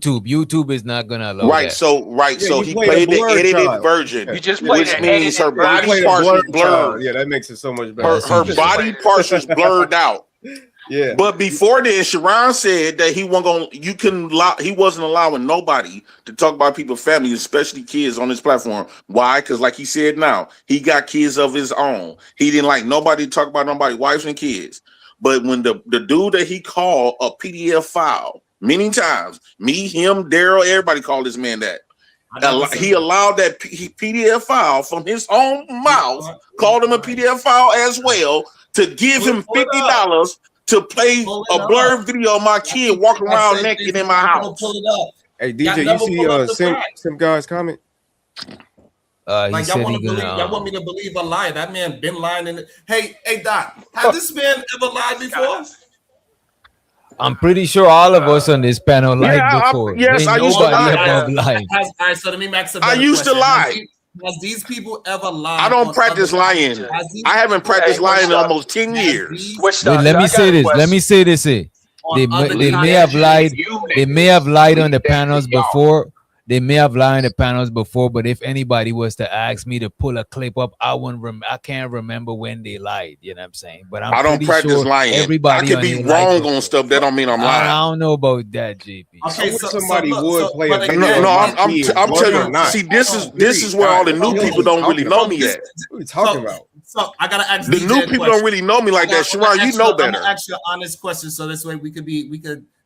YouTube. YouTube is not gonna allow Right. that. So he played the edited version, You just played which means her body Played a parts was blurred blurred. child. Yeah, that makes it so much better. Her body parts was blurred out. Yeah. But before then, Sharon said that he wasn't allowing nobody to talk about people's families, especially kids, on his platform. Why? Because like he said, now he got kids of his own. He didn't like nobody to talk about nobody's wives and kids. But when the dude that he called a PDF file many times, me, him, Daryl, everybody called this man that. He allowed that PDF file from his own mouth, called him a PDF file as well, to give him $50 to play a blurred video of my kid walking around naked in my house. Pull it up. Hey DJ, you see Sim guy's comment? He Like said y'all want he to gonna. y'all want me to believe a lie? That man been lying in it. Hey Doc, has this man ever lied before? I'm pretty sure all of us on this panel lied before. Yes, I used to lie. All right, so let me ask I used to lie. Has these people ever lied? I don't practice lying. I haven't practiced lying in almost 10 years. Wait, let me say this. Let me say this. They may have lied. They may have lied on the panels before. They may have lied on the panels before. But if anybody was to ask me to pull a clip up, I can't remember when they lied. You know what I'm saying? But I don't practice lying. Everybody I could be wrong on stuff. That don't mean I'm lying. I don't know about that, JP. Okay, so somebody would play a video. No, I'm telling you. See, this is where all the new people don't really know me at. What are you talking about? So I gotta ask the new people don't really know me like that. Sharon, you know better. I'm gonna ask you an honest question, so this way we could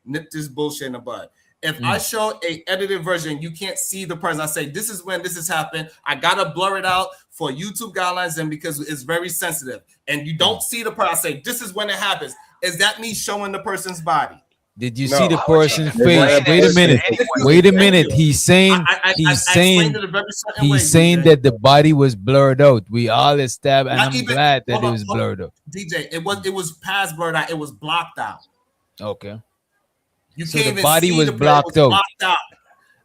nip this bullshit in the bud. If I show a edited version, you can't see the person. I say this is when this has happened. I gotta blur it out for YouTube guidelines and because it's very sensitive. And you don't see the person. I say this is when it happens. Is that me showing the person's body? Did you see the person's face? Wait a minute. He's saying that the body was blurred out. We all established, and I'm glad that it was blurred out. DJ, it was past blurred out. It was blocked out. Okay. So the body was blocked out.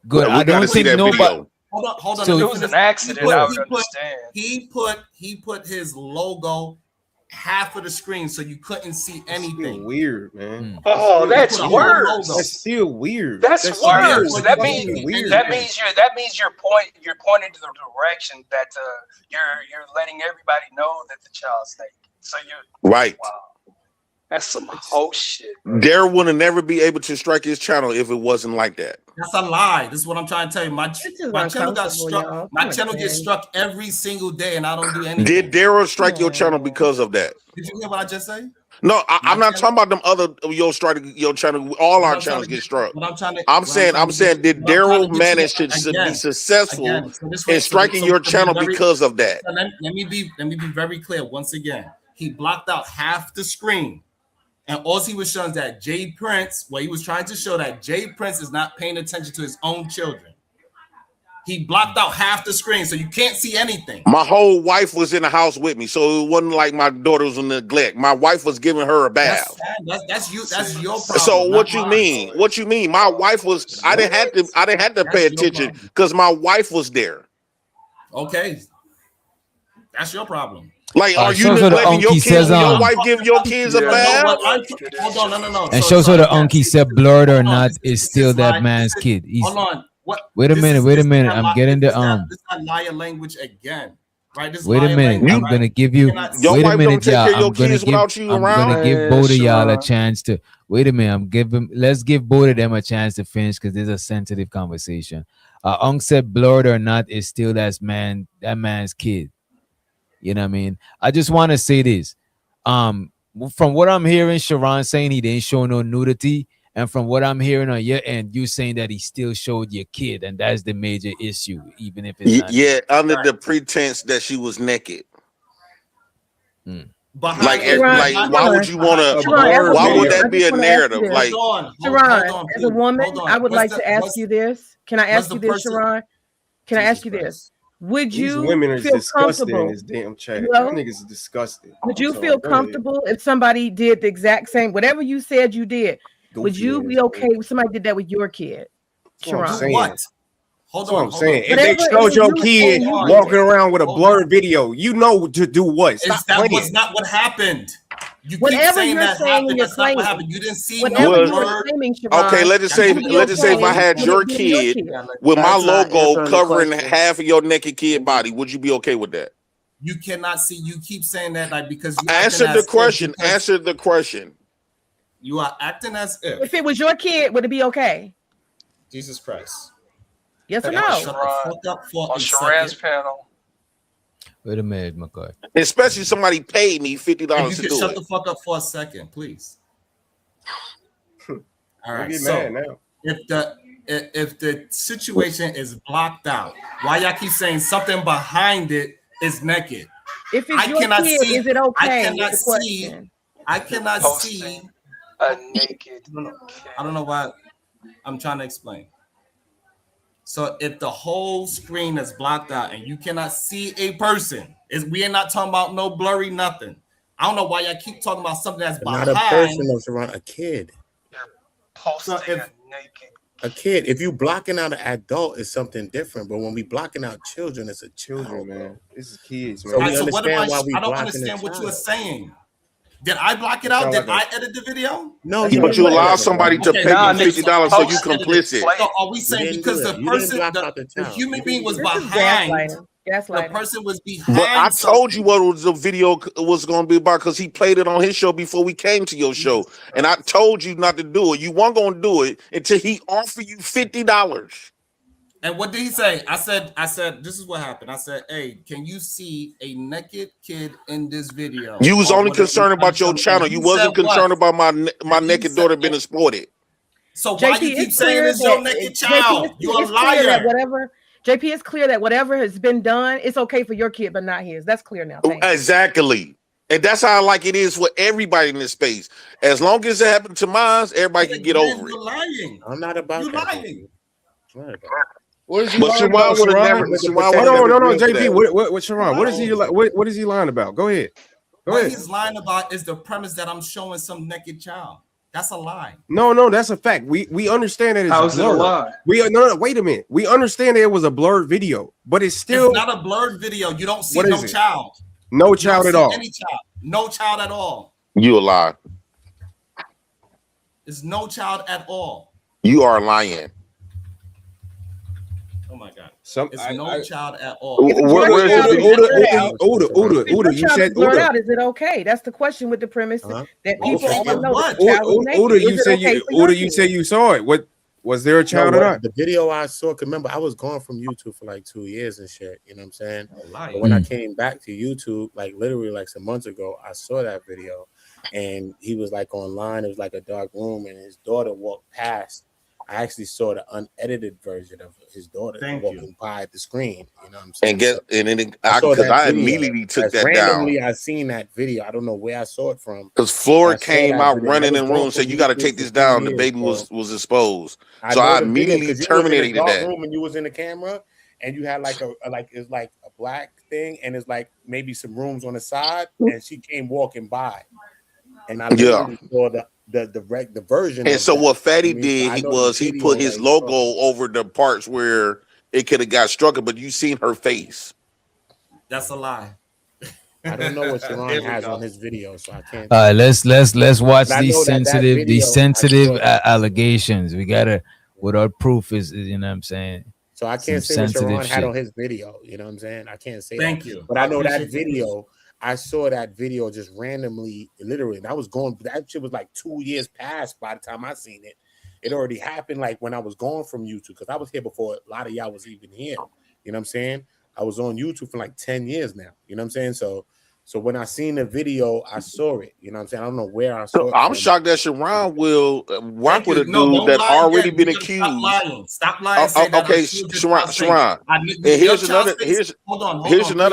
Good. I don't think nobody. Hold on. So it was an accident. I would understand. He put his logo half of the screen so you couldn't see anything. Weird, man. Oh, that's worse. That's still weird. That's worse. That means you're pointing to the direction that you're letting everybody know that the child's naked. So you're right. Wow. That's some whole shit. Daryl would never be able to strike his channel if it wasn't like that. That's a lie. This is what I'm trying to tell you. My channel got struck. My channel gets struck every single day, and I don't do anything. Did Daryl strike your channel because of that? Did you hear what I just said? No, I'm not talking about them other your channel. All our channels get struck. I'm saying, did Daryl manage to be successful in striking your channel because of that? Let me be very clear once again. He blocked out half the screen. And all he was showing is that Jay Prince, he was trying to show that Jay Prince is not paying attention to his own children. He blocked out half the screen, so you can't see anything. My whole wife was in the house with me, so it wasn't like my daughter was in neglect. My wife was giving her a bath. That's you. That's your problem. So what you mean? What you mean? My wife was. I didn't have to pay attention because my wife was there. Okay, that's your problem. Like, are you neglecting your kids? Your wife give your kids a bath? Hold on, no. And shows her the unky said blurred or not is still that man's kid. Hold on. What? Wait a minute. I'm getting the This is not liar language again, right? Wait a minute. I'm gonna give you. Wait a minute, y'all. I'm gonna give both of y'all a chance to. Wait a minute. Let's give both of them a chance to finish because there's a sensitive conversation. Unc said blurred or not is still that man's kid. You know what I mean? I just want to say this. From what I'm hearing, Sharon saying he didn't show no nudity, and from what I'm hearing on your end, you saying that he still showed your kid, and that's the major issue, even if it's not under the pretense that she was naked. But why would you want to? Why would that be a narrative? Like, Sharon, as a woman, I would like to ask you this. Can I ask you this, Sharon? Can I ask you this? Would you feel comfortable in this damn chat? Niggas is disgusting. Would you feel comfortable if somebody did the exact same, whatever you said you did? Would you be okay if somebody did that with your kid? Sharon? What? Hold on. I'm saying. If they showed your kid walking around with a blurred video, you know to do what? That was not what happened. You whatever you're that saying in your claim, you didn't see whatever you're claiming, Sharon. Okay, let's just say if I had your kid with my logo covering half of your naked kid body, would you be okay with that? You cannot see. You keep saying that like because you answer the question. Answer the question. You are acting as if it was your kid, would it be okay? Jesus Christ. Yes or no? Shut the fuck up for Sharon's panel. Wait a minute, McCoy. Especially somebody paid me $50 to do it. Shut the fuck up for a second, please. All right. So if the situation is blocked out, why y'all keep saying something behind it is naked? If it's your kid, see, is it okay? I cannot see a naked. I don't know why. I'm trying to explain. So if the whole screen is blocked out and you cannot see a person, we are not talking about no blurry nothing. I don't know why y'all keep talking about something that's behind. Not a person that's around a kid. You're posting a naked. A kid. If you blocking out an adult, it's something different. But when we blocking out children, it's a child, man. This is kids, man. So we understand why we. I don't understand what you are saying. Did I block it out? Did I edit the video? No, but you allow somebody to pay you $50 so you complicit. So are we saying because the person, the human being was behind? The person was behind. But I told you what the video was going to be about because he played it on his show before we came to your show, and I told you not to do it. You weren't going to do it until he offered you $50. And what did he say? I said, this is what happened. I said, hey, can you see a naked kid in this video? You was only concerned about your channel. You wasn't concerned about my naked daughter being exploited. So why you keep saying it's your naked child? You're a liar. JP, it's clear that whatever has been done, it's okay for your kid, but not his. That's clear now. Exactly. And that's how like it is for everybody in this space. As long as it happened to mine, everybody can get over it. You're lying. I'm not about that. Lying. What is he lying about, Sharon? No, JP. What Sharon? What is he like? What is he lying about? Go ahead. What he's lying about is the premise that I'm showing some naked child. That's a lie. No, that's a fact. We understand that it's How's it a lie? No, wait a minute. We understand that it was a blurred video, but it's still not a blurred video. You don't see no child. No child at all. Any child. No child at all. You a lie. There's no child at all. You are lying. Oh my God. It's no child at all. Where's Uda? You said blurred out. Is it okay? That's the question with the premise that people don't know. Uda, you said you saw it. What was there a child or not? The video I saw, remember, I was gone from YouTube for like 2 years and shit. You know what I'm saying? But when I came back to YouTube, like literally like some months ago, I saw that video, and he was like online. It was like a dark room, and his daughter walked past. I actually saw the unedited version of his daughter walking by the screen. You know what I'm saying? I immediately took that randomly down. I seen that video. I don't know where I saw it from. Because Flora came out running in the room and said, "You got to take this down." The baby was exposed, so I immediately terminated that. Room and you was in the camera, and you had like it's like a black thing, and it's like maybe some rooms on the side, and she came walking by, and I literally saw the version. And so what Fatty did was he put his logo over the parts where it could have got struck, but you seen her face. That's a lie. I don't know what Sharon has on his video, so I can't. All right, let's watch these sensitive allegations. We gotta, without proof is you know what I'm saying. So I can't say what Sharon had on his video. You know what I'm saying? I can't say. Thank you. But I know that video. I saw that video just randomly, literally, and I was going. That shit was like 2 years past by the time I seen it. It already happened, like when I was gone from YouTube, because I was here before a lot of y'all was even here. You know what I'm saying? I was on YouTube for like 10 years now. You know what I'm saying? So when I seen the video, I saw it. You know what I'm saying? I don't know where I saw it. I'm shocked that Sharon will work with a dude that already been accused. Stop lying. Okay, Sharon. And here's another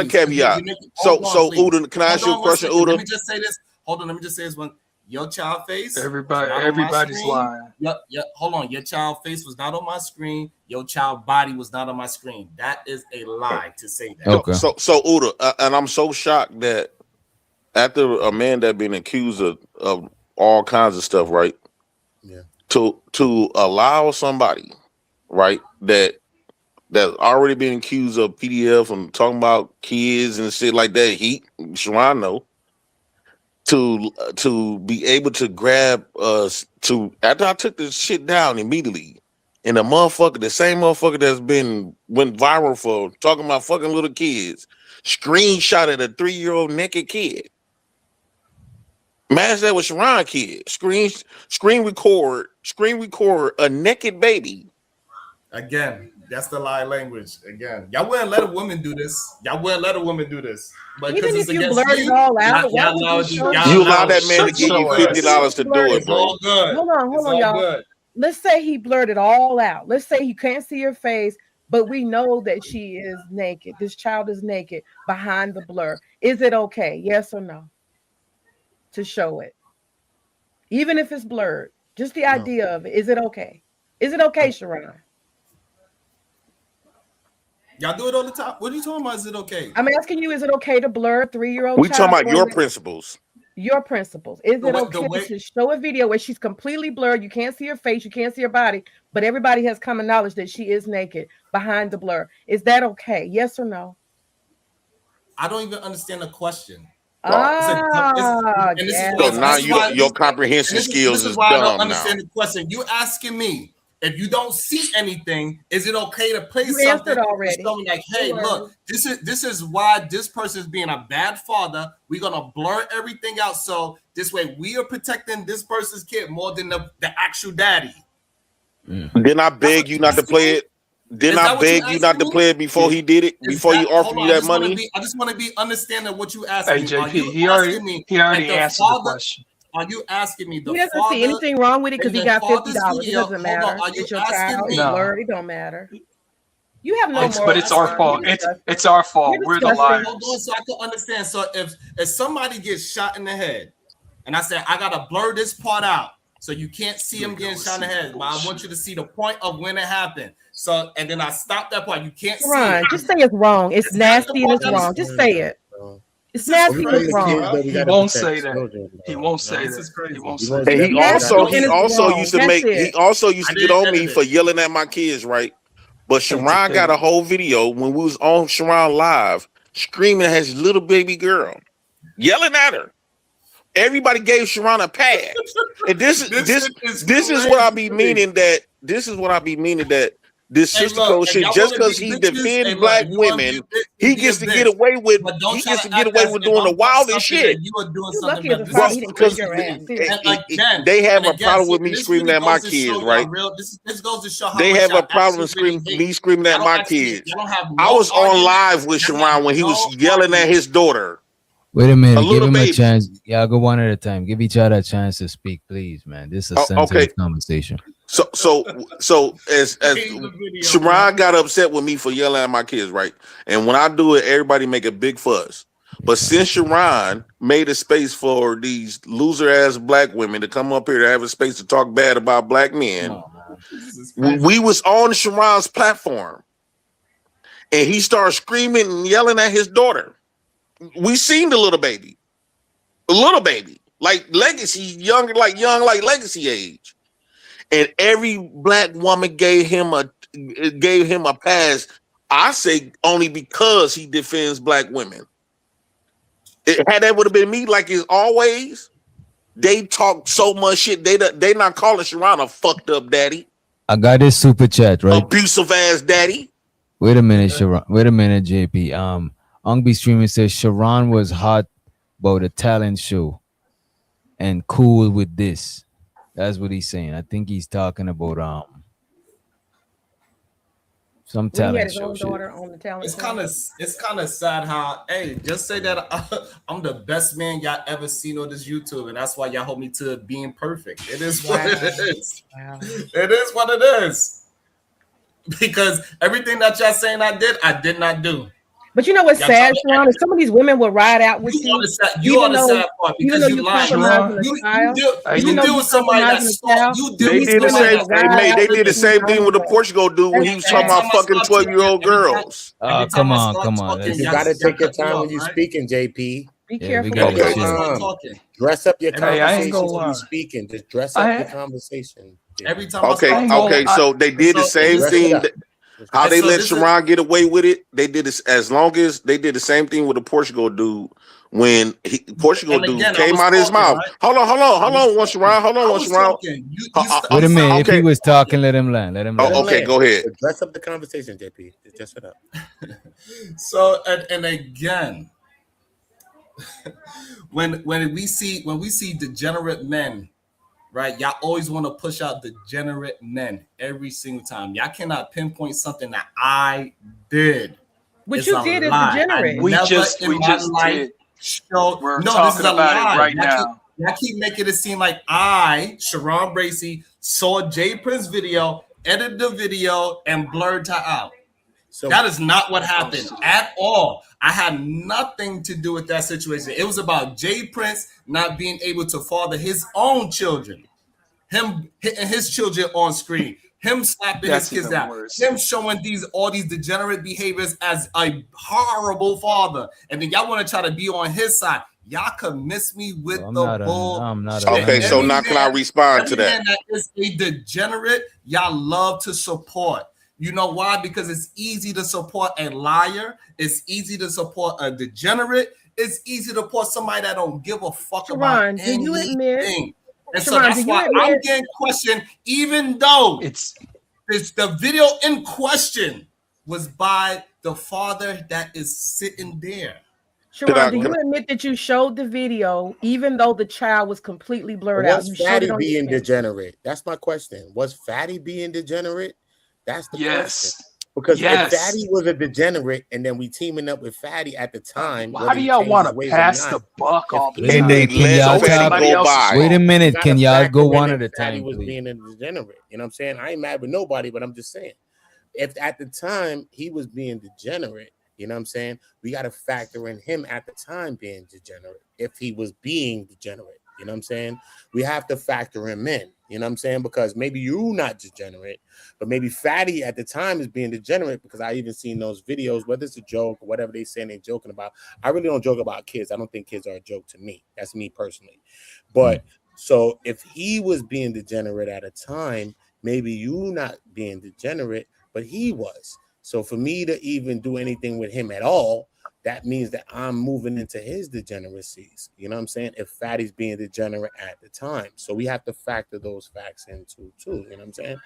caveat. So Uda, can I ask you a question, Uda? Let me just say this. Hold on. Let me just say this one. Your child face. Everybody's lying. Yep. Hold on. Your child face was not on my screen. Your child body was not on my screen. That is a lie to say that. Okay. So Uda, and I'm so shocked that after a man that been accused of all kinds of stuff, right? Yeah. To allow somebody, right, that's already been accused of PDF and talking about kids and shit like that. Sharon know. to be able to grab us to after I took this shit down immediately, and the same motherfucker that's went viral for talking about fucking little kids, screenshotted a 3-year-old naked kid. Match that with Sharon kid. Screen record a naked baby. Again, that's the lie language. Again, y'all wouldn't let a woman do this. But even if you blurt it all out, you allow that man to give you $50 to do it, bro. All good. Hold on, y'all. Good. Let's say he blurted all out. Let's say he can't see your face, but we know that she is naked. This child is naked behind the blur. Is it okay? Yes or no? To show it, even if it's blurred, just the idea of it. Is it okay? Is it okay, Sharon? Y'all do it all the time. What are you talking about? Is it okay? I'm asking you, is it okay to blur 3-year-old? We talking about your principles. Your principles. Is it okay to show a video where she's completely blurred? You can't see her face, you can't see her body, but everybody has common knowledge that she is naked behind the blur. Is that okay? Yes or no? I don't even understand the question. So now your comprehension skills is dumb. I don't understand the question. You asking me, if you don't see anything, is it okay to play something already? Like, hey, look, this is why this person is being a bad father. We're gonna blur everything out, so this way we are protecting this person's kid more than the actual daddy. Then I beg you not to play it. Didn't I beg you not to play it before he did it? Before you offered me that money? I just want to be understanding what you asked me. JP, he already answered the question. Are you asking me he doesn't see anything wrong with it because he got $50? It doesn't matter. It's your child. It don't matter. You have no more. But it's our fault. It's our fault. We're the liars. So I can understand. So if somebody gets shot in the head, and I say I gotta blur this part out so you can't see him getting shot in the head, but I want you to see the point of when it happened. So, and then I stop that part. You can't see it. Just say it's wrong. It's nasty and it's wrong. Just say it. It's nasty and it's wrong. He won't say that. He won't say that. He won't say that. He also used to get on me for yelling at my kids, right? But Sharon got a whole video when we was on Sharon Live, screaming at his little baby girl, yelling at her. Everybody gave Sharon a pass. And this is what I be meaning that this sister code shit, just because he defends black women, he gets to get away with doing the wildest shit. You are doing something because they have a problem with me screaming at my kids, right? This goes to show how they have a problem with me screaming at my kids. I was on live with Sharon when he was yelling at his daughter. Wait a minute, give him a chance. Yeah, go one at a time. Give each other a chance to speak, please, man. This is a sensitive conversation. So as Sharon got upset with me for yelling at my kids, right? And when I do it, everybody make a big fuss. But since Sharon made a space for these loser ass black women to come up here to have a space to talk bad about black men, we was on Sharon's platform, and he started screaming and yelling at his daughter. We seen the little baby, like Legacy, young like Legacy age, and every black woman gave him a pass. I say only because he defends black women. Had that would have been me, like it's always. They talk so much shit. They not calling Sharon a fucked up daddy. I got this super chat, right? Abusive ass daddy. Wait a minute, Sharon. Wait a minute, JP. Ungby Streaming says Sharon was hot about a talent show and cool with this. That's what he's saying. I think he's talking about some talent show. It's kind of sad how just say that I'm the best man y'all ever seen on this YouTube, and that's why y'all hold me to being perfect. It is what it is. Wow. It is what it is. Because everything that y'all saying I did not do. But you know what's sad, Sharon? Is some of these women will ride out with you. You on the sad part because you lying. You deal with somebody that's they did the same thing with the Portugal dude when he was talking about fucking 12-year-old girls. Come on. You gotta take your time when you're speaking, JP. Be careful. Dress up your conversation when you're speaking. Just dress up your conversation. Every time. Okay. So they did the same thing. How they let Sharon get away with it, they did this as long as they did the same thing with the Portugal dude when Portugal dude came out of his mouth. Right? Hold on, once around. Wait a minute. If he was talking, let him land. Okay, go ahead. Dress up the conversation, JP. Just shut up. So and again, when we see degenerate men, right? Y'all always want to push out degenerate men every single time. Y'all cannot pinpoint something that I did. What you did is degenerate. We just did. We're talking about it right now. Y'all keep making it seem like I, Sharon Bracey, saw Jay Prince video, edited the video, and blurred her out. So that is not what happened at all. I had nothing to do with that situation. It was about Jay Prince not being able to father his own children, him hitting his children on screen, him slapping his kids down, him showing all these degenerate behaviors as a horrible father. And then y'all want to try to be on his side. Y'all can miss me with the bull. Okay, so now can I respond to that? That is a degenerate, y'all love to support. You know why? Because it's easy to support a liar. It's easy to support a degenerate. It's easy to support somebody that don't give a fuck about anything. Do you admit? And so that's why I'm getting questioned, even though it's the video in question was by the father that is sitting there. Sharon, do you admit that you showed the video, even though the child was completely blurred out? Was Fatty being degenerate? That's my question. Was Fatty being degenerate? That's the question. Because if Fatty was a degenerate and then we teaming up with Fatty at the time, why do y'all want to pass the buck all the time? Wait a minute, can y'all go one at a time? Fatty was being a degenerate. You know what I'm saying? I ain't mad with nobody, but I'm just saying, if at the time he was being degenerate, you know what I'm saying? We got to factor in him at the time being degenerate. If he was being degenerate, you know what I'm saying? We have to factor him in. You know what I'm saying? Because maybe you're not degenerate, but maybe Fatty at the time is being degenerate, because I even seen those videos, whether it's a joke or whatever they saying they're joking about. I really don't joke about kids. I don't think kids are a joke to me. That's me personally. But so if he was being degenerate at a time, maybe you not being degenerate, but he was. So for me to even do anything with him at all, that means that I'm moving into his degeneracies. You know what I'm saying? If Fatty's being degenerate at the time. So we have to factor those facts into too. You know what I'm saying?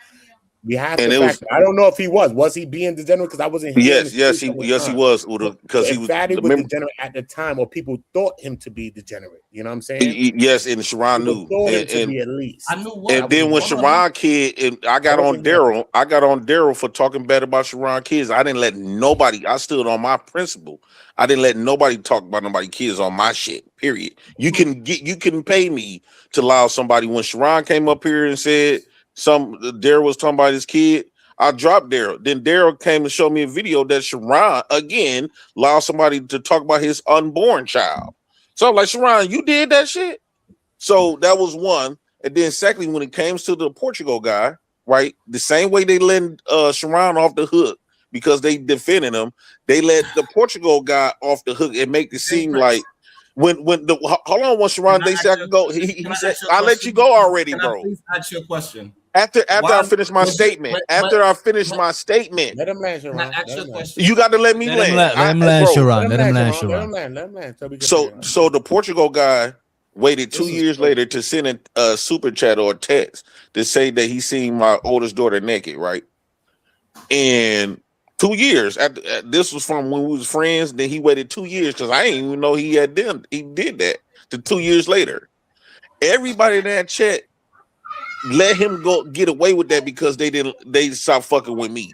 We have to factor. I don't know if he was. Was he being degenerate? Because I wasn't here. Yes, he was. Because he was. Fatty was degenerate at the time, or people thought him to be degenerate. You know what I'm saying? Yes, and Sharon knew. And at least. I knew what. And then when Sharon kid, and I got on Daryl for talking bad about Sharon kids. I didn't let nobody. I stood on my principle. I didn't let nobody talk about nobody kids on my shit. Period. You can pay me to allow somebody. When Sharon came up here and said Daryl was talking about his kid, I dropped Daryl. Then Daryl came and showed me a video that Sharon again allowed somebody to talk about his unborn child. So I'm like, Sharon, you did that shit. So that was one. And then secondly, when it came to the Portugal guy, right, the same way they let Sharon off the hook because they defended him, they let the Portugal guy off the hook and make it seem like when the hold on, when Sharon they said I could go, he said I let you go already, bro. Please ask your question. After I finish my statement, let him land, Sharon. You got to let me land. Let him land, Sharon. Let him land. So the Portugal guy waited 2 years later to send a super chat or a text to say that he seen my oldest daughter naked, right? And 2 years after this was from when we was friends. Then he waited 2 years because I didn't even know he did that. To 2 years later, everybody in that chat let him go get away with that because they stopped fucking with me.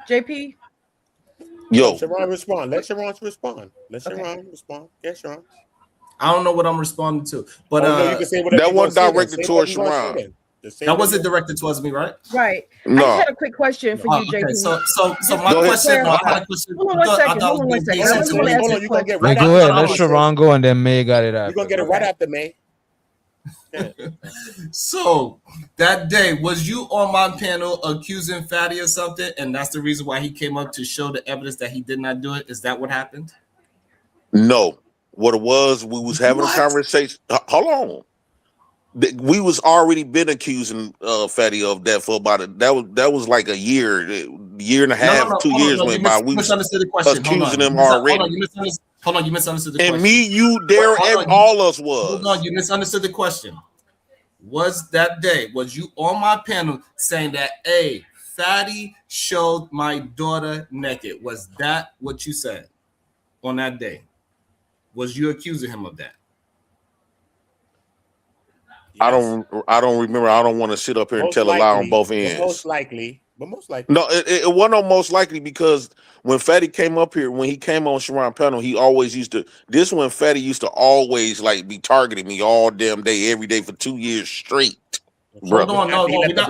JP, yo, Sharon respond. Let Sharon respond. Yes, Sharon. I don't know what I'm responding to, but you can say that one directed towards Sharon. That wasn't directed towards me, right? Right. No. I just had a quick question for you, JP. Okay, so my question. Hold on one second. Hold on. You gonna get right. Go ahead. Let Sharon go, and then May got it out. You gonna get it right after May. So that day, was you on my panel accusing Fatty of something, and that's the reason why he came up to show the evidence that he did not do it? Is that what happened? No. What it was, we was having a conversation. Hold on. We was already been accusing Fatty of that for about that was like a year. year and a half, 2 years went by. We misunderstood the question. Accusing them already. Hold on, you misunderstood the question. And me, you, Dare, all us was. Hold on, you misunderstood the question. Was that day, was you on my panel saying that, hey, Fatty showed my daughter naked? Was that what you said on that day? Was you accusing him of that? Yes. I don't remember. I don't want to sit up here and tell a lie on both ends. Most likely. No, it wasn't most likely because when Fatty came up here, when he came on Sharon panel, he always used to. This when Fatty used to always like be targeting me all damn day, every day for 2 years straight. Hold on, no, we're not.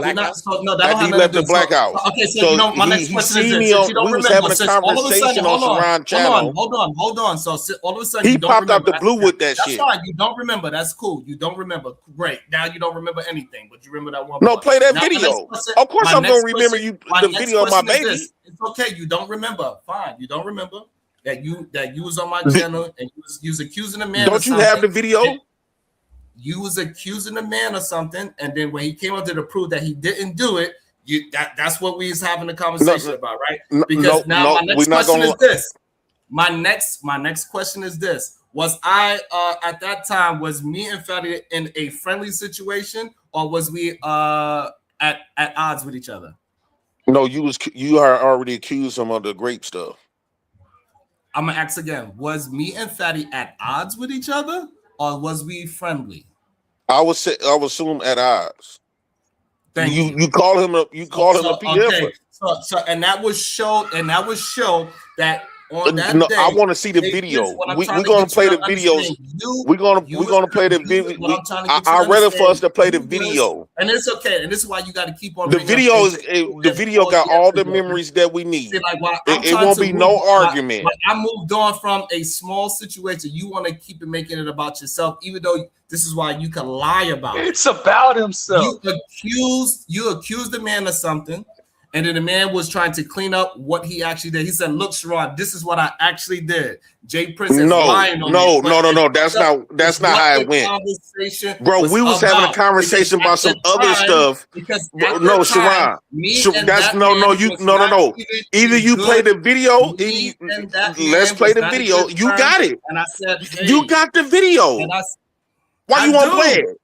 No, that don't have he left the black house. Okay, so you know, my next question is this: we was having a conversation on Sharon channel. Hold on. So all of a sudden, he popped out the blue with that shit. That's fine. You don't remember. That's cool. You don't remember. Great. Now you don't remember anything, but you remember that one. No, play that video. Of course, I'm gonna remember you the video of my baby. It's okay. You don't remember. Fine. You don't remember that you was on my channel and you was accusing a man. Don't you have the video? You was accusing a man of something, and then when he came up to prove that he didn't do it, that's what we was having a conversation about, right? Because my next question is this. My next question is this. Was I at that time, was me and Fatty in a friendly situation, or was we at odds with each other? No, you are already accused him of the grape stuff. I'm gonna ask again. Was me and Fatty at odds with each other, or was we friendly? I would assume at odds. Thank you. You call him a PF. Okay. So and that was show that on that day. I want to see the video. We're gonna play the videos. We're gonna play the video. I'd rather for us to play the video. And it's okay. And this is why you got to keep on. The video got all the memories that we need. It won't be no argument. I moved on from a small situation. You want to keep making it about yourself, even though this is why you can lie about it. It's about himself. You accused the man of something. And then the man was trying to clean up what he actually did. He said, "Look, Sharon, this is what I actually did." Jay Prince is lying on me. No. That's not how it went, bro. We was having a conversation about some other stuff. No, Sharon. That's no. Either you play the video. Let's play the video. You got it. And I said, you got the video. Why you want to play it?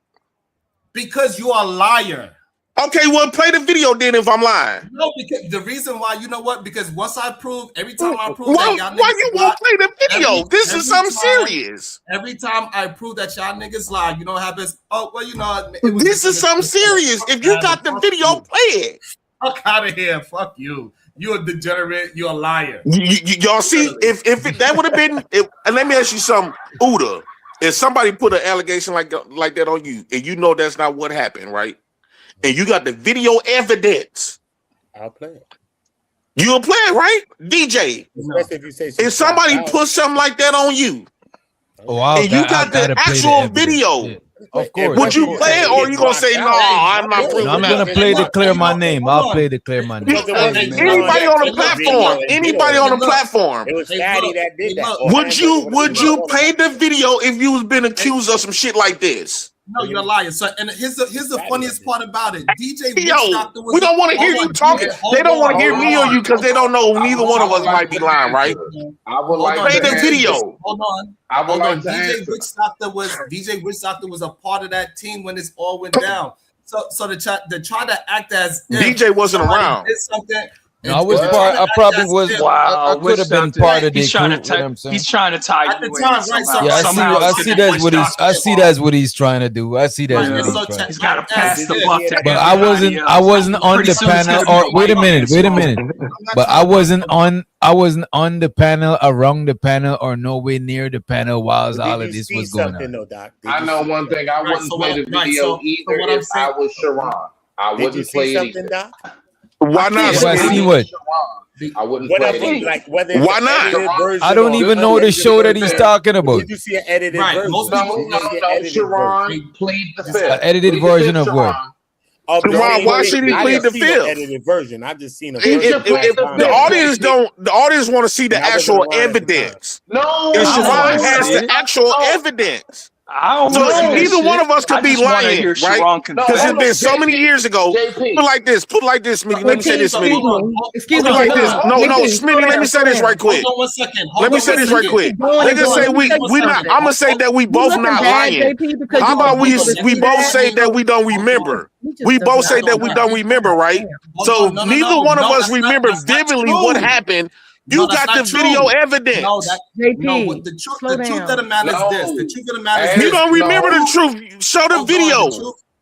Because you are a liar. Okay, well, play the video then if I'm lying. No, because the reason why, you know what? Because once I prove, every time I prove that y'all niggas why you won't play the video? This is something serious. Every time I prove that y'all niggas lie, you know what happens? Oh, well, you know. This is something serious. If you got the video, play it. Fuck out of here. Fuck you. You're a degenerate. You're a liar. Y'all see, if that would have been, and let me ask you something, Uda. If somebody put an allegation like that on you, and you know that's not what happened, right? And you got the video evidence, I'll play it. You'll play it, right? DJ. If somebody put something like that on you, and you got the actual video, of course. Would you play it, or are you gonna say no? I'm not proving. I'm gonna play to clear my name. I'll play to clear my name. Anybody on the platform? Anybody on the platform? It was Fatty that did that. Would you play the video if you was been accused of some shit like this? No, you're a liar. So, and here's the funniest part about it. DJ, we don't want to hear you talking. They don't want to hear me or you because they don't know neither one of us might be lying, right? I would like play the video. Hold on. DJ Witch Doctor was a part of that team when this all went down. So to try to act as DJ wasn't around. No, I was part. I probably was. Wow, I could have been part of the He's trying to tie at the time, right? So I see that's what he's. I see that's what he's trying to do. I see that's what he's trying. He's got to pass the buck to But I wasn't on the panel. Or wait a minute. But I wasn't on the panel, around the panel, or nowhere near the panel while all of this was going on. I know one thing. I wouldn't play the video either if I was Sharon. I wouldn't play it either. Why not? I see what. I wouldn't play it. Why not? I don't even know the show that he's talking about. Did you see an edited version? No, Sharon played the fifth. An edited version of what? Why should he plead the fifth? Edited version. I just seen a version. The audience want to see the actual evidence. No, and Sharon has the actual evidence. I don't So know. neither one of us could be lying, right? Because it's been so many years ago. Put it like this, Smitty. Let me say this, Smitty. Excuse me. Like this. No, Smitty. Let me say this right quick. Hold on 1 second. Let me say this right quick. Niggas say we not. I'm gonna say that we both not lying. How about we both say that we don't remember? We both say that we don't remember, right? So neither one of us remember vividly what happened. You got the video evidence. No, the truth of the matter is this. The truth of the matter is this. You don't remember the truth. Show the video.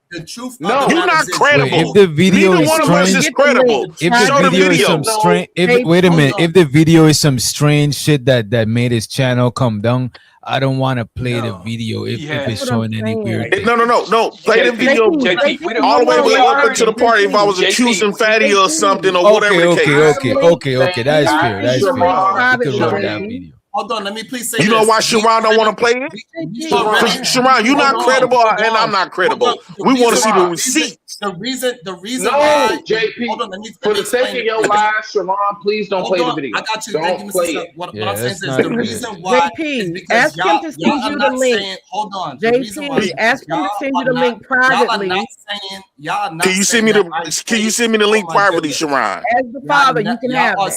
The truth. No, you're not credible. Wait, if the video Neither one of us is credible. If the video is some strange, wait a minute. If the video is some strange shit that made his channel come down, I don't want to play the video if it's showing any weird thing. No. Play the video all the way up into the part if I was accusing Fatty or something or whatever the case. Okay. That is fair. You can run that video. Hold on, let me please say You know why Sharon don't want to play it? Sharon, you're not credible and I'm not credible. We want to see the receipts. The reason no, why JP, hold on, for the sake of your life, Sharon, please don't play the video. I got you. Don't play it. What I'm saying is the reason why is because ask him to send you the link. Hold on. JP, ask him to send you the link privately. Can you send me the link privately, Sharon? As the father, you can have it.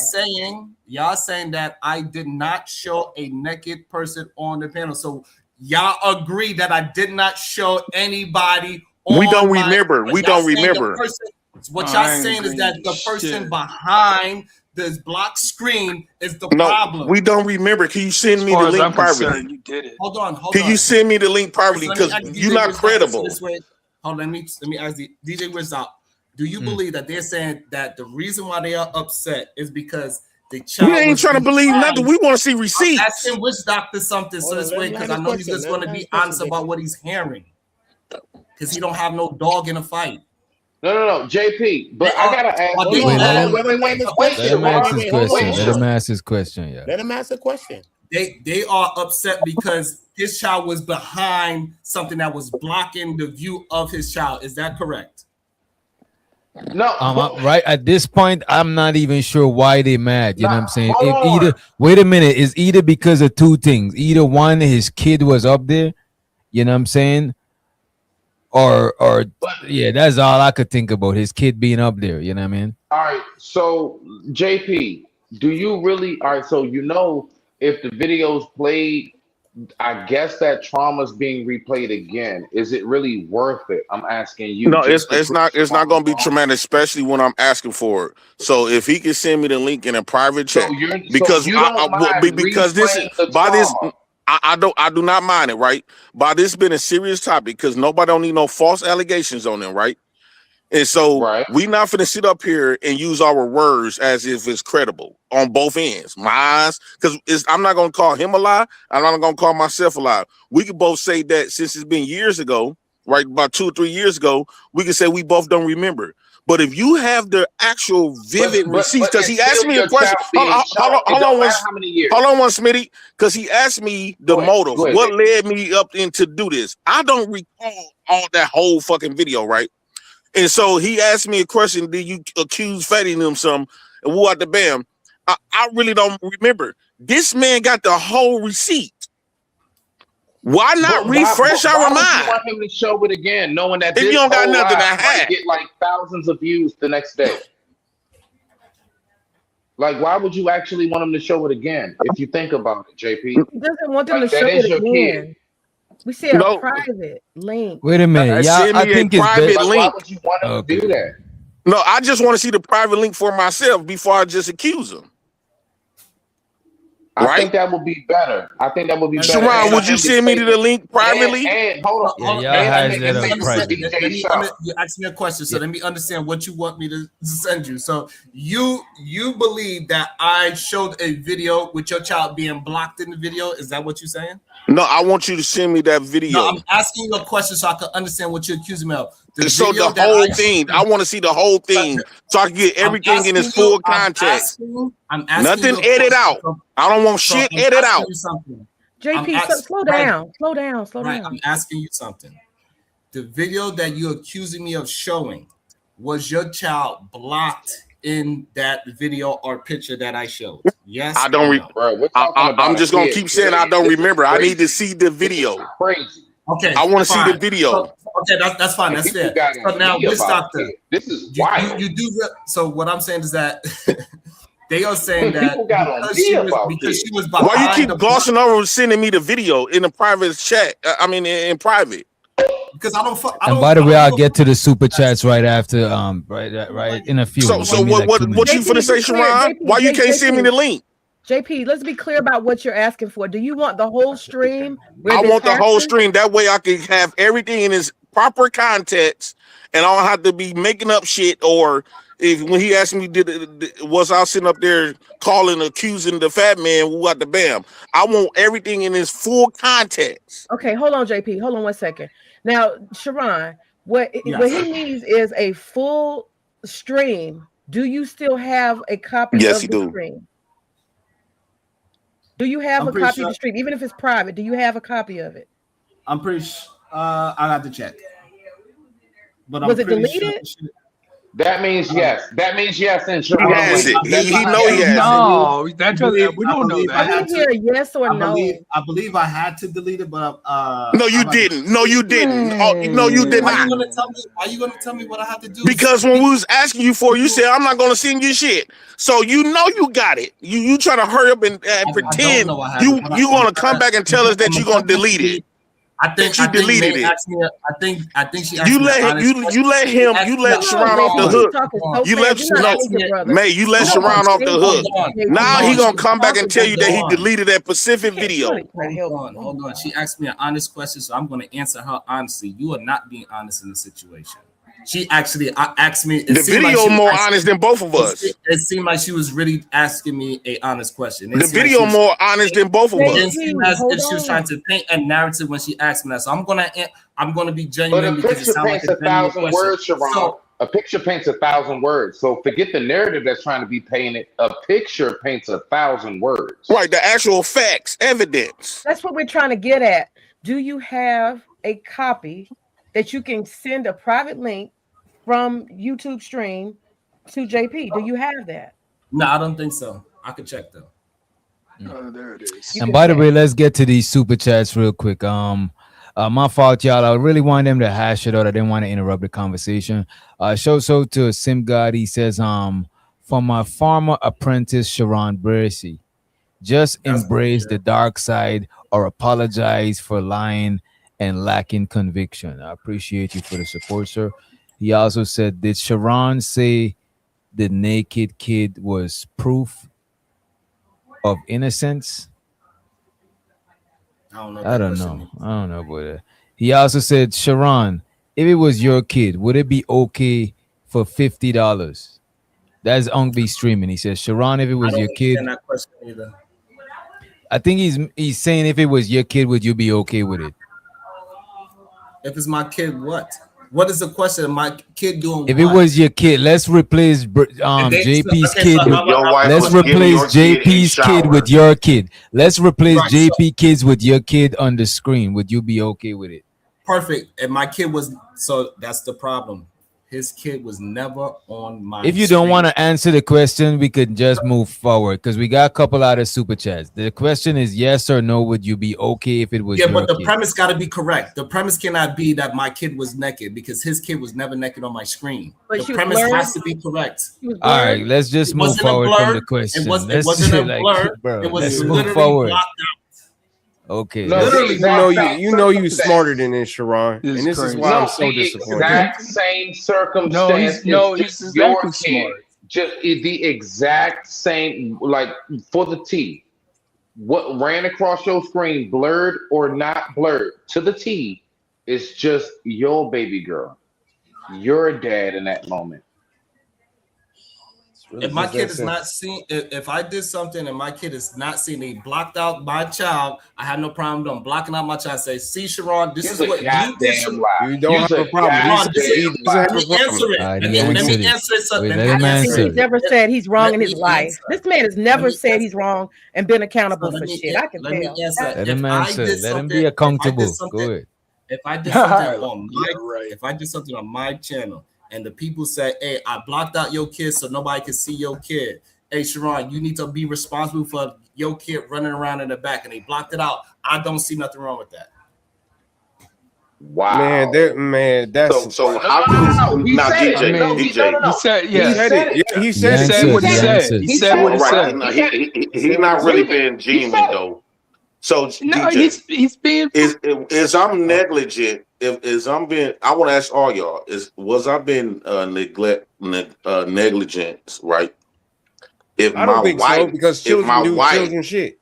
Y'all saying that I did not show a naked person on the panel. So y'all agree that I did not show anybody on We don't remember. What y'all saying is that the person behind this block screen is the problem. We don't remember. Can you send me the link privately? You did it. Hold on. Can you send me the link privately? Because you're not credible. Hold on, let me ask the DJ Wizard. Do you believe that they're saying that the reason why they are upset is because the child we ain't trying to believe nothing. We want to see receipts. I'm asking which doctor something so this way because I know he's just going to be honest about what he's hearing. Because he don't have no dog in a fight. No, JP. But I gotta ask. Let him ask his question. Yeah. Let him ask a question. They are upset because his child was behind something that was blocking the view of his child. Is that correct? No, right at this point, I'm not even sure why they mad. You know what I'm saying? Wait a minute, it's either because of two things. Either one, his kid was up there, you know what I'm saying? Or yeah, that's all I could think about. His kid being up there, you know what I mean? All right, so JP, do you really so if the video's played, I guess that trauma's being replayed again. Is it really worth it? I'm asking you. No, it's not going to be traumatic, especially when I'm asking for it. So if he can send me the link in a private chat, because this is by this, I do not mind it, right? By this being a serious topic, because nobody don't need no false allegations on them, right? And so we not finna sit up here and use our words as if it's credible on both ends. My eyes, because I'm not gonna call him a lie. I'm not gonna call myself a lie. We could both say that since it's been years ago, right? About 2 or 3 years ago, we can say we both don't remember. But if you have the actual vivid receipts, because he asked me a question. Hold on one, Smitty. Because he asked me the motive. What led me up into do this? I don't recall all that whole fucking video, right? And so he asked me a question, did you accuse Fatty and them some? And what the bam? I really don't remember. This man got the whole receipt. Why not refresh our mind? You want him to show it again, knowing that if you don't got nothing to hide, get like thousands of views the next day. Like, why would you actually want him to show it again? If you think about it, JP, he doesn't want them to show it again. We see a private link. Wait a minute, y'all. I think it's private link. Why would you want him to do that? No, I just want to see the private link for myself before I just accuse him. I think that would be better. Sharon, would you send me the link privately? And hold on. You asked me a question, so let me understand what you want me to send you. So you believe that I showed a video with your child being blocked in the video? Is that what you're saying? No, I want you to send me that video. No, I'm asking you a question so I can understand what you're accusing me of. So the whole thing, I want to see the whole thing so I can get everything in its full context. Nothing edit out. I don't want shit edit out. JP, slow down. I'm asking you something. The video that you're accusing me of showing, was your child blocked in that video or picture that I showed? Yes. I don't remember. I'm just gonna keep saying I don't remember. I need to see the video. Crazy. Okay, I want to see the video. So, okay, that's fine. That's fair. So now, Witch Doctor, this is wild. You do. So what I'm saying is that they are saying that because she was behind. Why you keep glossing over sending me the video in a private chat? I mean, in private. Because I don't. And by the way, I'll get to the super chats right after. Right in a few. So what you finna say, Sharon? Why you can't send me the link? JP, let's be clear about what you're asking for. Do you want the whole stream? I want the whole stream. That way I can have everything in its proper context, and I don't have to be making up shit. Or when he asked me, was I sitting up there accusing the fat man who got the bam? I want everything in its full context. Okay, hold on, JP. Hold on 1 second. Now, Sharon, what he needs is a full stream. Do you still have a copy of the stream? Do you have a copy of the stream, even if it's private? Do you have a copy of it? I'm pretty sure. I have to check. But was it deleted? That means yes. That means yes. And Sharon has it. He know he has it. No, that's we don't know that. I didn't hear yes or no. I believe I had to delete it, but no, you didn't. No, you didn't. Oh, no, you did not. Why you gonna tell me what I have to do? Because when we was asking you for, you said I'm not gonna send you shit. So you know you got it. You trying to hurry up and pretend you gonna come back and tell us that you gonna delete it. I think you deleted it. I think she. You let Sharon off the hook. You let Sharon off the hook. Now he gonna come back and tell you that he deleted that specific video. Hold on. She asked me an honest question, so I'm gonna answer her honestly. You are not being honest in the situation. She actually asked me. The video more honest than both of us. It seemed like she was really asking me a honest question. The video more honest than both of us. It seemed as if she was trying to paint a narrative when she asked me that. So I'm gonna be genuine because it sounds like a thousand words, Sharon. A picture paints 1,000 words. So forget the narrative that's trying to be painted. A picture paints 1,000 words. Right, the actual facts, evidence. That's what we're trying to get at. Do you have a copy that you can send a private link from YouTube stream to JP? Do you have that? No, I don't think so. I could check though. There it is. And by the way, let's get to these super chats real quick. My fault, y'all. I really wanted them to hash it out. I didn't want to interrupt the conversation. So to Sim God, he says, from my former apprentice Sharon Bracey, just embrace the dark side or apologize for lying and lacking conviction. I appreciate you for the support, sir. He also said, did Sharon say the naked kid was proof of innocence? I don't know. I don't know about that. He also said, Sharon, if it was your kid, would it be okay for $50? That's Ongby streaming. He says, Sharon, if it was your kid. That question either. I think he's saying if it was your kid, would you be okay with it? If it's my kid, what? What is the question? My kid doing? If it was your kid, let's replace JP's kid. Let's replace JP's kid with your kid. Let's replace JP kids with your kid on the screen. Would you be okay with it? Perfect. And my kid was, so that's the problem. His kid was never on my If you don't want to answer the question, we could just move forward because we got a couple out of super chats. The question is yes or no. Would you be okay if it was your but the kid? premise got to be correct. The premise cannot be that my kid was naked because his kid was never naked on my screen. But the premise has to be correct. All right, let's just move forward from the question. It wasn't a blur. Bro, it was let's literally move forward. blocked out. Okay. You know you smarter than this, Sharon. And this is why I'm so disappointed. Exact same circumstance. He's exactly smart. Just the exact same, like for the T. What ran across your screen, blurred or not blurred, to the T, is just your baby girl. Your dad in that moment. If my kid is not seen, if I did something and my kid is not seen, he blocked out my child, I have no problem with them blocking out my child. Say, see, Sharon, this is what you did. You don't have a problem. Let me answer it. Let me answer it. He's never said he's wrong in his life. This man has never said he's wrong and been accountable for shit. I can tell. Let him answer. Let him be accountable. Go ahead. If I did something on if I did something on my channel, and the people say, hey, I blocked out your kid so nobody can see your kid. Hey, Sharon, you need to be responsible for your kid running around in the back, and they blocked it out. I don't see nothing wrong with that. Wow. Man, that's so how can He now said DJ? it. No, DJ. He said, yeah. he said it. Yeah, he said He it. said what he He said. answered. He said what he Right. said. No, he not really being genuine though. So No, DJ, he's being. is I'm negligent? Is I'm being? I want to ask all y'all. Was I being negligent? Right. If I my don't think wife, so because if children my do wife, children shit.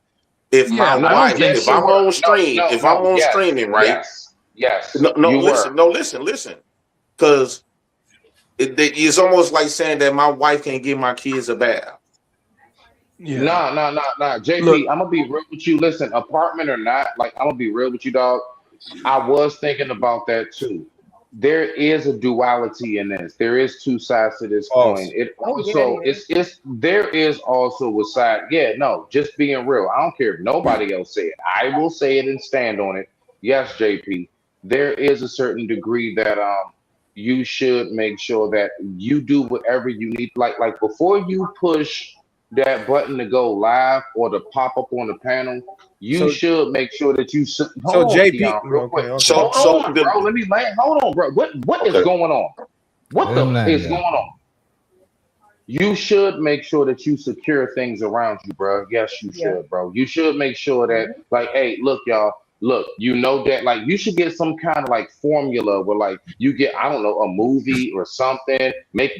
if Yeah, my I don't wife, think if so. I'm on stream, No, if I'm on yes, streaming, right? Yes. No, You listen, were. no, listen, because it's almost like saying that my wife can't give my kids a bath. Yeah. Nah. JP, Look, I'm gonna be real with you. Listen, apartment or not, like I'm gonna be real with you, dog. I was thinking about that too. There is a duality in this. There is two sides to this coin. False. It Oh yeah, also it is. it's there is also a side. Yeah, no, just being real. I don't care if nobody else say it. I will say it and stand on it. Yes, JP. There is a certain degree that you should make sure that you do whatever you need. Like before you push that button to go live or to pop up on the panel, you So should make sure that you so hold on, JP. Keon, real quick. Okay. So, Hold on, bro. Let me land. Hold on, bro. What is okay. going on? What Let him the land is there. going on? You should make sure that you secure things around you, bro. Yes, you Yeah. should, bro. You should make sure that, like, hey, look, y'all, look, you know that, like, you should get some kind of like formula where, like, you get, I don't know, a movie or something.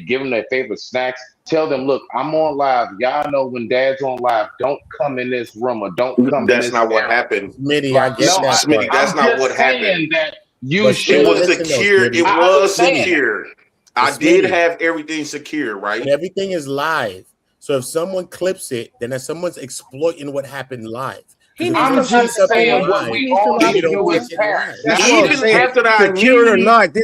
Give them their favorite snacks. Tell them, look, I'm on live. Y'all know when Dad's on live, don't come in this room or don't come in That's this not what area. happened. Smitty, I Like, get no, that Smitty, part. that's I'm not just what saying happened. that you But It should. was listen though, secure. Smitty. It I was understand. secure. I But did Smitty, have everything secure, right? but everything is live. So if someone clips it, then if someone's exploiting what happened live. He Because if needs I'm you to see just something saying report. what live, He we needs to all log you should a don't do as take report. it live. parents. That's what I'm Even saying. after I Secure or immediately, not,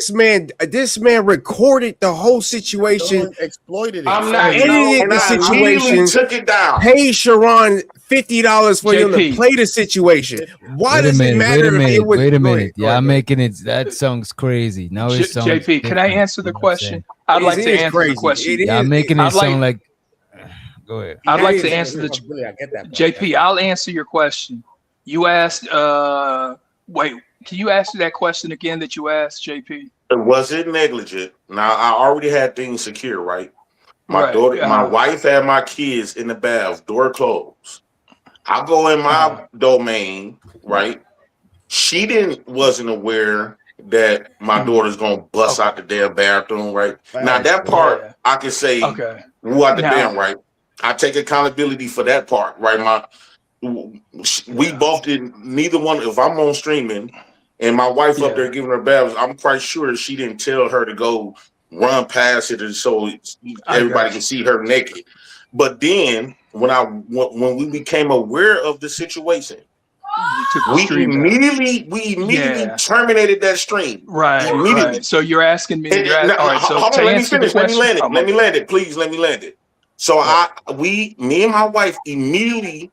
this man recorded the whole situation, Someone exploited it. I'm So not. Hey, No, edited and the I no. immediately situation, took it down. paid Sharon $50 for him to JP. play the situation. Why Wait a does it minute. matter if it was? Wait a Go minute. ahead. Go Y'all ahead. making it. That sounds crazy. Now it sounds JP, can I different. answer the You know what I'm saying? question? I'd like It to is answer the crazy. question. It Y'all is. making it I'd like. sound like. Go ahead. I'd it like is to a answer the responsibility. I get that part. JP. I'll answer your question. You asked. Wait. Can you ask that question again that you asked, JP? Was it negligent? Now I already had things secure, right? My Right. daughter, my wife had my kids in the bath, door closed. I go in my domain, right? She wasn't aware that my daughter's gonna bust Okay. out the damn bathroom, right? Now Facts, that bro. part Yeah. I can say Okay. woo out the Now. damn, right? I take accountability for that part, right? We Yeah. both did neither one. If I'm on streaming and my wife up there Yeah. giving her baths, I'm quite sure she didn't tell her to go run past it and so I everybody got can you. see her naked. But then when we became aware of the situation, You took the we stream down. immediately Yeah. terminated that stream. Right. Immediately. Right. So you're asking me. Now, All right. So hold to on, let me answer the finish. Let me question. land it. Oh, my Let me bad. land it. Please let me land it. So Yeah. me and my wife immediately,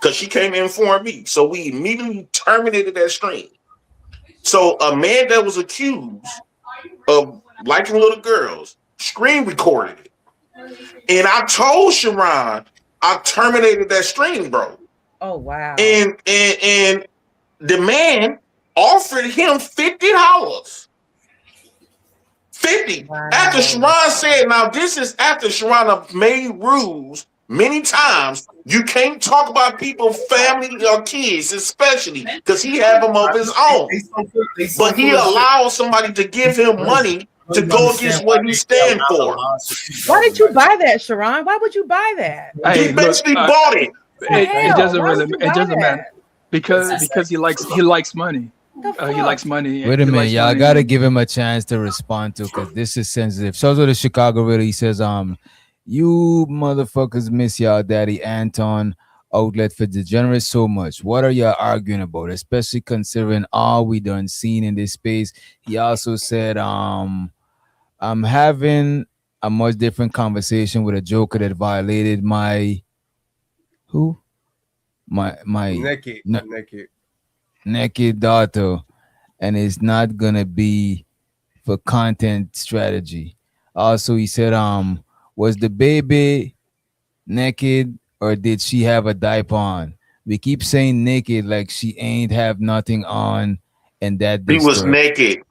because she came to inform me, so we immediately terminated that stream. So a man that was accused of liking little girls screen recorded it. And I told Sharon I terminated that stream, bro. Oh wow. And the man offered him $50. 50. Wow. After Sharon said, now this is after Sharon made rules many times. You can't talk about people's family or kids, especially because he had them of his own. But he allowed somebody to give him money to go against what he stand for. Why did you buy that, Sharon? Why would you buy that? Hey, He look, basically bought it. it doesn't Why really. would you It buy doesn't matter that? because he likes money. The He fuck? likes money. Wait a He minute, likes y'all money. gotta give him a chance to respond to because this is sensitive. So the Chicago really he says, you motherfuckers miss y'all daddy Anton outlet for degenerates so much. What are y'all arguing about? Especially considering all we done seen in this space. He also said, I'm having a much different conversation with a joker that violated my who? My Naked. naked daughter, and it's not gonna be for content strategy. Also, he said, was the baby naked or did she have a diaper on? We keep saying naked like she ain't have nothing on and that he was naked.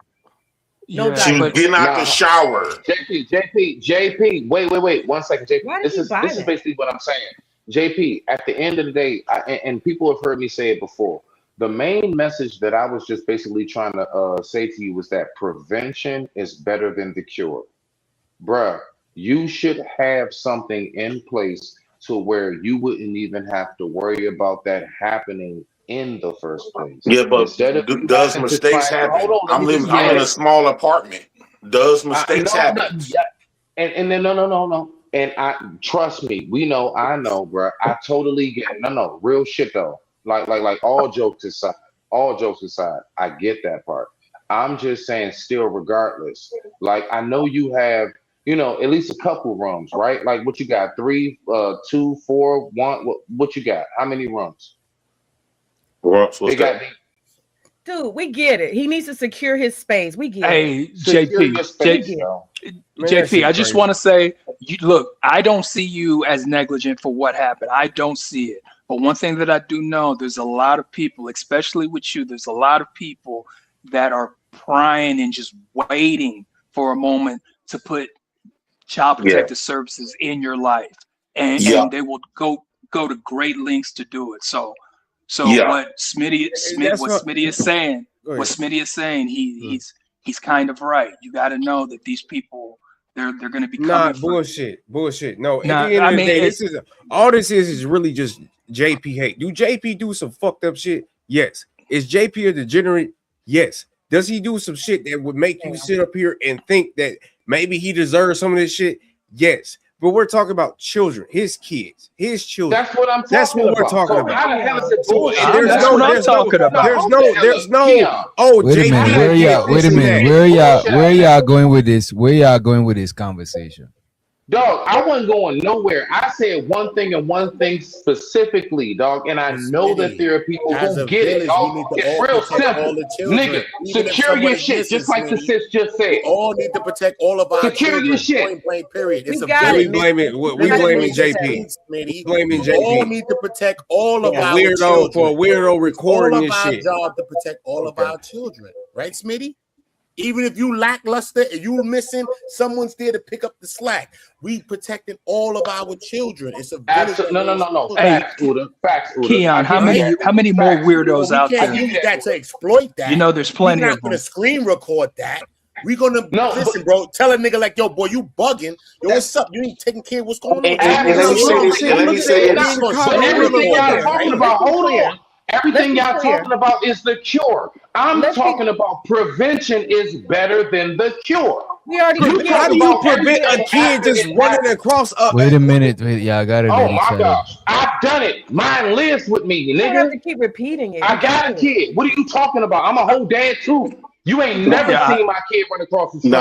No, she was getting out the shower. JP, wait, 1 second, JP. This is basically what I'm saying. JP, at the end of the day, and people have heard me say it before. The main message that I was just basically trying to say to you was that prevention is better than the cure. Bruh, you should have something in place to where you wouldn't even have to worry about that happening in the first place. Yeah, but does mistakes happen? I'm in a small apartment. Does mistakes happen? And then no. And trust me, I know, bro. I totally get it. No, real shit though. Like all jokes aside, I get that part. I'm just saying, still, regardless, like I know you have, at least a couple rooms, right? Like what you got? 3, 2, 4, 1. What you got? How many rooms? Dude, we get it. He needs to secure his space. We get it. Hey, JP, I just want to say, look, I don't see you as negligent for what happened. I don't see it. But one thing that I do know, there's a lot of people, especially with you, there's a lot of people that are prying and just waiting for a moment to put child protective services in your life. And they will go to great lengths to do it. So what Smitty is saying, he's kind of right. You got to know that these people, they're going to be bullshit. No, at the end of the day, this is really just JP hate. Do JP do some fucked up shit? Yes. Is JP a degenerate? Yes. Does he do some shit that would make you sit up here and think that maybe he deserves some of this shit? Yes. But we're talking about children, his kids, his children. That's what I'm talking about. That's what we're talking about. How the hell is it going? There's no. Oh, wait a minute. Where y'all going with this? Where y'all going with this conversation? Dog, I wasn't going nowhere. I said one thing and one thing specifically, dog. And I know that there are people who get it. Dog. It's real simple. Nigga, secure your shit, just like the sis just said. We all need to protect all of our secure your shit. Period. We blaming JP. Blaming JP. We all need to protect all of our children. For a weirdo recording this shit. It's our job to protect all of our children. Right, Smitty? Even if you lackluster and you missing, someone's there to pick up the slack. We protecting all of our children. It's a no. Facts, Uda. Keon, how many more weirdos out there? We can't use that to exploit that. There's plenty of them. We're not gonna screen record that. We're gonna listen, bro. Tell a nigga like, yo, boy, you bugging. Yo, what's up? You ain't taking care of what's going on. Let me say this. Everything y'all talking about, hold on. Everything y'all talking about is the cure. I'm talking about prevention is better than the cure. We already how do you prevent a kid just running across a... Wait a minute. Y'all got it. Oh my gosh. I've done it. Mine lives with me, nigga. You have to keep repeating it. I got a kid. What are you talking about? I'm a whole dad too. You ain't never seen my kid run across the street.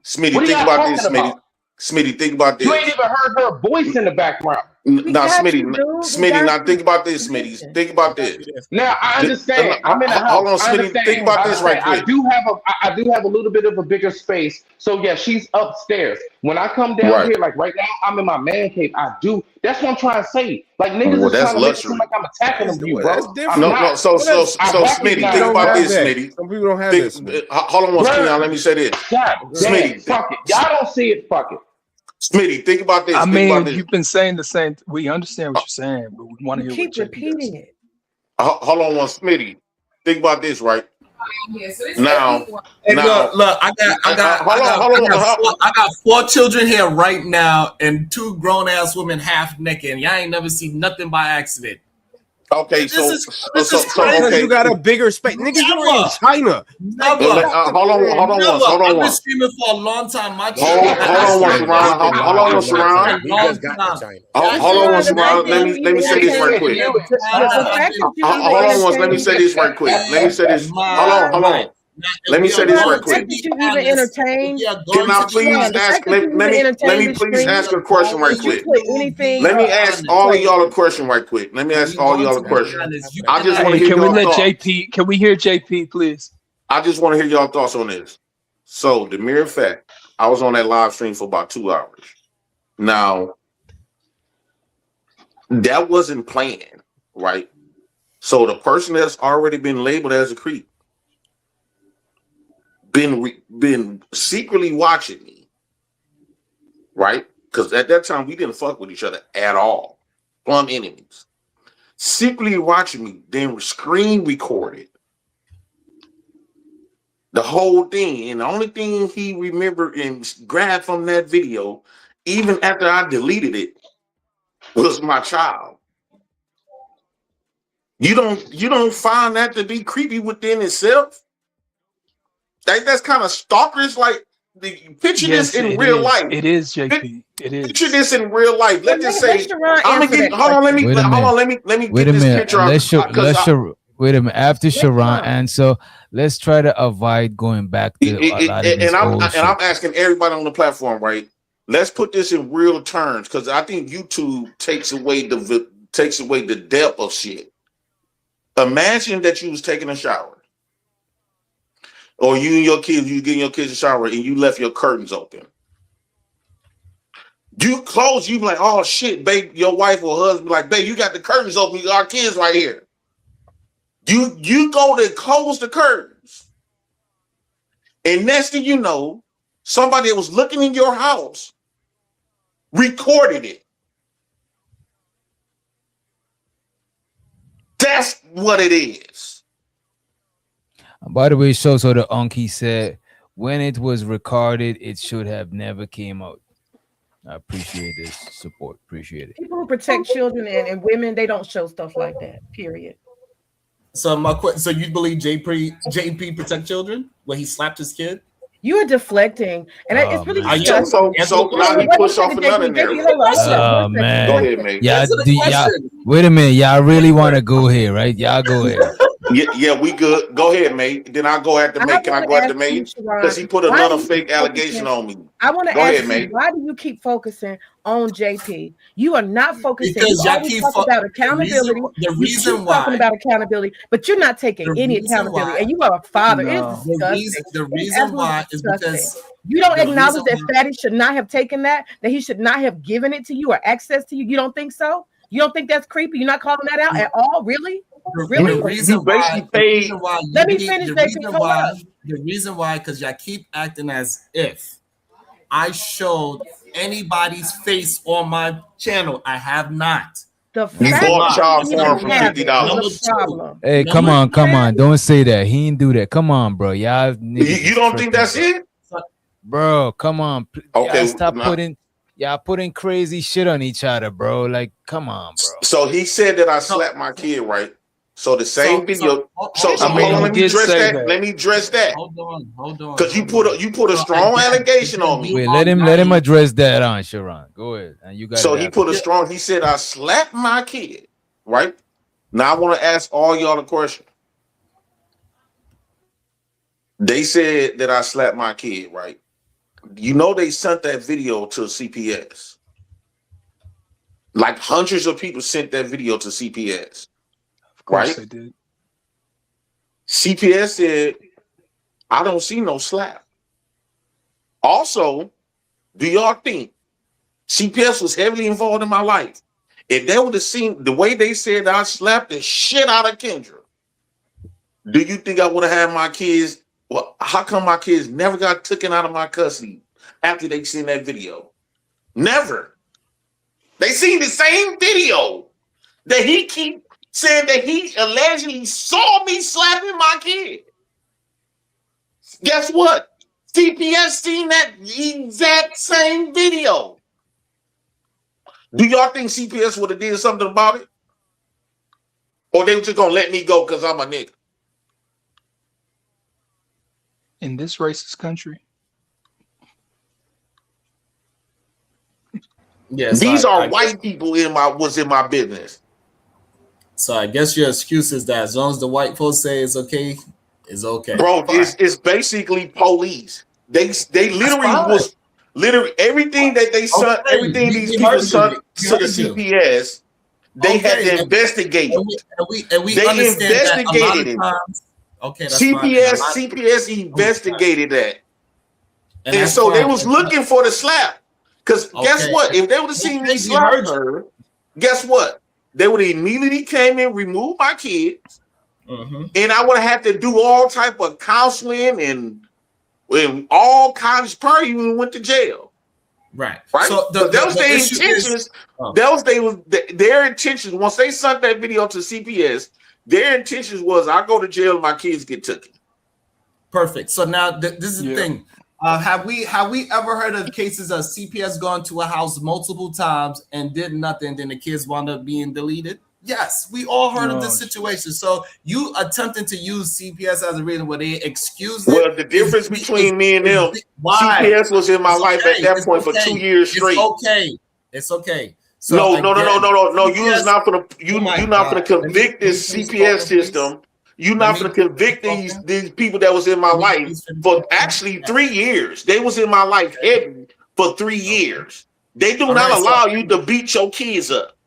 Smitty, think about this, Smitty. Smitty, think about this. You ain't even heard her voice in the background. Now, Smitty, now think about this, Smitty. Think about this. Now, I understand. I'm in a house. Hold on, Smitty. Think about this right quick. I do have a little bit of a bigger space. So, yeah, she's upstairs. When I come down here, like right now, I'm in my man cave. That's what I'm trying to say. Like, niggas is trying to make it seem like I'm attacking them, bro. That's different. No. So, Smitty, think about this, Smitty. Some people don't have this. Hold on one second. Now, let me say this. Smitty, fuck it. Y'all don't see it, fuck it. Smitty, think about this. I mean, you've been saying the same. We understand what you're saying, but we want to hear. Keep repeating it. Hold on, one, Smitty. Think about this, right? Now, look, I got 4 children here right now, and 2 grown ass women half naked. And y'all ain't never seen nothing by accident. Okay, this is okay. You got a bigger space, nigga. You're in China. Hold on. I've been streaming for a long time. My hold on, Sharon. Let me say this right quick. Hold on, let me say this right quick. Hold on. Let me say this right quick. Can I please ask? Let me please ask a question right quick. Let me ask all of y'all a question right quick. I just want to hear y'all thoughts. JP? Can we hear JP, please? I just want to hear y'all thoughts on this. So the mere fact, I was on that live stream for about 2 hours. Now, that wasn't planned, right? So the person that's already been labeled as a creep, been secretly watching me, right? Because at that time we didn't fuck with each other at all, plumb enemies. Secretly watching me, then screen recorded the whole thing, and the only thing he remembered and grabbed from that video, even after I deleted it, was my child. You don't find that to be creepy within itself? Like that's kind of stalkerish. Like picture this in real life. It is, JP. It is. Picture this in real life. Let's just say, I'm gonna get. Hold on, let me Wait get a this minute. picture. Wait a minute. After Sharon answer, let's try to avoid going back to a lot of this old shit. And I'm asking everybody on the platform, right? Let's put this in real terms, because I think YouTube takes away the depth of shit. Imagine that you was taking a shower, or you and your kids, you getting your kids a shower, and you left your curtains open. You close, you be like, oh shit, babe, your wife or husband, like, babe, you got the curtains open, our kids right here. You go to close the curtains, and next thing you know, somebody that was looking in your house recorded it. That's what it is. By the way, so the unky said when it was recorded, it should have never came out. I appreciate this support. Appreciate it. People who protect children and women, they don't show stuff like that. Period. So my question: so you believe JP protect children when he slapped his kid? You are deflecting, and it's really so now he pushed off another narrative. Oh man, go ahead, mate. Wait a minute, y'all really want to go here, right? Y'all go ahead. Yeah, we good. Go ahead, mate. Then I'll go after mate. Can I go after mate? Because he put another fake allegation on me. I want to ask you, why do you keep focusing on JP? You are not focusing. Because y'all keep talking about accountability. The reason why talking about accountability, but you're not taking any accountability, and you are a father. No. The reason why is because you don't acknowledge that Fatty should not have taken that he should not have given it to you or access to you. You don't think so? You don't think that's creepy? You're not calling that out at all? Really? Really? The reason why, because y'all keep acting as if I showed anybody's face on my channel. I have not. You bought child porn for $50. Hey, come on. Don't say that. He didn't do that. Come on, bro. Y'all. You don't think that's it? Bro, come on. Okay, stop putting crazy shit on each other, bro. Like, come on, bro. So he said that I slapped my kid, right? So the same video. Let me address that. Hold on. Because you put a strong allegation on me. Wait, let him address that on Sharon. Go ahead. And you got. So he said I slapped my kid, right? Now I want to ask all y'all a question. They said that I slapped my kid, right? You know they sent that video to CPS. Like hundreds of people sent that video to CPS. Of course they did. CPS said, I don't see no slap. Also, do y'all think CPS was heavily involved in my life? If they would have seen the way they said I slapped the shit out of Kendra, do you think I would have had my kids? Well, how come my kids never got taken out of my custody after they seen that video? Never. They seen the same video that he keep saying that he allegedly saw me slapping my kid. Guess what? CPS seen that exact same video. Do y'all think CPS would have did something about it? Or they were just gonna let me go because I'm a nigga? In this racist country? Yes. These are white people in my business. So I guess your excuse is that as long as the white folks say it's okay, it's okay. Bro, it's basically police. They literally was everything that they sent, everything these people sent to the CPS, they had to investigate. And we they investigated it. Okay, that's CPS investigated that. And so they was looking for the slap. Because guess what? If they would have seen me slap her, guess what? they would immediately came in, remove my kids, and I would have had to do all type of counseling and all kinds. Probably even went to jail. Right. So that was their intentions. Their intentions. Once they sent that video to CPS, their intentions was I go to jail and my kids get taken. Perfect. So now this is the thing. Have we ever heard of cases of CPS going to a house multiple times and did nothing, then the kids wound up being deleted? Yes, we all heard of this situation. So you attempting to use CPS as a reason where they excuse it. Well, the difference between me and them, CPS was in my life at that point for 2 years straight. It's okay. So no. You're not gonna convict this CPS system. You're not gonna convict these people that was in my life for actually 3 years. They was in my life heavy for 3 years. They do not allow you to beat your kids up.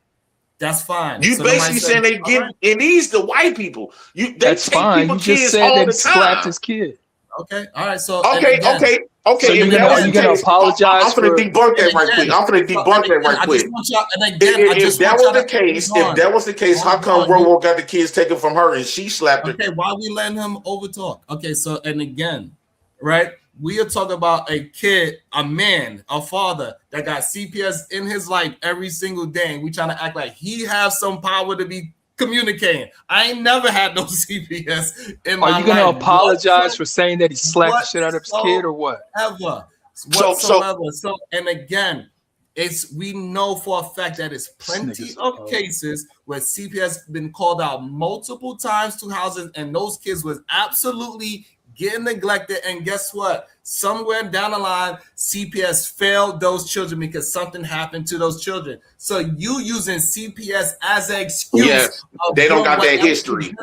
That's fine. You basically saying they give, and these the white people. That's fine. You just said that he slapped his kid. Okay. All right. So okay. So you're gonna apologize? I'm gonna debunk that right quick. If that was the case, how come Robo got the kids taken from her and she slapped her? Okay. Why are we letting him overtalk? Okay. So and again, right? We are talking about a kid, a man, a father that got CPS in his life every single day. And we trying to act like he has some power to be communicating. I ain't never had no CPS in my life. Are you going to apologize for saying that he slapped the shit out of his kid or what? Whatsoever. So, and again, we know for a fact that it's plenty of cases where CPS been called out multiple times to houses, and those kids was absolutely getting neglected. And guess what? Somewhere down the line, CPS failed those children because something happened to those children. So you using CPS as an excuse? Yes, they don't got that history.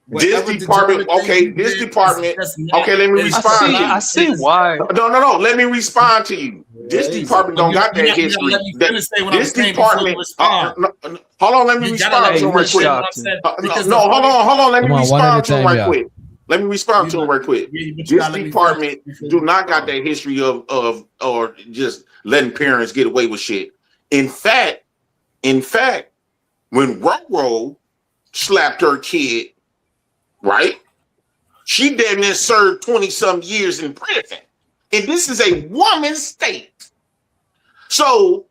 This department. Okay, let me respond. I see why. No. Let me respond to you. This department don't got that history. This department. Hold on, let me respond to him right quick. Hold on. Let me respond to him right quick. Let me respond to him right quick. This department do not got that history of or just letting parents get away with shit. In fact, when Roro slapped her kid, right? She damn near served 20-some years in prison. And this is a woman's state. So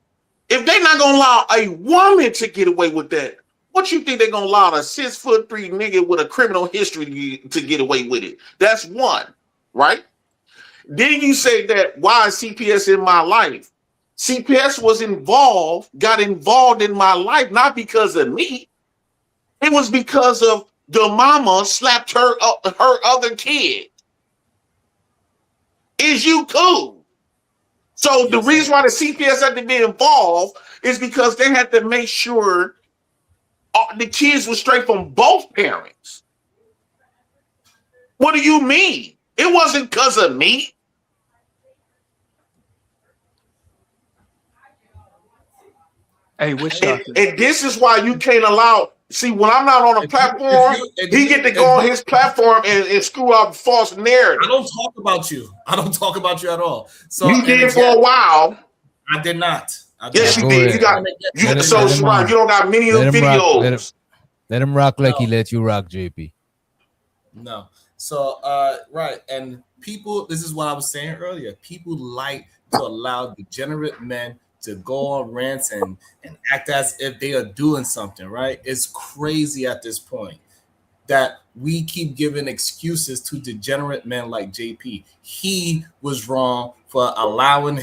if they're not gonna allow a woman to get away with that, what you think they're gonna allow a 6'3" nigga with a criminal history to get away with it? That's one, right? Then you say that why is CPS in my life? CPS got involved in my life, not because of me. It was because of the mama slapped her other kid. Is you cool? So the reason why the CPS had to be involved is because they had to make sure the kids were straight from both parents. What do you mean? It wasn't because of me. Hey, and this is why you can't allow. See, when I'm not on a platform, he get to go on his platform and screw up false narrative. I don't talk about you. I don't talk about you at all. So you did for a while. I did not. Yes, you did. You got so Sharon, you don't got many of the videos. Let him rock like he let you rock, JP. No. So right, and people, this is what I was saying earlier. People like to allow degenerate men to go on rants and act as if they are doing something, right? It's crazy at this point that we keep giving excuses to degenerate men like JP. He was wrong for allowing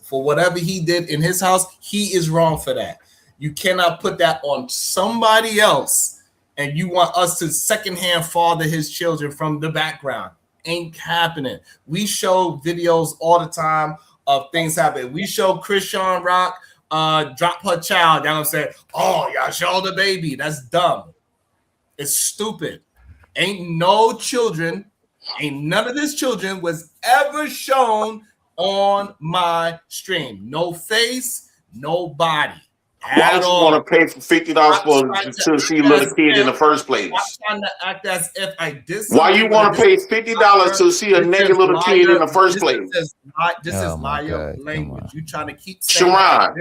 for whatever he did in his house. He is wrong for that. You cannot put that on somebody else and you want us to secondhand father his children from the background. Ain't happening. We show videos all the time of things happening. We show Christian Rock drop her child. Y'all say, oh, y'all show the baby. That's dumb. It's stupid. Ain't none of his children was ever shown on my stream. No face, no body. Why would you want to pay for $50 to see a little kid in the first place? I'm trying to act as if I did. Why you want to pay $50 to see a naked little kid in the first place? This is liar language. You trying to keep Sharon.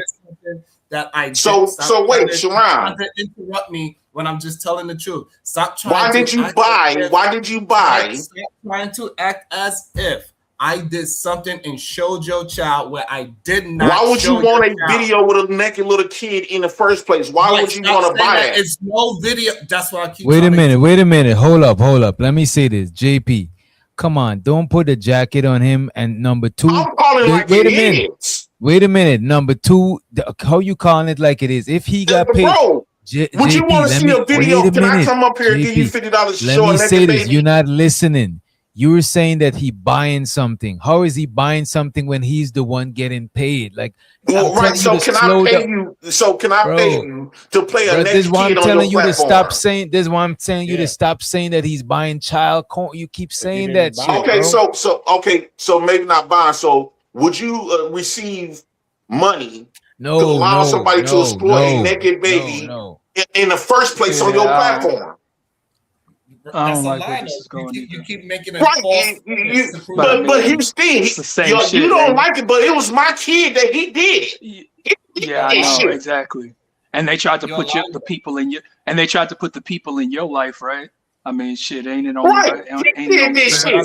that I did. So wait, Sharon. Interrupt me when I'm just telling the truth. Stop trying. Why did you buy? Why did you buy? Stop trying to act as if I did something and showed your child where I did not. Why would you want a video with a naked little kid in the first place? Why would you want to buy that? It's no video. That's why I keep. Wait a minute. Hold up. Let me say this, JP. Come on, don't put a jacket on him. And number two, I'm calling like it is. Wait a minute. Number two, how you calling it like it is? If he got paid, bro, would you want to see a video? Can I come up here and give you $50 to show a naked baby? This. You're not listening. You were saying that he buying something. How is he buying something when he's the one getting paid? Like, right. So can I pay you? So can I pay you to play a naked kid on your platform? This is why I'm telling you to stop saying. This is why I'm telling you to stop saying that he's buying child porn. You keep saying that shit. Okay, bro. so maybe not buying. So would you receive money to allow somebody to explore a naked baby in the first place on your platform? I don't like where this is going. You keep making it false. But here's the thing. You don't like it, but it was my kid that he did. Yeah, I know exactly. And they tried to put the people in your life, right? I mean, shit, ain't it on? Right. He did this shit.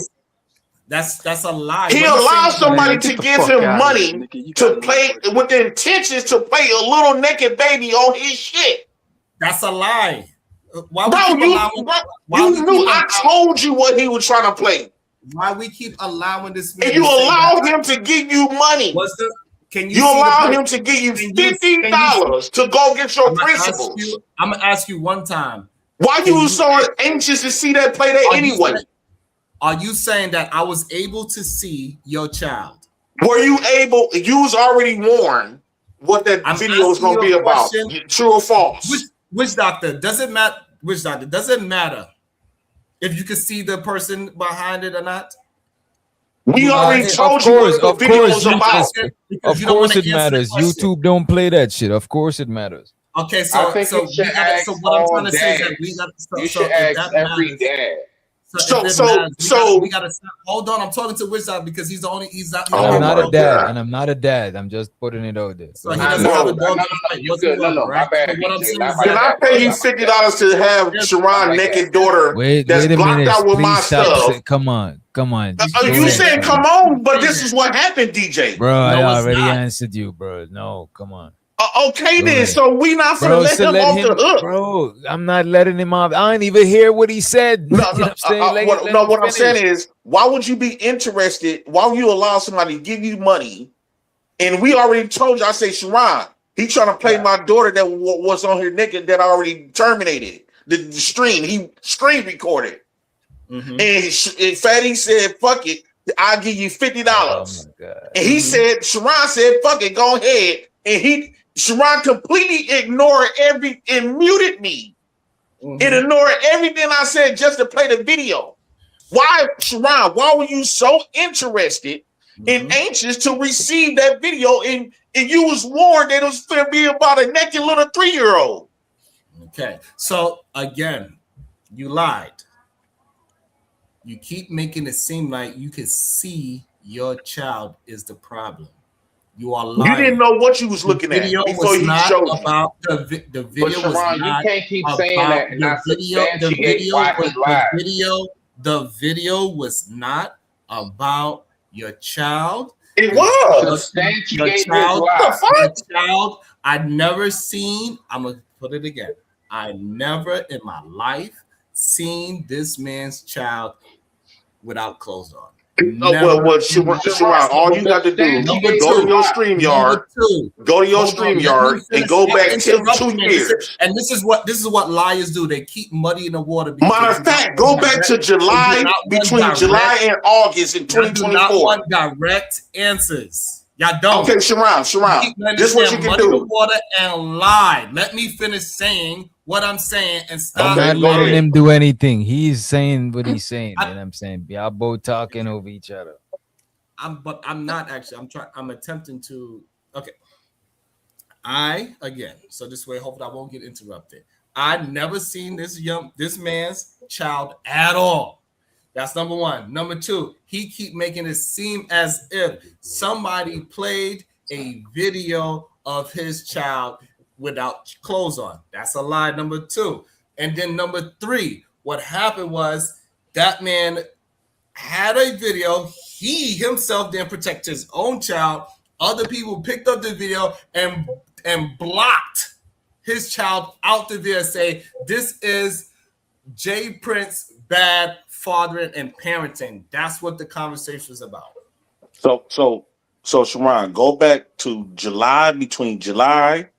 That's a lie. He allows somebody to give him money to play with the intentions to play a little naked baby on his shit. That's a lie. Why you knew I told you what he was trying to play. Why we keep allowing this man? And you allow him to give you money. You allow him to give you $50 to go get your principles. I'm gonna ask you one time. Why you so anxious to see that play there anyway? Are you saying that I was able to see your child? Were you able? You was already warned what that video was going to be about. True or false? Which doctor? Doesn't matter. Which doctor? Doesn't matter if you can see the person behind it or not. We already told you what the video was about. Of course it matters. YouTube don't play that shit. Of course it matters. Okay, so what I'm trying to say is that we got you should ask every dad. So we gotta hold on. I'm talking to Wizard because he's the only. I'm not a dad, and I'm not a dad. I'm just putting it out there. So he doesn't have a dog. My bad. Can I pay you $50 to have Sharon naked daughter that's blocked out with my stuff? Come on. You saying come on, but this is what happened, DJ. Bro, I already answered you, bro. No, come on. Okay, then. So we not gonna let him off the hook, bro. I'm not letting him off. I didn't even hear what he said. What I'm saying is, why would you be interested? Why would you allow somebody to give you money? And we already told you. I say, Sharon, he trying to play my daughter that was on here naked that I already terminated the stream. He screen recorded, and Fatty said, "Fuck it, I'll give you $50." And he said, Sharon said, "Fuck it, go ahead," and Sharon completely ignored and muted me and ignored everything I said just to play the video. Why, Sharon? Why were you so interested and anxious to receive that video? And you was warned that it was going to be about a naked little 3-year-old. Okay, so again, you lied. You keep making it seem like you can see your child is the problem. You are lying. You didn't know what you was looking at before he showed you. The video was Sharon, not you can't keep saying that and not substantiate why he lied. The video was not about your child. It was. Substantiate his lie. Your child, I've never seen, I'm going to put it again. I never in my life seen this man's child without clothes on. Sharon, all you got to do, go to your StreamYard, and go back 2 years. And this is what liars do. They keep muddying the water. Matter of fact, go back to July, between July and August in 2024. Not want direct answers. Y'all don't. Okay, Sharon, this is what you can do. The water and lie. Let me finish saying what I'm saying and stop. I'm not letting him do anything. He's saying what he's saying, and I'm saying y'all both talking over each other. But I'm not actually. I'm attempting to. Okay. So this way, hopefully, I won't get interrupted. I never seen this man's child at all. That's number one. Number two, he keep making it seem as if somebody played a video of his child without clothes on. That's a lie, number 2. And then number 3, what happened was that man had a video. He himself didn't protect his own child. Other people picked up the video and blocked his child out the video, say this is Jay Prince bad fathering and parenting. That's what the conversation is about. So Sharon, go back to between July,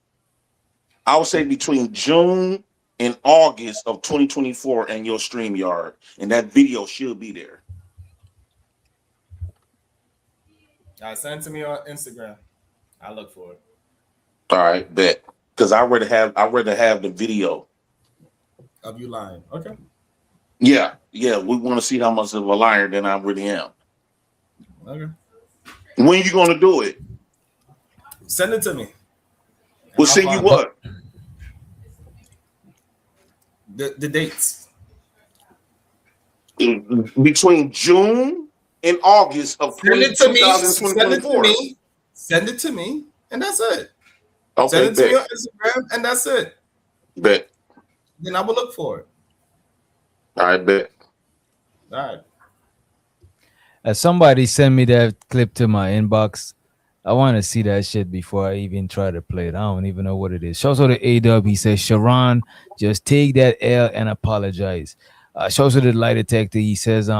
I would say between June and August of 2024 and your StreamYard, and that video should be there. Send it to me on Instagram. I'll look for it. All right, bet. Because I'd rather have the video of you lying. Okay. Yeah. We want to see how much of a liar than I really am. Okay. When you gonna do it? Send it to me. We'll send you what? The dates. Between June and August of 2024. Send it to me, and that's it. Okay, send it to me on Instagram, and that's it. Bet. Then I will look for it. I bet. All right. Somebody sent me that clip to my inbox. I want to see that shit before I even try to play it. I don't even know what it is. Shows to the A-Dub. He says, Sharon, just take that L and apologize. Shows to the lie detector. He says,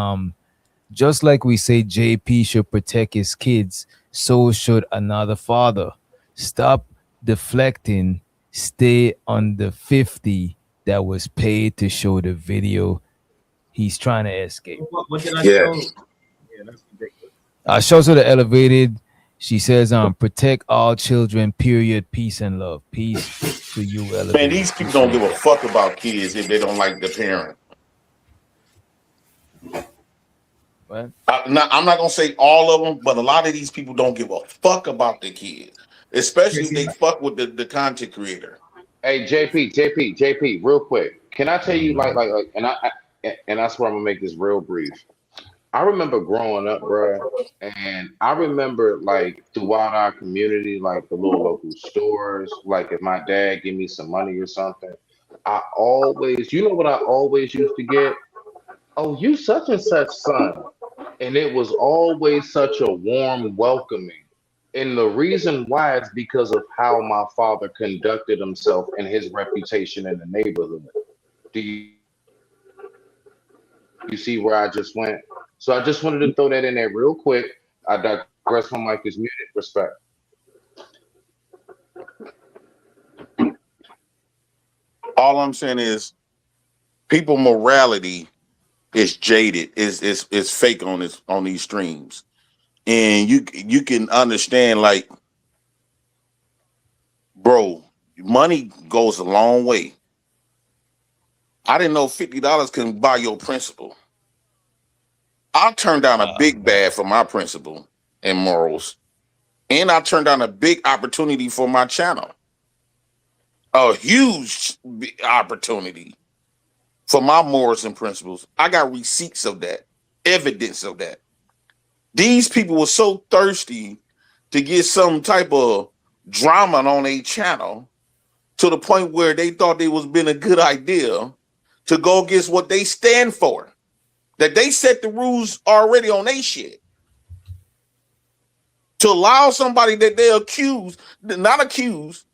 just like we say JP should protect his kids, so should another father. Stop deflecting. Stay on the 50 that was paid to show the video. He's trying to escape. What did I show? Yeah, that's ridiculous. Shows to the elevated. She says, protect all children, period. Peace and love. Peace to you, elevated. Man, these people don't give a fuck about kids if they don't like the parent. What? I'm not gonna say all of them, but a lot of these people don't give a fuck about the kids, especially if they fuck with the content creator. Hey, JP, real quick. Can I tell you like, and I swear I'm gonna make this real brief. I remember growing up, bro, and I remember like throughout our community, like the little local stores, like if my dad give me some money or something, I always, you know what I always used to get? Oh, you such and such son. And it was always such a warm welcoming. And the reason why is because of how my father conducted himself and his reputation in the neighborhood. Do you see where I just went? So I just wanted to throw that in there real quick. I digress. My mic is muted. Respect. All I'm saying is people morality is jaded, is fake on these streams. And you can understand, like, bro, money goes a long way. I didn't know $50 can buy your principal. I turned down a big bag for my principle and morals. And I turned down a big opportunity for my channel. A huge opportunity for my morals and principles. I got receipts of that, evidence of that. These people were so thirsty to get some type of drama on a channel to the point where they thought it was been a good idea to go against what they stand for. That they set the rules already on their shit. To allow somebody that they not accused,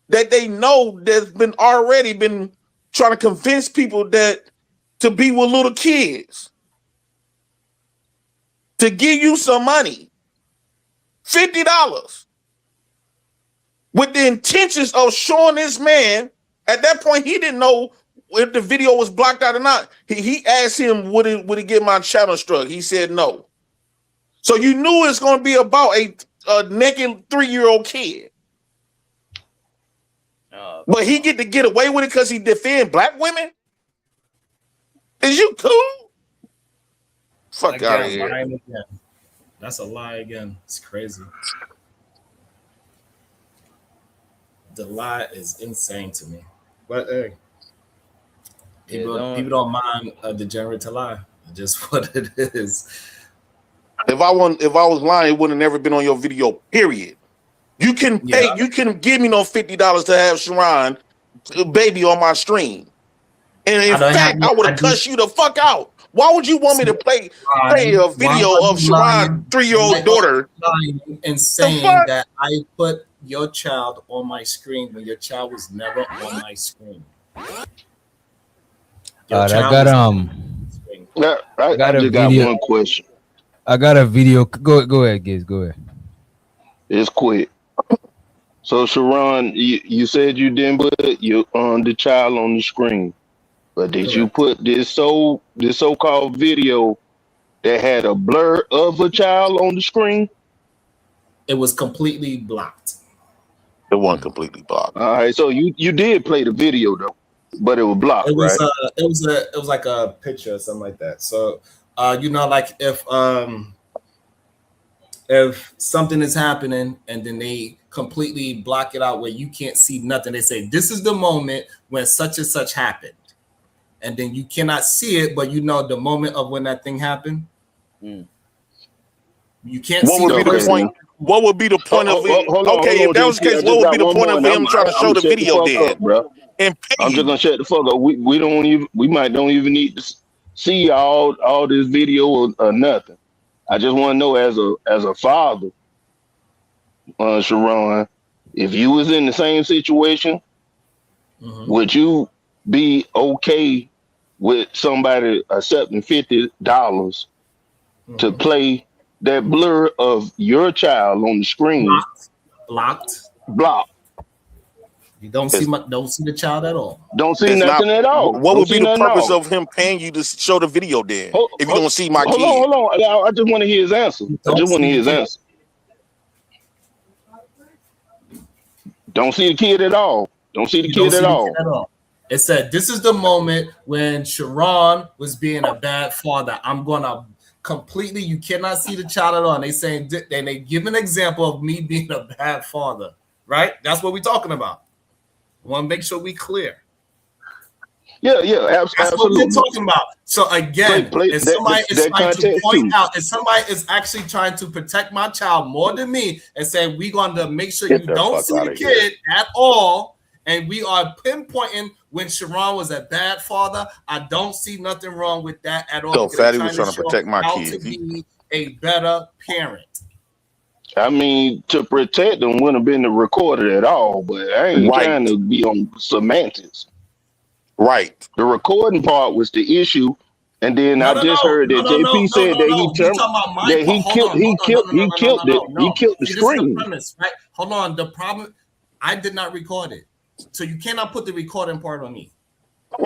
that they know that's been already been trying to convince people that to be with little kids. To give you some money. $50. With the intentions of showing this man, at that point, he didn't know if the video was blocked out or not. He asked him, would it get my channel struck? He said no. So you knew it's going to be about a naked 3-year-old kid. But he get away with it because he defend black women? Is you cool? Fuck out of here. That's a lie again. It's crazy. The lie is insane to me. But hey, people don't mind a degenerate to lie. It's just what it is. If I was lying, it would have never been on your video, period. You can pay. You can give me no $50 to have Sharon baby on my stream. And in fact, I would have cussed you the fuck out. Why would you want me to play a video of Sharon's 3-year-old daughter and saying that I put your child on my screen when your child was never on my screen? I got a video. One question. I got a video. Go ahead, Giz. Go ahead. It's quick. So Sharon, you said you didn't put the child on the screen, but did you put this so-called video that had a blur of a child on the screen? It was completely blocked. It wasn't completely blocked. All right, so you did play the video though, but it was blocked. It was right? It was like a picture or something like that. So like if something is happening and then they completely block it out where you can't see nothing, they say this is the moment when such and such happened, and then you cannot see it, but you know the moment of when that thing happened. You can't see the point. What would be the point of it? Okay, if that was the case, what would be the point of him trying to show the video then? And I'm just gonna shut the fuck up. We might don't even need to see all this video or nothing. I just want to know as a father, Sharon, if you was in the same situation, would you be okay with somebody accepting $50 to play that blur of your child on the screen? Blocked. You don't see the child at all. Don't see nothing at all. What would be the purpose of him paying you to show the video then? If you don't see my kid. Hold on. I just want to hear his answer. Don't see the kid at all. Don't see the kid at all. It said, this is the moment when Sharon was being a bad father. I'm going to completely, you cannot see the child at all. And they give an example of me being a bad father, right? That's what we're talking about. I want to make sure we clear. Yeah, absolutely. That's what we're talking about. So again, if somebody is trying to point out, if somebody is actually trying to protect my child more than me and say we're going to make sure you don't see the kid at all, and we are pinpointing when Sharon was a bad father, I don't see nothing wrong with that at all. So Fatty was trying to protect my kid. kids. To be a better parent. I mean, to protect them wouldn't have been recorded at all, but I ain't trying to be on semantics. Right. The recording part was the issue, and then I just heard that JP said that he killed the screen. Right? Hold on. The problem, I did not record it, so you cannot put the recording part on me.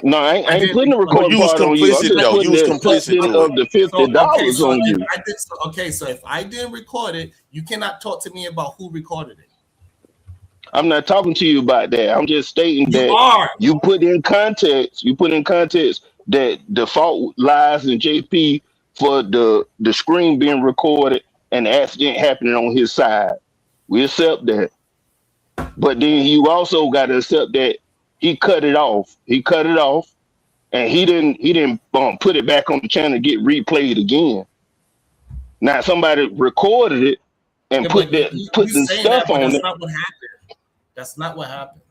No, I ain't putting the recording part on you. You was complicit of the $50 on you. So if I didn't record it, you cannot talk to me about who recorded it. I'm not talking to you about that. I'm just stating that you put in context that the fault lies in JP for the screen being recorded and the accident happening on his side. We accept that. But then you also got to accept that he cut it off. And he didn't put it back on the channel to get replayed again. Now somebody recorded it and put the stuff on it. That's not what happened. That's not what happened.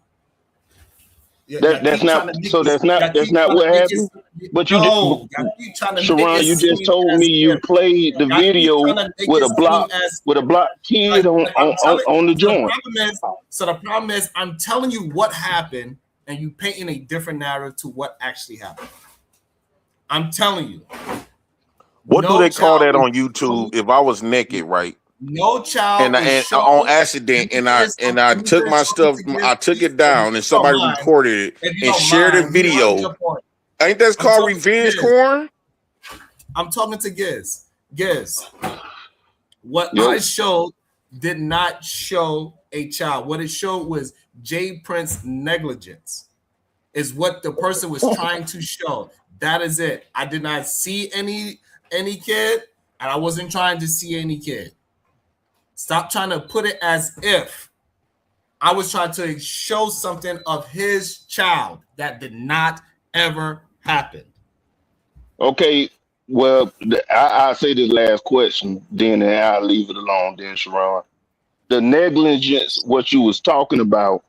That's not what happened. But you Sharon, you just told me you played the video with a block kid on the joint. So the problem is, I'm telling you what happened, and you painting a different narrative to what actually happened. I'm telling you. What do they call that on YouTube? If I was naked, right? No child and on accident, and I took my stuff, I took it down, and somebody recorded it and shared the video. Ain't that called revenge porn? I'm talking to Giz. What I showed did not show a child. What it showed was J Prince negligence. Is what the person was trying to show. That is it. I did not see any kid, and I wasn't trying to see any kid. Stop trying to put it as if I was trying to show something of his child that did not ever happen. Okay, well, I'll say this last question, then I'll leave it alone, then Sharon. the negligence, what you was talking about,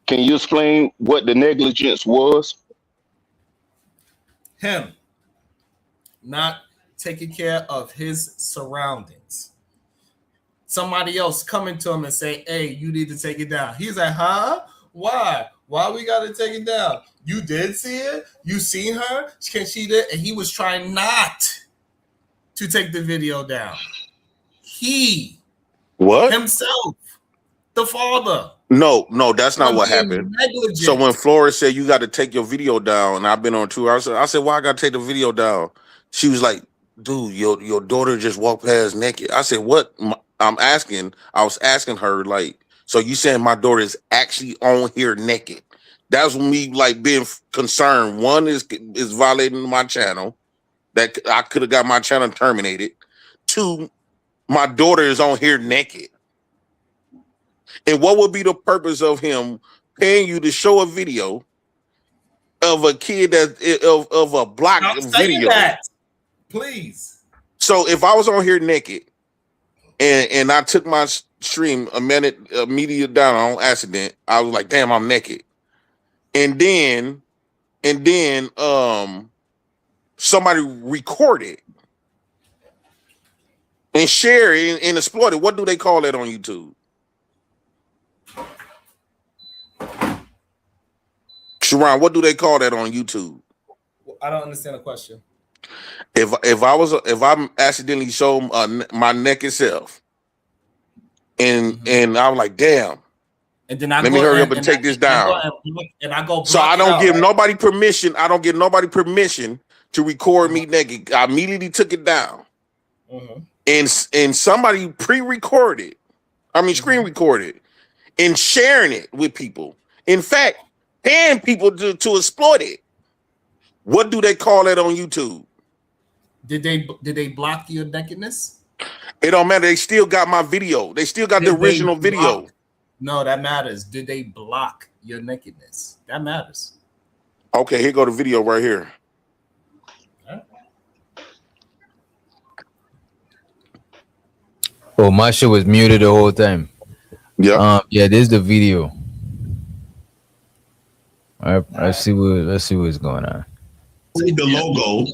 can you explain what the negligence was? Him not taking care of his surroundings. Somebody else coming to him and say, hey, you need to take it down. He's like, huh? Why? Why we got to take it down? You did see it? You seen her? Can she did? And he was trying not to take the video down. He himself, the father. No, that's not what happened. Negligent. So when Flora said you got to take your video down, and I've been on tour, I said, why I got to take the video down? She was like, dude, your daughter just walked past naked. I said, what? I was asking her, like, so you saying my daughter is actually on here naked? That's when me like being concerned. One is violating my channel. That I could have got my channel terminated. Two, my daughter is on here naked. And what would be the purpose of him paying you to show a video of a kid of a block video? That, please. So if I was on here naked and I took my stream immediately down on accident, I was like, damn, I'm naked. And then somebody recorded and share it and exploit it. What do they call that on YouTube? Sharon, what do they call that on YouTube? I don't understand the question. If I'm accidentally showing my naked self, and I'm like, damn, and then let me hurry up and take this down. And I go. So I don't give nobody permission. I don't give nobody permission to record me naked. I immediately took it down, and somebody pre-recorded, screen recorded, and sharing it with people. In fact, paying people to exploit it. What do they call that on YouTube? Did they block your nakedness? It don't matter. They still got my video. They still got the original video. No, that matters. Did they block your nakedness? That matters. Okay, here go the video right here. Oh, my shit was muted the whole time. Yeah. Yeah, this is the video. All right, let's see what's going on. See the logo.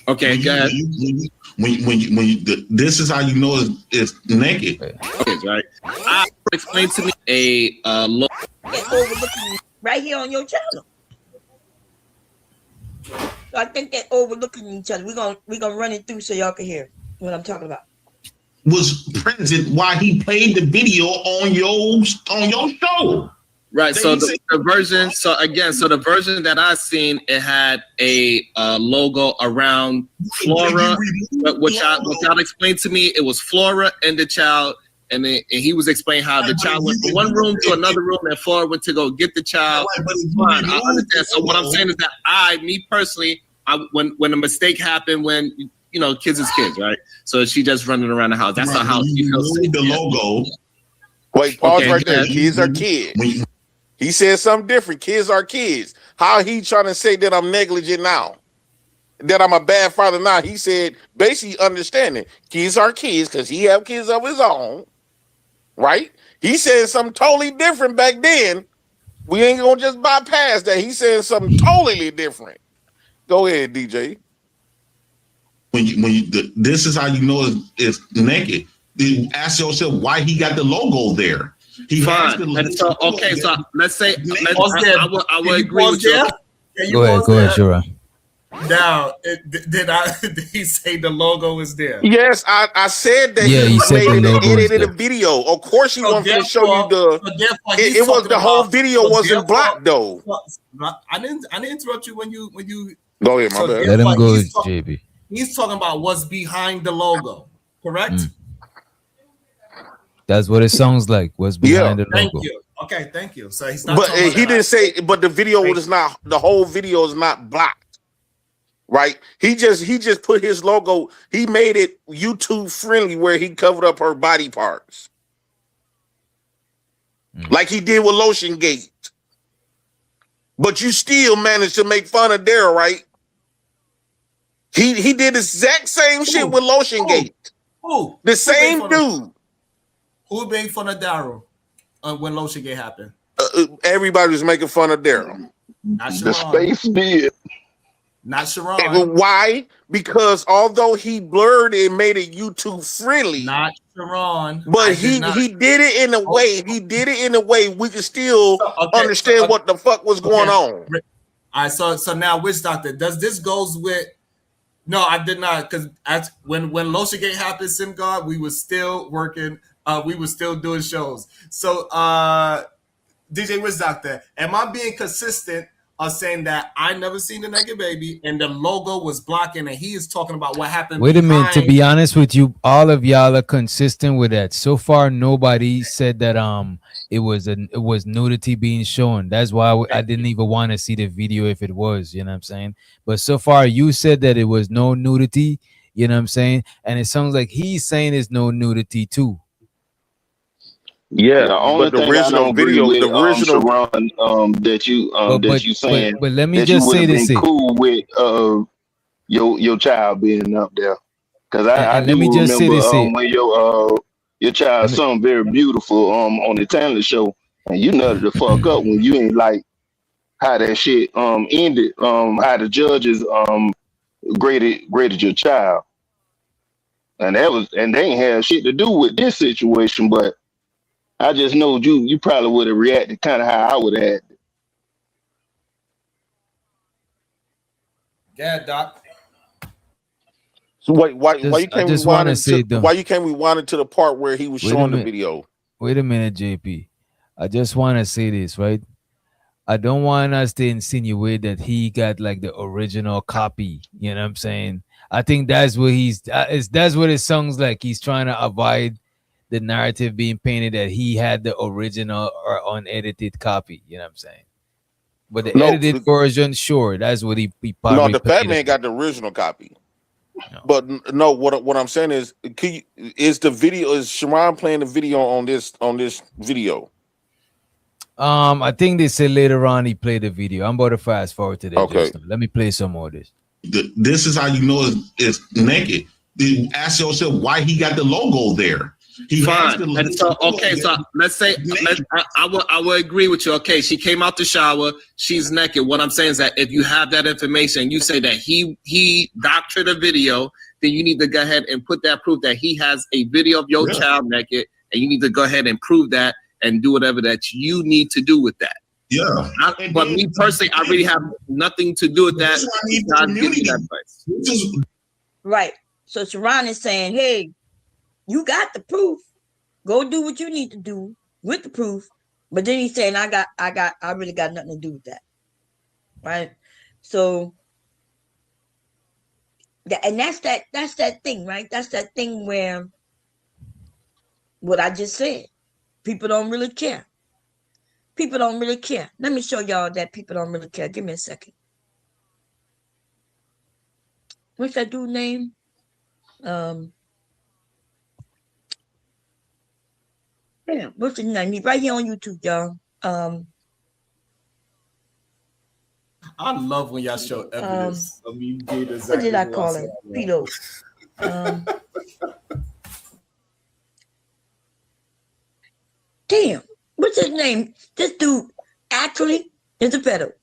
Okay, guys. This is how you know it's naked. Okay, right. Explain to me a logo overlooking right here on your channel. So I think they're overlooking each other. We're gonna run it through so y'all can hear what I'm talking about. Was present while he played the video on your show. Right. So the version. So the version that I seen, it had a logo around Flora, but what y'all explained to me, it was Flora and the child, and he was explaining how the child went from one room to another room, and Flora went to go get the child. Fine, I understand. So what I'm saying is that me personally, when a mistake happened, when kids is kids, right? So she just running around the house. That's not how she feels. The logo. Wait, pause right there. Kids are kids. He said something different. Kids are kids. How he trying to say that I'm negligent now? That I'm a bad father now? He said, basically understanding, kids are kids because he have kids of his own, right? He said something totally different back then. We ain't gonna just bypass that. He said something totally different. Go ahead, DJ. This is how you know it's naked. You ask yourself why he got the logo there. Fine. So let's say I will agree with you. Go ahead, Sharon. Now, did he say the logo is there? Yes, I said that. Yeah, he said the logo is edited a video. Of course, he wanted to show you it was the whole video wasn't blocked though. I didn't interrupt you when you. Go ahead, my bad. Let him go, JB. He's talking about what's behind the logo, correct? That's what it sounds like. What's behind the logo? Thank you. Okay, thank you. So he's not. But he didn't say. But the video was not. The whole video is not blocked, right? He just put his logo. He made it YouTube friendly, where he covered up her body parts, like he did with Lotion Gate. But you still managed to make fun of Daryl, right? He did the exact same shit with Lotion Gate. The same dude. Who made fun of Daryl when Lotion Gate happened? Everybody was making fun of Daryl. Not Sharon. The space did. Not Sharon. Why? Because although he blurred it and made it YouTube friendly, not Sharon, but he did it in a way. He did it in a way we can still understand what the fuck was going on. All right, so now Witch Doctor, does this goes with? No, I did not, because when Lotion Gate happened, SimGuard, we were still working. We were still doing shows. So DJ Witch Doctor, am I being consistent of saying that I never seen the naked baby and the logo was blocking and he is talking about what happened? Wait a minute. To be honest with you, all of y'all are consistent with that. So far, nobody said that it was nudity being shown. That's why I didn't even want to see the video if it was, you know what I'm saying? But so far, you said that it was no nudity, you know what I'm saying? And it sounds like he's saying it's no nudity too. Yeah, the only thing original video, with, the original Sharon, that you saying, but let me that just you say this: cool with your child being up there, because I do let me just remember say this: when your child something very beautiful on the talent show, and you nutted the fuck up when you ain't like how that shit ended, how the judges graded your child, and they ain't have shit to do with this situation, but I just know you probably would have reacted kind of how I would have acted. Yeah, Doc. So why you can't rewind it? Why you can't rewind it to the part where he was showing the video? Wait a minute, JP. I just want to say this, right? I don't want us to insinuate that he got like the original copy. You know what I'm saying? I think that's what that's what it sounds like. He's trying to avoid the narrative being painted that he had the original or unedited copy. You know what I'm saying? But the edited version, sure, that's what he probably. No, the Fat Man got the original copy. No. But no, what I'm saying is, is Sharon playing the video on this video? I think they said later on he played the video. I'm about to fast forward to that. Okay, let me play some more of this. This is how you know it's naked. Ask yourself why he got the logo there. Fine. And so let's say I will agree with you. Okay, she came out the shower, she's naked. What I'm saying is that if you have that information, you say that he doctored a video, then you need to go ahead and put that proof that he has a video of your child naked, and you need to go ahead and prove that and do whatever that you need to do with that. Yeah. But me personally, I really have nothing to do with that. God give me that advice. Right. So Sharon is saying, hey, you got the proof. Go do what you need to do with the proof. But then he's saying, I really got nothing to do with that. Right? So and that's that thing, right? That's that thing where what I just said. People don't really care. People don't really care. Let me show y'all that people don't really care. Give me a second. What's that dude's name? Yeah, what's his name? He's right here on YouTube, y'all. I love when y'all show evidence. What did I call him? Pedo. Damn, what's his name? This dude actually is a pedo.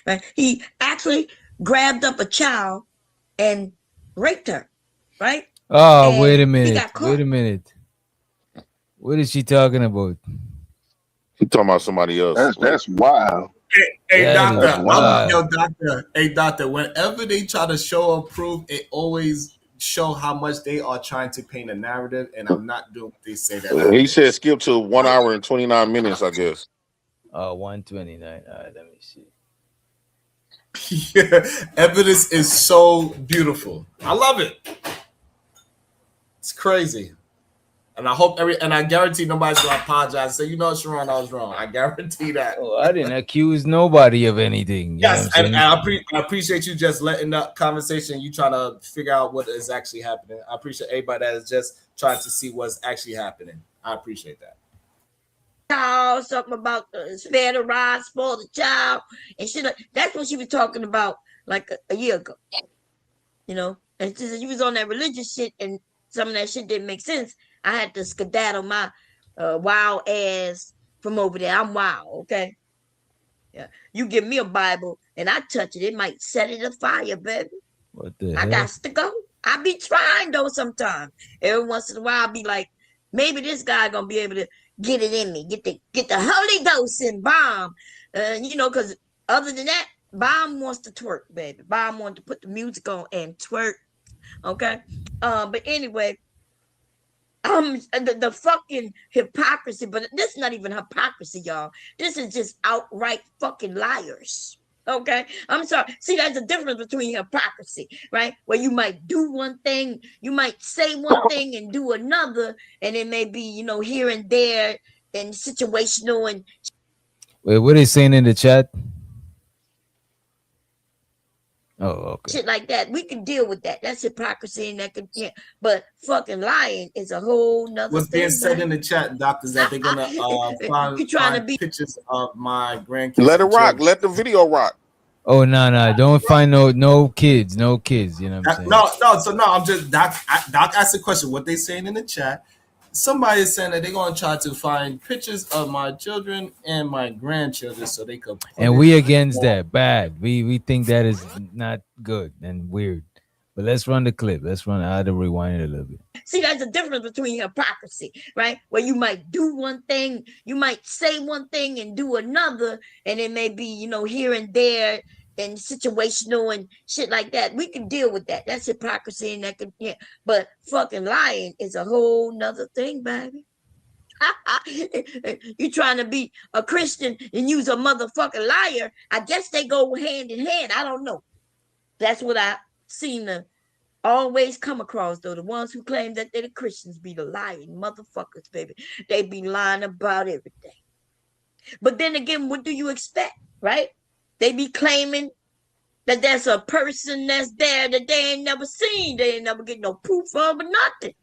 Right? He actually grabbed up a child and raped her. Right? Oh, and wait a minute. Wait a minute. What is she talking about? She's talking about somebody else. That's wild. Hey, doctor, whenever they try to show a proof, it always show how much they are trying to paint a narrative, and I'm not doing what they say that. He said skip to 1 hour and 29 minutes, I guess. 129. All right, let me see. Yeah, evidence is so beautiful. I love it. It's crazy. And I hope I guarantee nobody's gonna apologize and say, you know, Sharon, I was wrong. I guarantee that. Oh, I didn't accuse nobody of anything. Yes, and I appreciate you just letting the conversation. You trying to figure out what is actually happening. I appreciate everybody that is just trying to see what's actually happening. I appreciate that. Child, something about spare the rod, spoil the child, and shit. That's what she was talking about like a year ago. You know, and she was on that religious shit, and some of that shit didn't make sense. I had to skedaddle my wild ass from over there. I'm wild, okay? Yeah. You give me a Bible and I touch it, it might set it afire, baby. What the I hell? got to go. I be trying though sometimes. Every once in a while, I be like, maybe this guy gonna be able to get it in me, get the Holy Ghost in Bomb. You know, because other than that, Bomb wants to twerk, baby. Bomb wants to put the music on and twerk. Okay. But anyway, the fucking hypocrisy, but this is not even hypocrisy, y'all. This is just outright fucking liars. Okay, I'm sorry. See, there's a difference between hypocrisy, right? Where you might do one thing, you might say one thing and do another, and it may be, you know, here and there and situational and. Wait, what are they saying in the chat? Oh, okay. Shit like that. We can deal with that. That's hypocrisy, and that could, yeah. But fucking lying is a whole nother What's thing. being said in the chat, doctors, that they're gonna find pictures of my grandkids. Let it rock. Let the video rock. Oh no! Don't find no kids. You know what I'm saying? No. I'm just Doc asked a question. What they saying in the chat? Somebody is saying that they're gonna try to find pictures of my children and my grandchildren so they could. And we against that. Bad. We think that is not good and weird. But let's run the clip. I had to rewind it a little bit. See, there's a difference between hypocrisy, right? Where you might do one thing, you might say one thing and do another, and it may be, you know, here and there and situational and shit like that. We can deal with that. That's hypocrisy, and that could, yeah. But fucking lying is a whole nother thing, baby. You trying to be a Christian and use a motherfucking liar? I guess they go hand in hand. I don't know. That's what I seen to always come across, though. The ones who claim that they're the Christians be the lying motherfuckers, baby. They be lying about everything. But then again, what do you expect, right? They be claiming that there's a person that's there that they ain't never seen. They ain't never get no proof of or nothing.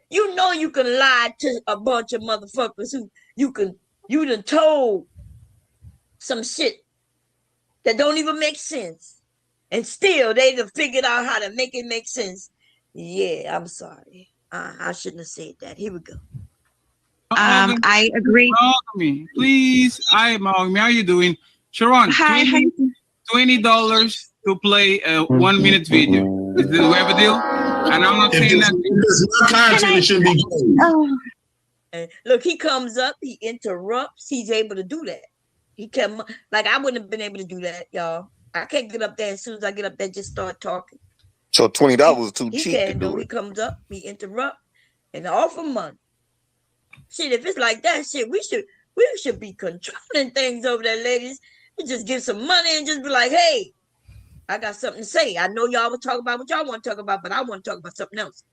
You know you can lie to a bunch of motherfuckers who you done told some shit that don't even make sense. And still they done figured out how to make it make sense. Yeah, I'm sorry. I shouldn't have said that. Here we go. I agree. Mahogany, please. Hi, Mahogany. How are you doing? Sharon, hi. $20 to play a 1 minute video. Do we have a deal? And I'm not saying that. Content should be look, he comes up, he interrupts, he's able to do that. He can, like, I wouldn't have been able to do that, y'all. I can't get up there. As soon as I get up there, just start talking. So $20 was too cheap. He can do it. He comes up, he interrupt, and offer money. Shit, if it's like that, shit, we should be controlling things over there, ladies. We just give some money and just be like, hey, I got something to say. I know y'all will talk about what y'all want to talk about, but I want to talk about something else.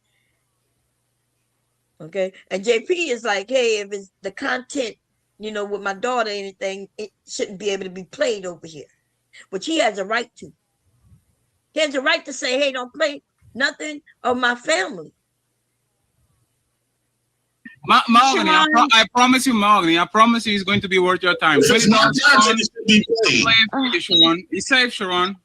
Okay. And JP is like, hey, if it's the content, you know, with my daughter or anything, it shouldn't be able to be played over here, which he has a right to. He has a right to say, hey, don't play nothing of my family. Mahogany, I promise you, Mahogany, I promise you it's going to be worth your time. So Sharon. It's safe, Sharon.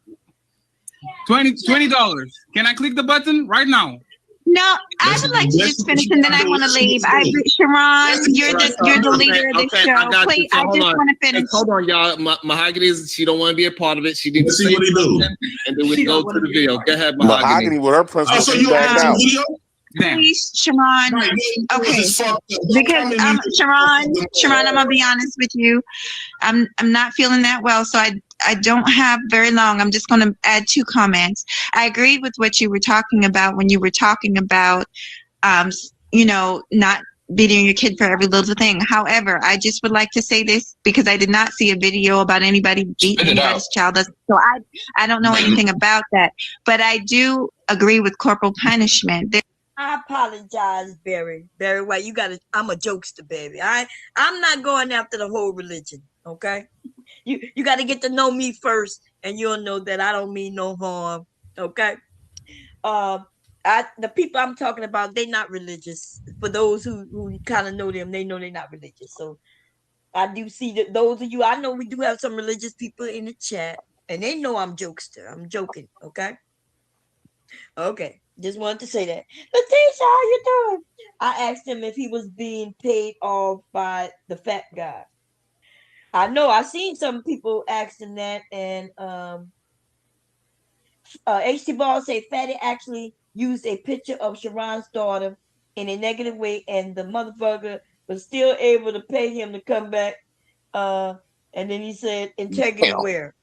$20. Can I click the button right now? No, I would like to just finish and then I want to leave. Sharon, you're the leader of the show. Please, I just want to finish. Hold on, y'all. Mahogany, she don't want to be a part of it. She needs to see what he do, and then we go to the video. Go ahead, Mahogany. With her principal. So you want to video? Please, Sharon. Okay, because Sharon, I'm gonna be honest with you. I'm not feeling that well, so I don't have very long. I'm just gonna add 2 comments. I agree with what you were talking about when you were talking about, you know, not beating your kid for every little thing. However, I just would like to say this because I did not see a video about anybody beating anybody's child. So I don't know anything about that, but I do agree with corporal punishment. I apologize, Barry. Barry White, I'm a jokester, baby. I'm not going after the whole religion, okay? You got to get to know me first, and you'll know that I don't mean no harm, okay? The people I'm talking about, they're not religious. For those who kind of know them, they know they're not religious. So I do see that those of you, I know we do have some religious people in the chat, and they know I'm jokester. I'm joking, okay? Okay. Just wanted to say that. Letitia, how you doing? I asked him if he was being paid off by the fat guy. I know I seen some people asking that, and HT Ball say Fatty actually used a picture of Sharon's daughter in a negative way, and the motherfucker was still able to pay him to come back. And then he said integrity where?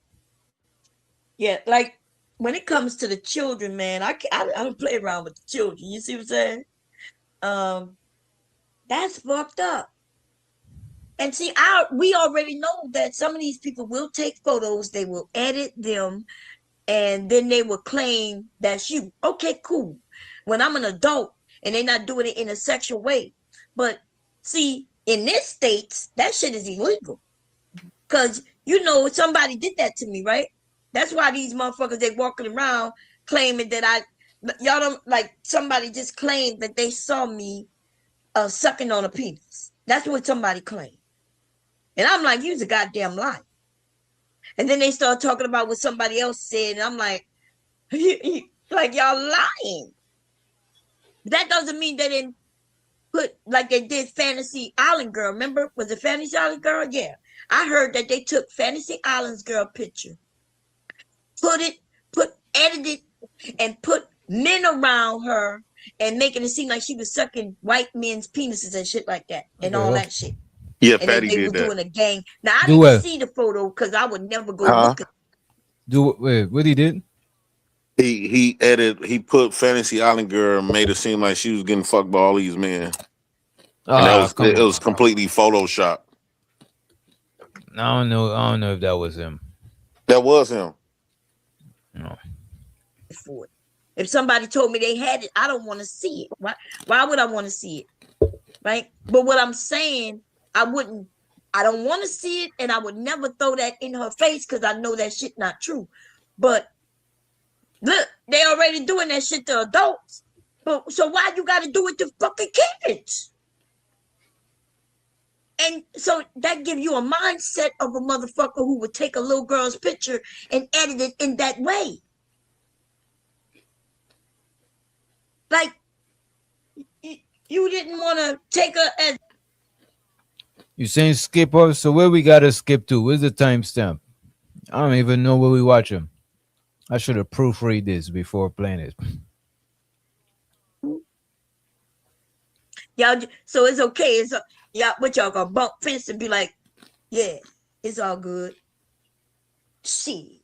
Yeah, like when it comes to the children, man, I don't play around with the children. You see what I'm saying? That's fucked up. And see, we already know that some of these people will take photos, they will edit them, and then they will claim that's you. Okay, cool. When I'm an adult and they're not doing it in a sexual way. But see, in this states, that shit is illegal. Because, somebody did that to me, right? That's why these motherfuckers, they walking around claiming that y'all don't, like, somebody just claimed that they saw me sucking on a penis. That's what somebody claimed. And I'm like, you's a goddamn lie. And then they start talking about what somebody else said, and I'm like, like y'all lying. That doesn't mean they didn't put, like they did Fantasy Island Girl. Remember? Was it Fantasy Island Girl? Yeah. I heard that they took Fantasy Island Girl picture, edited, and put men around her and making it seem like she was sucking white men's penises and shit like that, and all that shit. Yeah, and Patty they did were that. doing a gang. Now I didn't see the photo because I would never go look at it. Wait, what he did? He put Fantasy Island Girl and made it seem like she was getting fucked by all these men. And it was completely Photoshop. I don't know if that was him. That was him. No. If somebody told me they had it, I don't want to see it. Why would I want to see it? Right? But what I'm saying, I don't want to see it, and I would never throw that in her face because I know that shit not true. But look, they already doing that shit to adults. So why you got to do it to fucking kids? And so that gives you a mindset of a motherfucker who would take a little girl's picture and edit it in that way. Like, you didn't want to take her as... You saying skip up? So where we got to skip to? Where's the timestamp? I don't even know where we watch them. I should have proofread this before playing it. Y'all, so it's okay. What y'all gonna bump fence and be like, yeah, it's all good. Shit.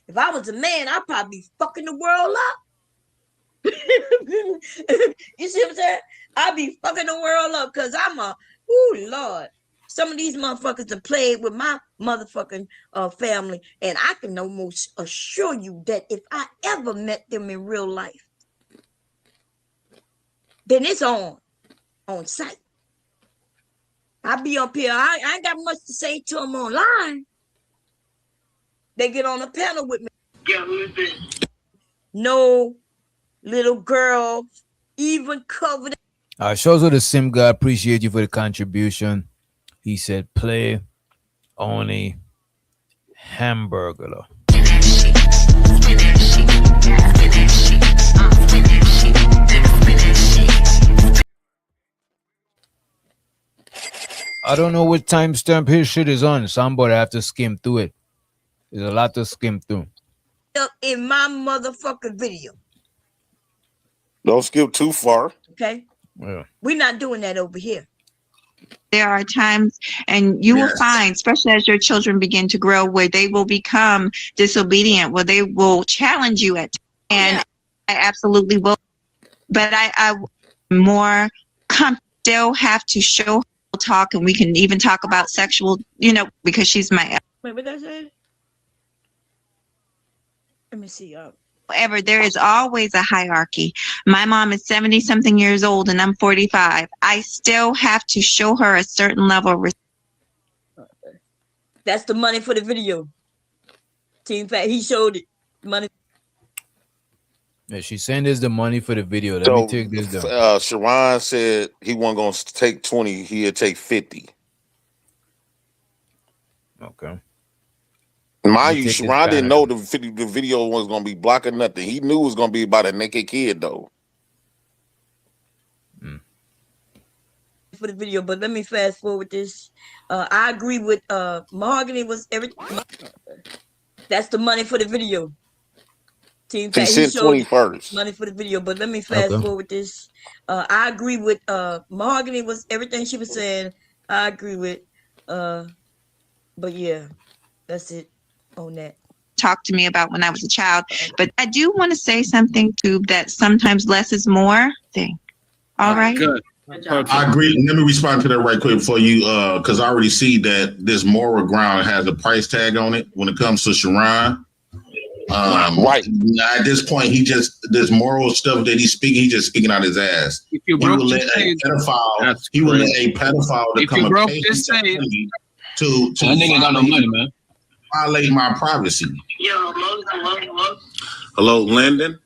If I was a man, I'd probably be fucking the world up. You see what I'm saying? I'd be fucking the world up because Lord. Some of these motherfuckers have played with my motherfucking family, and I can almost assure you that if I ever met them in real life, then it's on site. I be up here. I ain't got much to say to them online. They get on a panel with me. Yeah, no little girl even covered. Shows with the Sim guy. Appreciate you for the contribution. He said, play only hamburger. I don't know what timestamp his shit is on. Somebody have to skim through it. There's a lot to skim through. In my motherfucking video. Don't skip too far. Okay. Yeah. We're not doing that over here. There are times, and you will find, especially as your children begin to grow, where they will become disobedient, where they will challenge you at times. And I absolutely will. But I more still have to show talk, and we can even talk about sexual, because she's my... Wait, what did I say? Let me see. However, there is always a hierarchy. My mom is 70-something years old, and I'm 45. I still have to show her a certain level of respect. That's the money for the video. Team Fat, he showed it. Money. Yeah, she's saying there's the money for the video. Let me take this down. Sharon said he wasn't going to take 20. He'd take 50. Okay. Mind you, Sharon didn't know the video was gonna be blocking nothing. He knew it was gonna be about a naked kid though. For the video, but let me fast forward this. I agree with Mahogany was everything. That's the money for the video. Team Fat, he showed money for the video, but let me fast forward this. I agree with Mahogany was everything she was saying. I agree with but yeah, that's it on that. Talk to me about when I was a child, but I do want to say something too, that sometimes less is more thing. All right. Good. I agree. Let me respond to that right quick for you, because I already see that this moral ground has a price tag on it when it comes to Sharon. Right. At this point, this moral stuff that he's speaking, he's just speaking out his ass. If you broke the stage, he will let a pedophile to come and pay to that nigga got no money, man. Violate my privacy. Yo, Hello, Landon.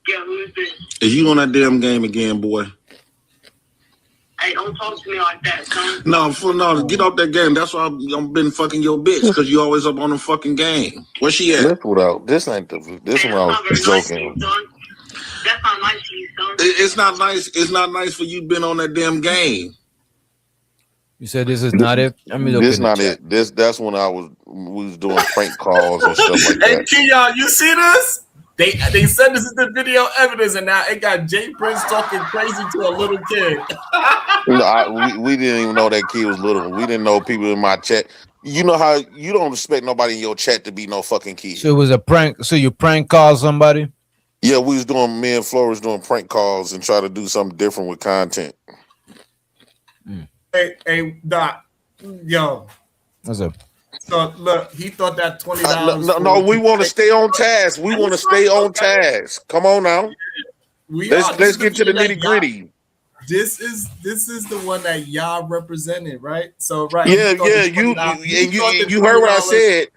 Yeah, who is this? Is you on that damn game again, boy? Hey, don't talk to me like that, son. No, get off that game. That's why I've been fucking your bitch, because you always up on the fucking game. Where she at? This ain't this one. I was joking. That's not nice to you, son. It's not nice. It's not nice for you been on that damn game. You said this is not it. I mean, this not it. That's when we was doing prank calls and stuff like that. Hey, Keon, you see this? They said this is the video evidence, and now it got Jay Prince talking crazy to a little kid. We didn't even know that kid was little. We didn't know people in my chat. You know how you don't expect nobody in your chat to be no fucking kid. So it was a prank. So you prank call somebody? Yeah, me and Flo was doing prank calls and try to do something different with content. Hey, Doc, yo. What's up? So look, he thought that $20. No, we want to stay on task. We want to stay on task. Come on now. Let's get to the nitty gritty. This is the one that y'all represented, right? So right. Yeah. You heard what I said.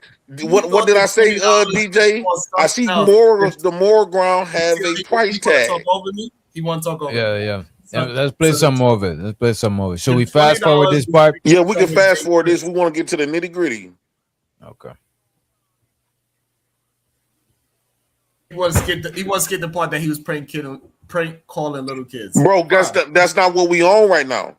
What did I say, DJ? I see the moral ground have a price tag. He want to talk over. Yeah. Let's play some more of it. Should we fast forward this part? Yeah, we can fast forward this. We want to get to the nitty gritty. Okay. He wants to get the part that he was prank calling little kids. Bro, that's not what we on right now.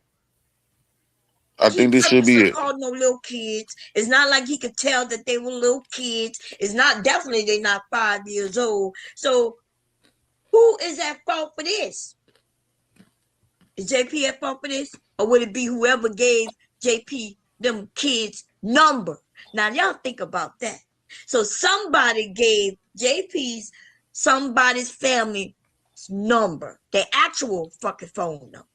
I think this should be it. Called no little kids. It's not like he could tell that they were little kids. It's not definitely they're not 5 years old. So who is at fault for this? Is JP at fault for this? Or would it be whoever gave JP them kids number? Now y'all think about that. So somebody gave JP's somebody's family's number, their actual fucking phone number.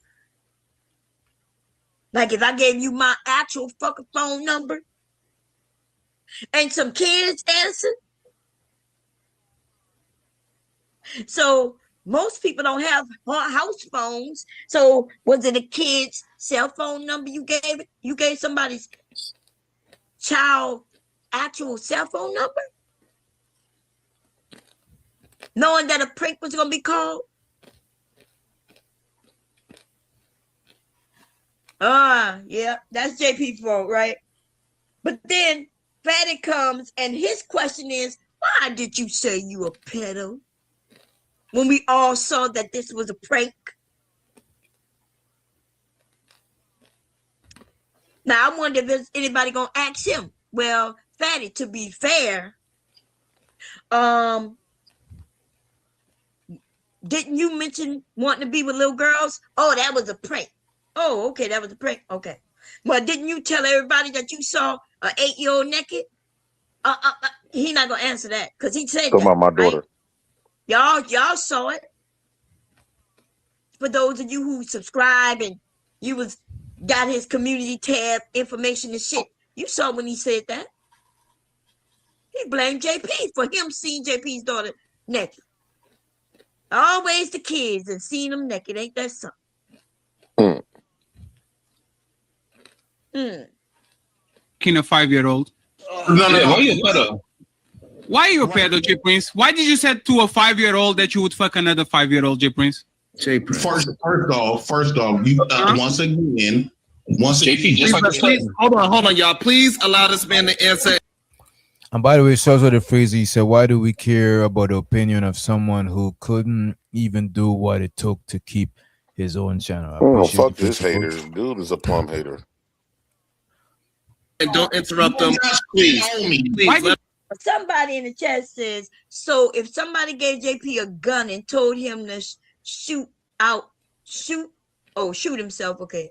Like if I gave you my actual fucking phone number and some kids answered. So most people don't have house phones. So was it a kid's cell phone number you gave it? You gave somebody's child actual cell phone number? Knowing that a prank was going to be called? Yeah, that's JP's fault, right? But then Fatty comes and his question is, why did you say you a pedo? When we all saw that this was a prank. Now, I wonder if there's anybody going to ask him. Well, Fatty, to be fair, didn't you mention wanting to be with little girls? Oh, that was a prank. Oh, okay, that was a prank. Okay. But didn't you tell everybody that you saw an 8-year-old naked? He not going to answer that because he said Talking about my daughter. Right? Y'all saw it. For those of you who subscribe and you got his community tab information and shit, you saw when he said that. He blamed JP for him seeing JP's daughter naked. Always the kids and seeing them naked, ain't that something? King a 5-year-old. No. Why are you a pedo, J Prince? Why did you say to a 5-year-old that you would fuck another 5-year-old, J Prince? First off, you once again, JP, just like please, hold on, y'all. Please allow this man to answer. And by the way, shows the phrase he said, "Why do we care about the opinion of someone who couldn't even do what it took to keep his own channel?" I appreciate fuck this hater. Dude is a plum hater. And don't interrupt them, please. Somebody in the chat says, so if somebody gave JP a gun and told him to shoot himself, okay.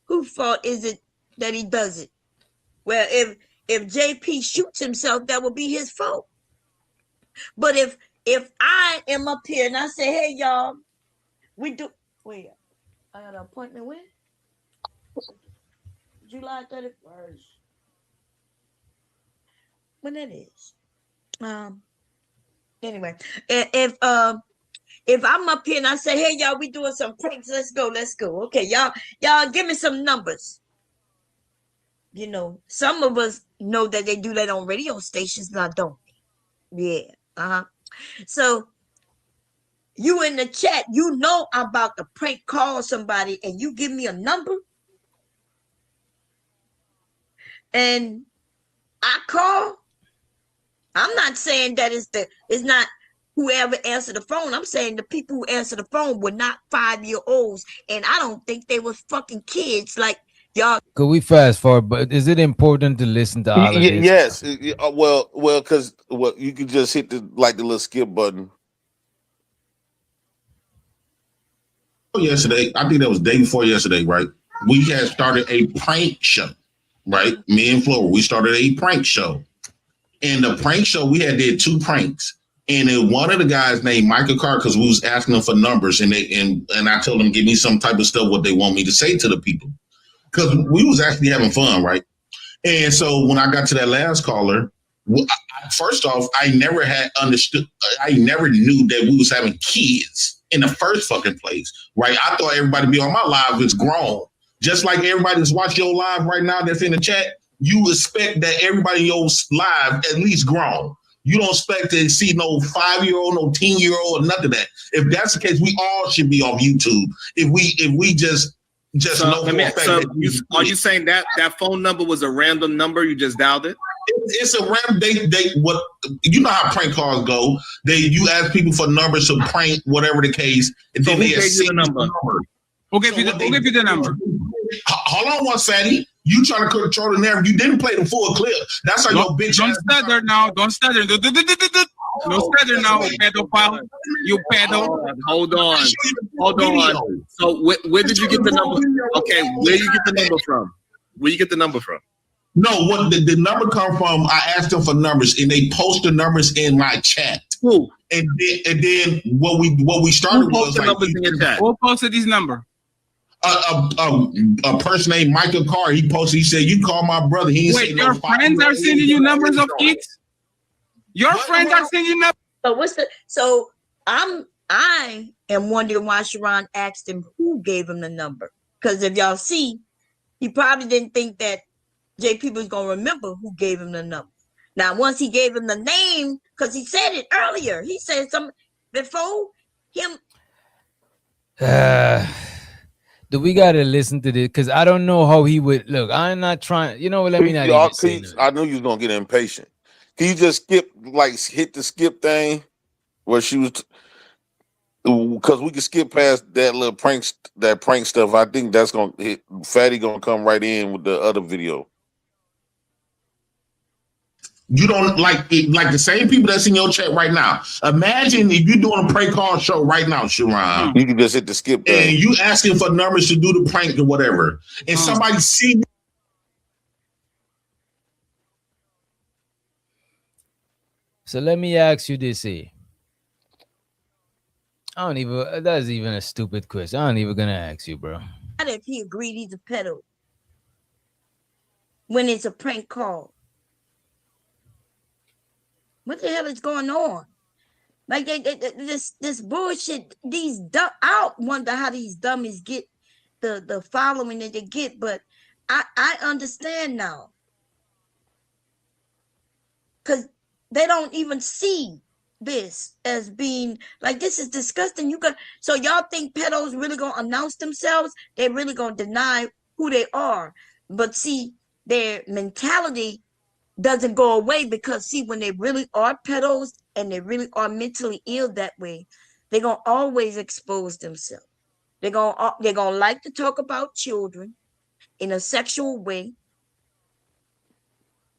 Whose fault is it that he does it? Well, if JP shoots himself, that would be his fault. But if I am up here and I say, hey y'all, I got an appointment when? July 31st. When that is. Anyway, if I'm up here and I say, hey y'all, we doing some pranks, let's go. Okay, y'all give me some numbers. You know, some of us know that they do that on radio stations, not don't they? Yeah. So you in the chat, you know I'm about to prank call somebody and you give me a number and I call. I'm not saying that it's not whoever answered the phone. I'm saying the people who answered the phone were not 5-year-olds, and I don't think they were fucking kids like y'all. Could we fast forward? But is it important to listen to all of this? Yes. Well, because you can just hit the little skip button. Yesterday, I think that was day before yesterday, right? We had started a prank show, right? Me and Flora, we started a prank show. And the prank show, we did 2 pranks. And then one of the guys named Michael Carr, because we was asking them for numbers, and I told them give me some type of stuff what they want me to say to the people, because we was actually having fun, right? And so when I got to that last caller, first off, I never knew that we was having kids in the first fucking place, right? I thought everybody be on my live is grown, just like everybody that's watching your live right now that's in the chat. You expect that everybody in your live at least grown. You don't expect to see no 5-year-old, no 10-year-old, or nothing of that. If that's the case, we all should be off YouTube. If we just know for a fact that are you saying that phone number was a random number? You just dialed it? It's a random. What you know how prank calls go. You ask people for numbers to prank, whatever the case. And so then who gave you the number? Who gave you the number? Hold on one second. You trying to control the narrative. You didn't play the full clip. That's how your bitch. Don't stutter now. Don't stutter. Don't stutter now, pedophile. You pedo. Hold on. So where did you get the number? Okay, where you get the number from? Where you get the number from? No, what the number come from? I asked them for numbers, and they post the numbers in my chat. Who? And then what we started was like, numbers in your chat? Who posted these number? A person named Michael Carr. He posted. He said, "You call my brother." He wait. Your friends are sending you numbers of kids. Your friends are sending you numbers. So I am wondering why Sharon asked him who gave him the number. Because if y'all see, he probably didn't think that JP was gonna remember who gave him the number. Now, once he gave him the name, because he said it earlier, he said something before him. Do we gotta listen to this? Because I don't know how he would look. I'm not trying. You know what? Let me not even say nothing. I knew you was gonna get impatient. Can you just hit the skip thing where she was? Because we can skip past that little prank stuff. I think that's gonna hit. Fatty gonna come right in with the other video. You don't like the same people that's in your chat right now. Imagine if you're doing a prank call show right now, Sharon. You can just hit the skip thing. And you asking for numbers to do the prank or whatever. And somebody see. So let me ask you this here. That's even a stupid question. I'm not even gonna ask you, bro. Not if he agreed he's a pedo. When it's a prank call. What the hell is going on? Like this bullshit. I wonder how these dummies get the following that they get, but I understand now. Because they don't even see this as being like, this is disgusting. So y'all think pedos really gonna announce themselves? They're really gonna deny who they are. But see, their mentality doesn't go away, because see, when they really are pedos and they really are mentally ill that way, they're gonna always expose themselves. They're gonna like to talk about children in a sexual way.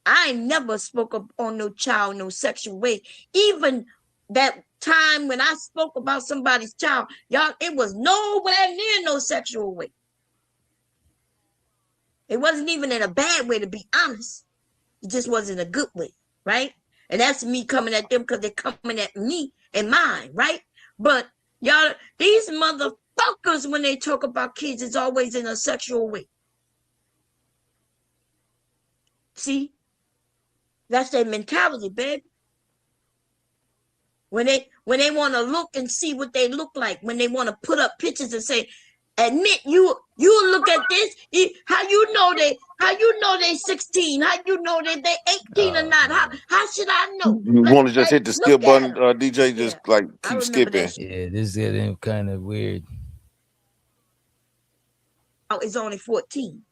I never spoke up on no child no sexual way. Even that time when I spoke about somebody's child, y'all, it was nowhere near no sexual way. It wasn't even in a bad way, to be honest. It just wasn't a good way, right? And that's me coming at them because they're coming at me and mine, right? But y'all, these motherfuckers, when they talk about kids, it's always in a sexual way. See? That's their mentality, baby. When they want to look and see what they look like, when they want to put up pictures and say, admit you look at this, how you know they 16, how you know they 18 or not, how should I know? You want to just hit the skip button, DJ? Just like keep skipping. Yeah, this is getting kind of weird. Oh, it's only 14.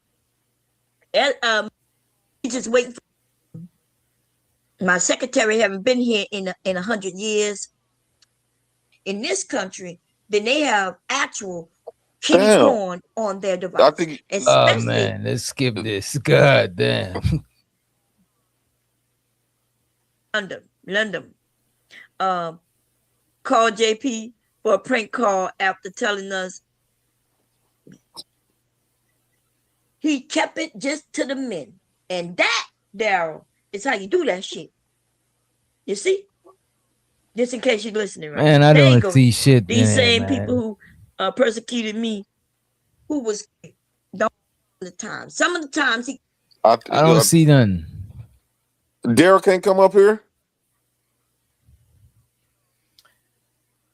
And just waiting for my secretary. Haven't been here in 100 years. In this country, then they have actual kitty porn on their device. I think, oh man, let's skip this. God damn. London. Called JP for a prank call after telling us he kept it just to the men. And that, Daryl, is how you do that shit. You see? Just in case you're listening, right? Man, I don't see shit. These same people who persecuted me, who was the time. Some of the times I don't see none. Daryl can't come up here.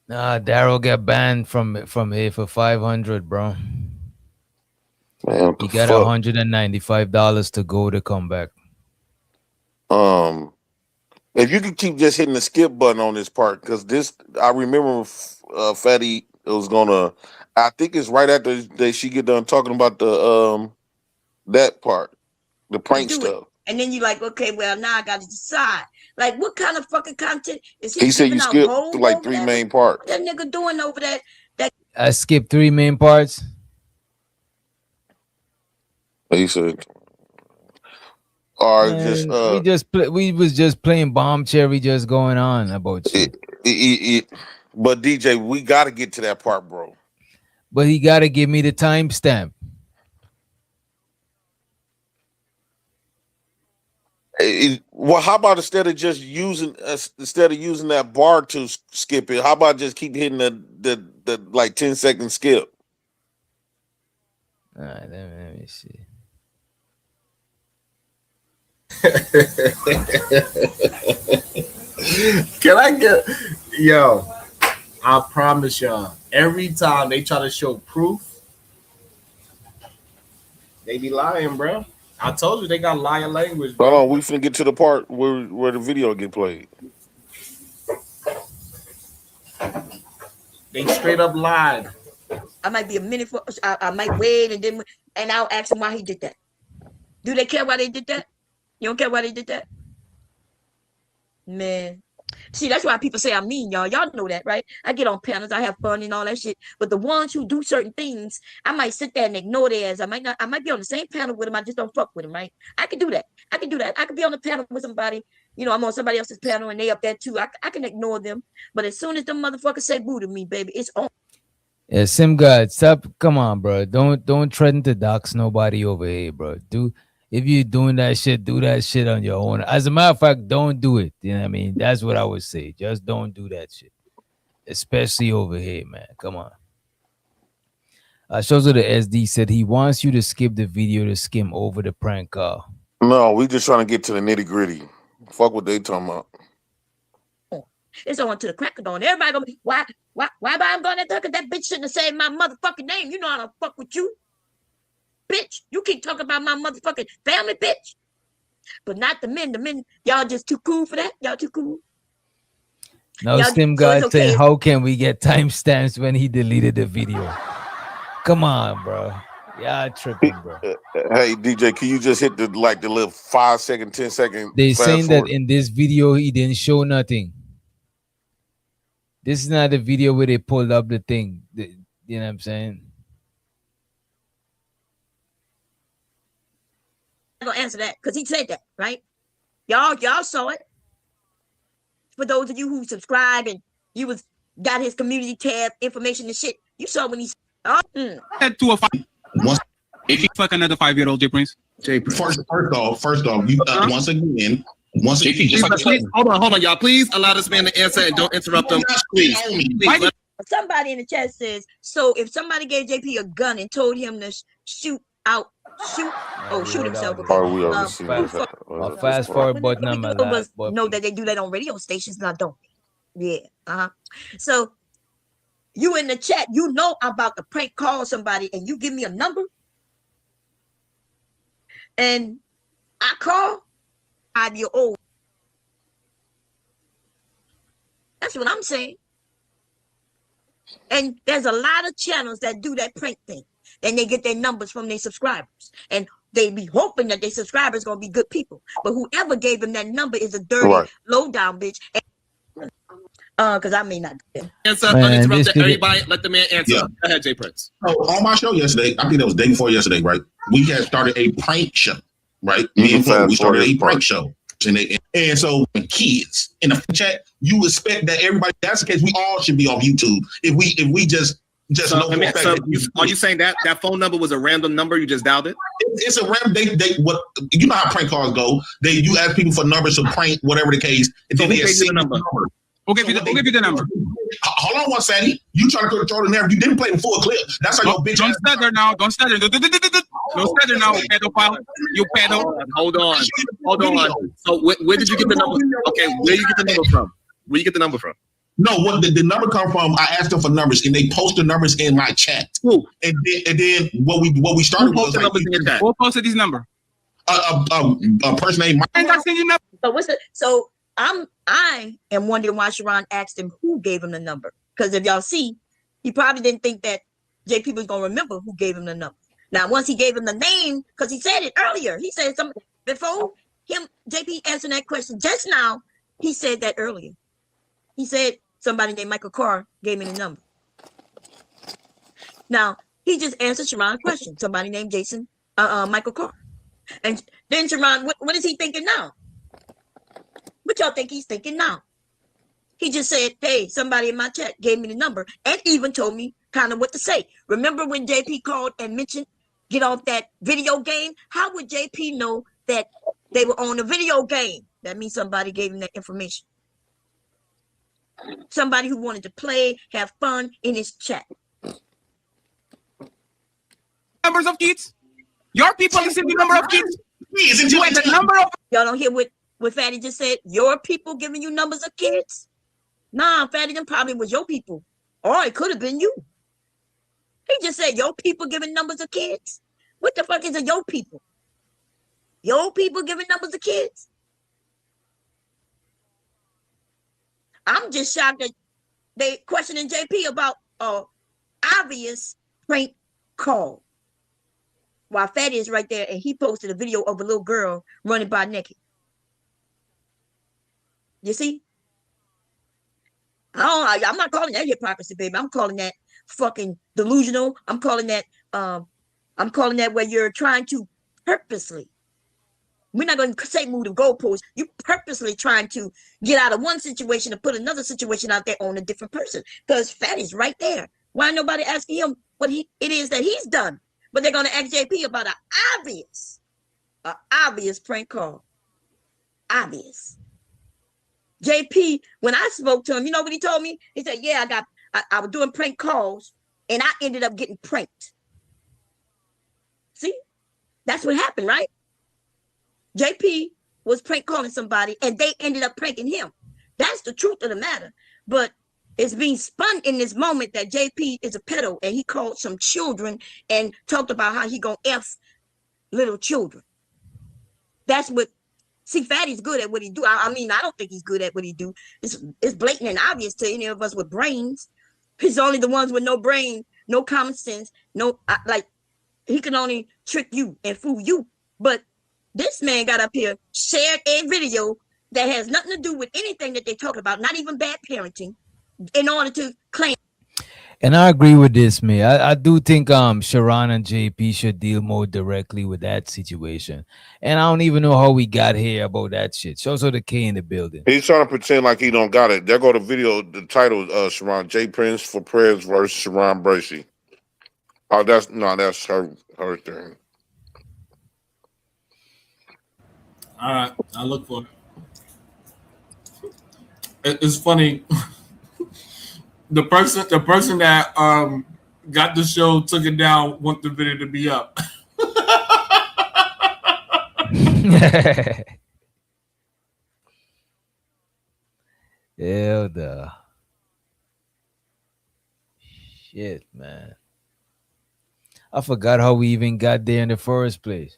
Nah, Daryl got banned from here for 500, bro. Man, he got $195 to go to come back. If you could keep just hitting the skip button on this part, because this, I remember Fatty was gonna, I think it's right after she get done talking about the that part, the prank stuff. And then you like, okay, well, now I got to decide, like, what kind of fucking content is he said you skipped like 3 main parts. What that nigga doing over that? I skipped 3 main parts. He said, or man, just we was just playing bomb cherry, just going on about shit. But DJ, we got to get to that part, bro. But he got to give me the timestamp. Well, how about instead of using that bar to skip it, how about just keep hitting the like 10-second skip? All right, let me see. Can I get I promise y'all, every time they try to show proof, they be lying, bro. I told you they got lying language, bro. Hold on, we finna get to the part where the video get played. They straight up lied. I might be a minute for I might wait and I'll ask him why he did that. Do they care why they did that? You don't care why they did that? Man. See, that's why people say I'm mean, y'all. Y'all know that, right? I get on panels, I have fun and all that shit. But the ones who do certain things, I might sit there and ignore their ass. I might be on the same panel with them. I just don't fuck with them, right? I can do that. I can be on the panel with somebody. You know, I'm on somebody else's panel and they up there too. I can ignore them. But as soon as them motherfuckers say boo to me, baby, it's on. Yeah, Sim God, stop. Come on, bro. Don't threaten to dox nobody over here, bro. If you're doing that shit, do that shit on your own. As a matter of fact, don't do it. You know what I mean? That's what I would say. Just don't do that shit. Especially over here, man. Come on. Shows of the SD said he wants you to skip the video to skim over the prank call. No, we just trying to get to the nitty gritty. Fuck what they talking about. It's on to the crack of dawn. Everybody gonna be, why I'm going to talk? That bitch shouldn't have said my motherfucking name. You know how to fuck with you. Bitch, you keep talking about my motherfucking family, bitch. But not the men. The men, y'all just too cool for that. Y'all too cool. No, Stim God saying, how can we get timestamps when he deleted the video? Come on, bro. Yeah, tripping, bro. Hey DJ, can you just hit the little 5 second, 10 second? They fast saying forward? that in this video he didn't show nothing. This is not the video where they pulled up the thing. You know what I'm saying? I'm gonna answer that because he said that, right? Y'all saw it. For those of you who subscribe and you got his community tab information and shit, you saw when he Head to a 5. If you fuck another 5-year-old, J Prince. First off, you once again. Hold on, y'all. Please allow this man to answer and don't interrupt him. Please. Somebody in the chat says, so if somebody gave JP a gun and told him to shoot himself. Oh, we already seen fast forward button on my lap. Know that they do that on radio stations now, don't they? Yeah. So you in the chat, you know I'm about to prank call somebody and you give me a number and I call 5-year-old. That's what I'm saying. And there's a lot of channels that do that prank thing. And they get their numbers from their subscribers. And they be hoping that their subscribers going to be good people. But whoever gave them that number is a dirty, low-down bitch. Because I may not. Answer uninterrupted. Everybody, let the man answer. Yeah. Go ahead, J Prince. So on my show yesterday, I think that was day before yesterday, right? We had started a prank show, right? Me and Flo, we started a prank show. And so kids in the chat, you expect that everybody, that's the case, we all should be on YouTube. If we just know. Are you saying that phone number was a random number? You just dialed it? It's a random. They what you know how prank calls go. You ask people for numbers to prank, whatever the case. And then they see the number. We'll give you the number. Hold on one second. You trying to control the narrative. You didn't play the full clip. That's how your bitch. Don't stutter now. Don't stutter. Don't stutter now, pedophile. You pedo. Hold on. So where did you get the number? Okay, where you get the number from? Where you get the number from? No, what the number come from? I asked them for numbers, and they post the numbers in my chat. Who? And then what we started Who posted numbers in your chat? Who posted these number? A person named Mike. I seen your number. So what's it? So I am wondering why Sharon asked him who gave him the number. Because if y'all see, he probably didn't think that JP was gonna remember who gave him the number. Now, once he gave him the name, because he said it earlier, he said something before him. JP answering that question just now. He said that earlier. He said somebody named Michael Carr gave me the number. Now he just answered Sharon's question. Somebody named Michael Carr, and then Sharon, what is he thinking now? What y'all think he's thinking now? He just said, hey, somebody in my chat gave me the number and even told me kind of what to say. Remember when JP called and mentioned, get off that video game? How would JP know that they were on a video game? That means somebody gave him that information. Somebody who wanted to play, have fun in his chat. Numbers of kids? Your people listen to number of kids? You had the number of... Y'all don't hear what Fatty just said? Your people giving you numbers of kids? Nah, Fatty, them probably was your people. Or it could have been you. He just said your people giving numbers of kids. What the fuck is a your people? Your people giving numbers of kids? I'm just shocked that they questioning JP about obvious prank call. While Fatty is right there and he posted a video of a little girl running by naked. You see? I'm not calling that hypocrisy, baby. I'm calling that fucking delusional. I'm calling that where you're trying to purposely. We're not going to say move the goalposts. You purposely trying to get out of one situation and put another situation out there on a different person. Because Fatty's right there. Why nobody asking him what it is that he's done? But they're going to ask JP about an obvious prank call. Obvious. JP, when I spoke to him, you know what he told me? He said, yeah, I was doing prank calls and I ended up getting pranked. See? That's what happened, right? JP was prank calling somebody and they ended up pranking him. That's the truth of the matter. But it's being spun in this moment that JP is a pedo and he called some children and talked about how he gonna F little children. That's what, see, Fatty's good at what he do. I mean, I don't think he's good at what he do. It's blatant and obvious to any of us with brains. He's only the ones with no brain, no common sense, no, like, he can only trick you and fool you. But this man got up here, shared a video that has nothing to do with anything that they talk about, not even bad parenting, in order to claim. And I agree with this, man. I do think Sharon and JP should deal more directly with that situation. And I don't even know how we got here about that shit. Show the K in the building. He's trying to pretend like he don't got it. There go the video, the title, Sharon J. Prince for Prayers versus Sharon Bracey. Oh, that's her thing. All right, I look for it. It's funny. The person that got the show, took it down, want the video to be up. Hell the shit, man. I forgot how we even got there in the first place.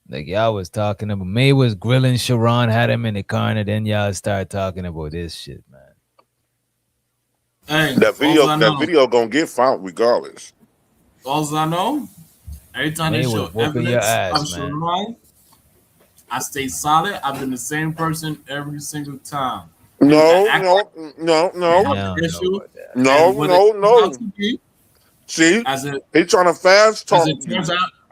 Like y'all was talking about, May was grilling Sharon, had him in the corner, then y'all start talking about this shit, man. Hey, that video gonna get found regardless. All I know, every time they show evidence of Sharon, I stay solid. I've been the same person every single time. No. See, he's trying to fast talk.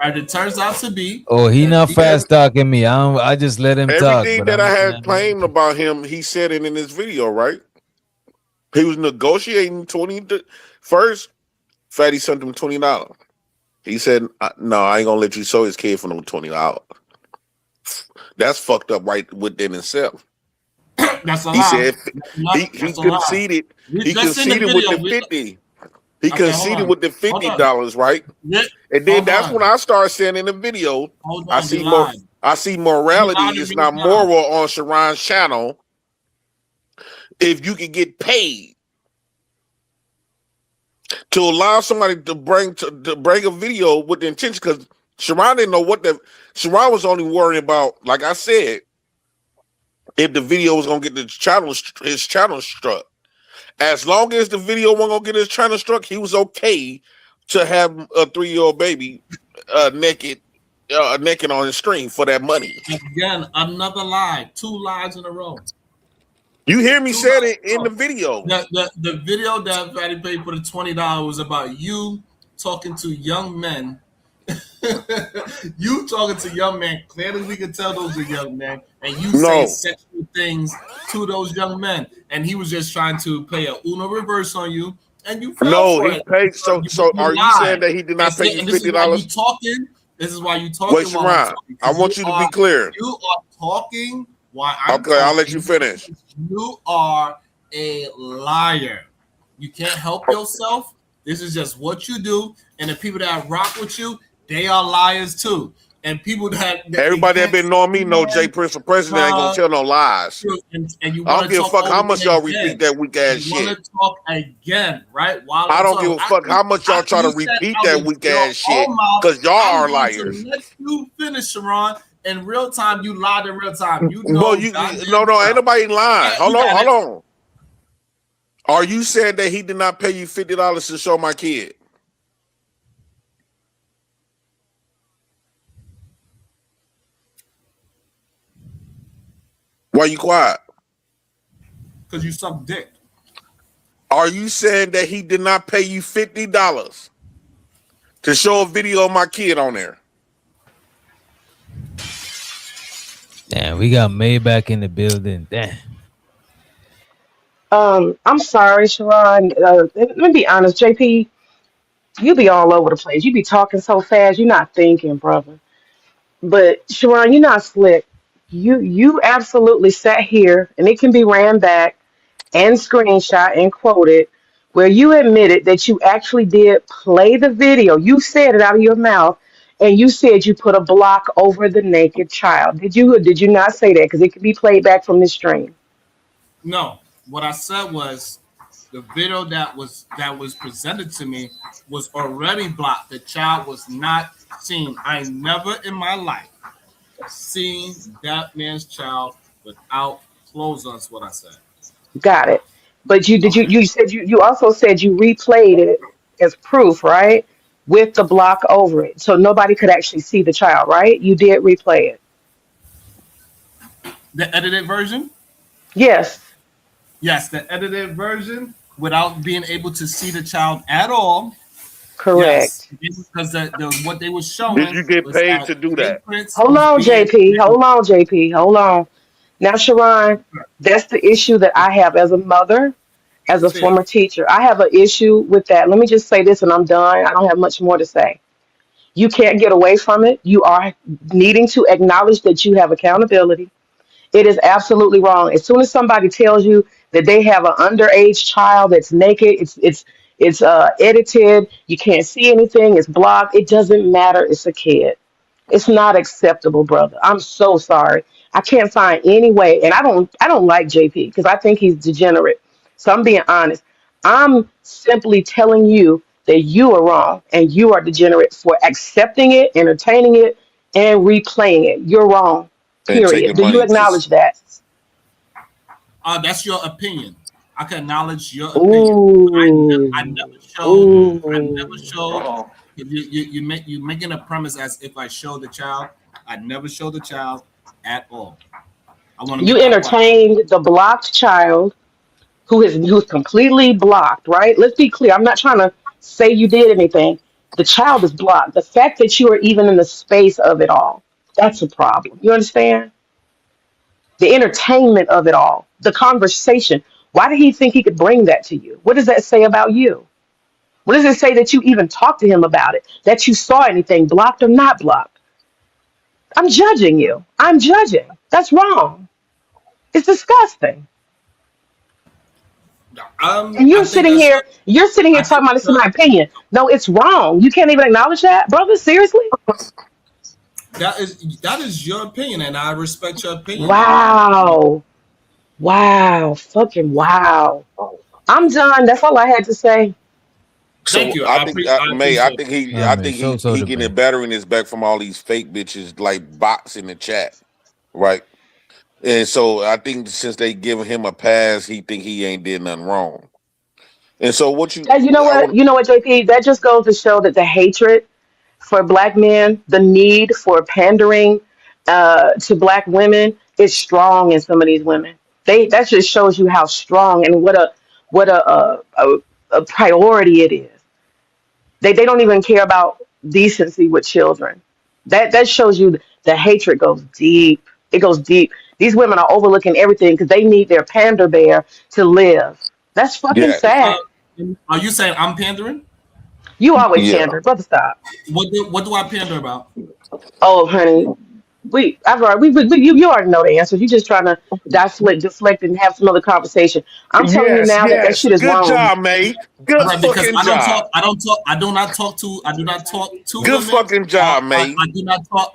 As it turns out to be. Oh, he not fast talking me. I just let him talk. Everything that I had claimed about him, he said it in this video, right? He was negotiating first. Fatty sent him $20. He said, "No, I ain't gonna let you show his kid for no $20." That's fucked up right within itself. That's a he lie. Said he conceded. He conceded with the 50. He conceded with the $50, right? Yeah. And then that's when I started saying in the video, I see morality is not moral on Sharon's channel. If you can get paid to allow somebody to bring a video with the intention, because Sharon didn't know Sharon was only worrying about, like I said, if the video was gonna get his channel struck. As long as the video wasn't gonna get his channel struck, he was okay to have a 3-year-old baby naked on his screen for that money. Again, another lie. 2 lies in a row. You hear me say it in the video. The video that Fatty paid for the $20 was about you talking to young men. You talking to young men. Clearly, we can tell those are young men. And you say sexual things to those young men. And he was just trying to play a Uno reverse on you. And you fell for it. Paid. So are you saying that he did not pay you $50? This is why you talking. Wait, Sharon, I want you to be clear. You are talking while I'm talking. I'll let you finish. You are a liar. You can't help yourself. This is just what you do. And the people that rock with you, they are liars too. And people that everybody that been knowing me know Jay Prince for president ain't gonna tell no lies. And you I don't give a fuck how much y'all repeat that weak ass shit. You want to talk again, right? I don't give a fuck how much y'all try to repeat that weak ass shit, because y'all are liars. Let you finish, Sharon. In real time, you lied in real time. You know, no, ain't nobody lying. Hold on. Are you saying that he did not pay you $50 to show my kid? Why you quiet? Because you suck dick. Are you saying that he did not pay you $50 to show a video of my kid on there? Damn, we got May back in the building. Damn. I'm sorry, Sharon. Let me be honest, JP. You be all over the place. You be talking so fast, you're not thinking, brother. But Sharon, you're not slick. You absolutely sat here, and it can be ran back and screenshot and quoted, where you admitted that you actually did play the video. You said it out of your mouth, and you said you put a block over the naked child. Did you or did you not say that? Because it can be played back from this stream. No, what I said was the video that was presented to me was already blocked. The child was not seen. I never in my life seen that man's child without clothes on. That's what I said. Got it. But you said you also said you replayed it as proof, right? With the block over it. So nobody could actually see the child, right? You did replay it. The edited version? Yes. Yes, the edited version without being able to see the child at all. Yes, Correct. because what they were showing Did you get was paid that to do Jay that? Prince Hold was on, being. JP. Hold on, JP. Hold on. Now, Sharon, that's the issue that I have as a mother, as a former teacher. I have an issue with that. Let me just say this and I'm done. I don't have much more to say. You can't get away from it. You are needing to acknowledge that you have accountability. It is absolutely wrong. As soon as somebody tells you that they have an underage child that's naked, it's edited, you can't see anything, it's blocked. It doesn't matter. It's a kid. It's not acceptable, brother. I'm so sorry. I can't find any way, and I don't like JP because I think he's degenerate. So I'm being honest. I'm simply telling you that you are wrong and you are degenerate for accepting it, entertaining it, and replaying it. You're wrong. And Period. taking Do you money. acknowledge that? That's your opinion. I can acknowledge your opinion. Ooh. I never showed. I never Ooh. showed. You making a premise as if I showed the child. I never showed the child at all. I want to You make that part. entertained the blocked child who's completely blocked, right? Let's be clear. I'm not trying to say you did anything. The child is blocked. The fact that you are even in the space of it all, that's a problem. You understand? The entertainment of it all, the conversation. Why did he think he could bring that to you? What does that say about you? What does it say that you even talked to him about it? That you saw anything blocked or not blocked? I'm judging you. I'm judging. That's wrong. It's disgusting. And I think that's you're sitting here I think talking about this is my opinion. No, it's wrong. You can't even acknowledge that, brother. Seriously? that is your opinion, and I respect your opinion. Wow. Wow. Fucking wow. I'm done. That's all I had to say. Thank So you. I think May, I think he So getting battery his back from all these fake bitches like bots in the chat, right? And so I think since they giving him a pass, he think he ain't did nothing wrong. And so what you You know I what? want You know what, JP? That just goes to show that the hatred for black men, the need for pandering to black women is strong in some of these women. That just shows you how strong and what a priority it is. They don't even care about decency with children. That shows you the hatred goes deep. It goes deep. These women are overlooking everything because they need their pander bear to live. That's fucking yes. sad. Are you saying I'm pandering? You always Yeah. pander, brother. Stop. What do I pander about? Oh, honey, I've already, you already know the answer. You're just trying to deflect, and have some other conversation. I'm telling you Yes, now that yes. shit is Good wrong. job, mate. Good Right, because fucking job. I do not talk to Good women. fucking job, mate. I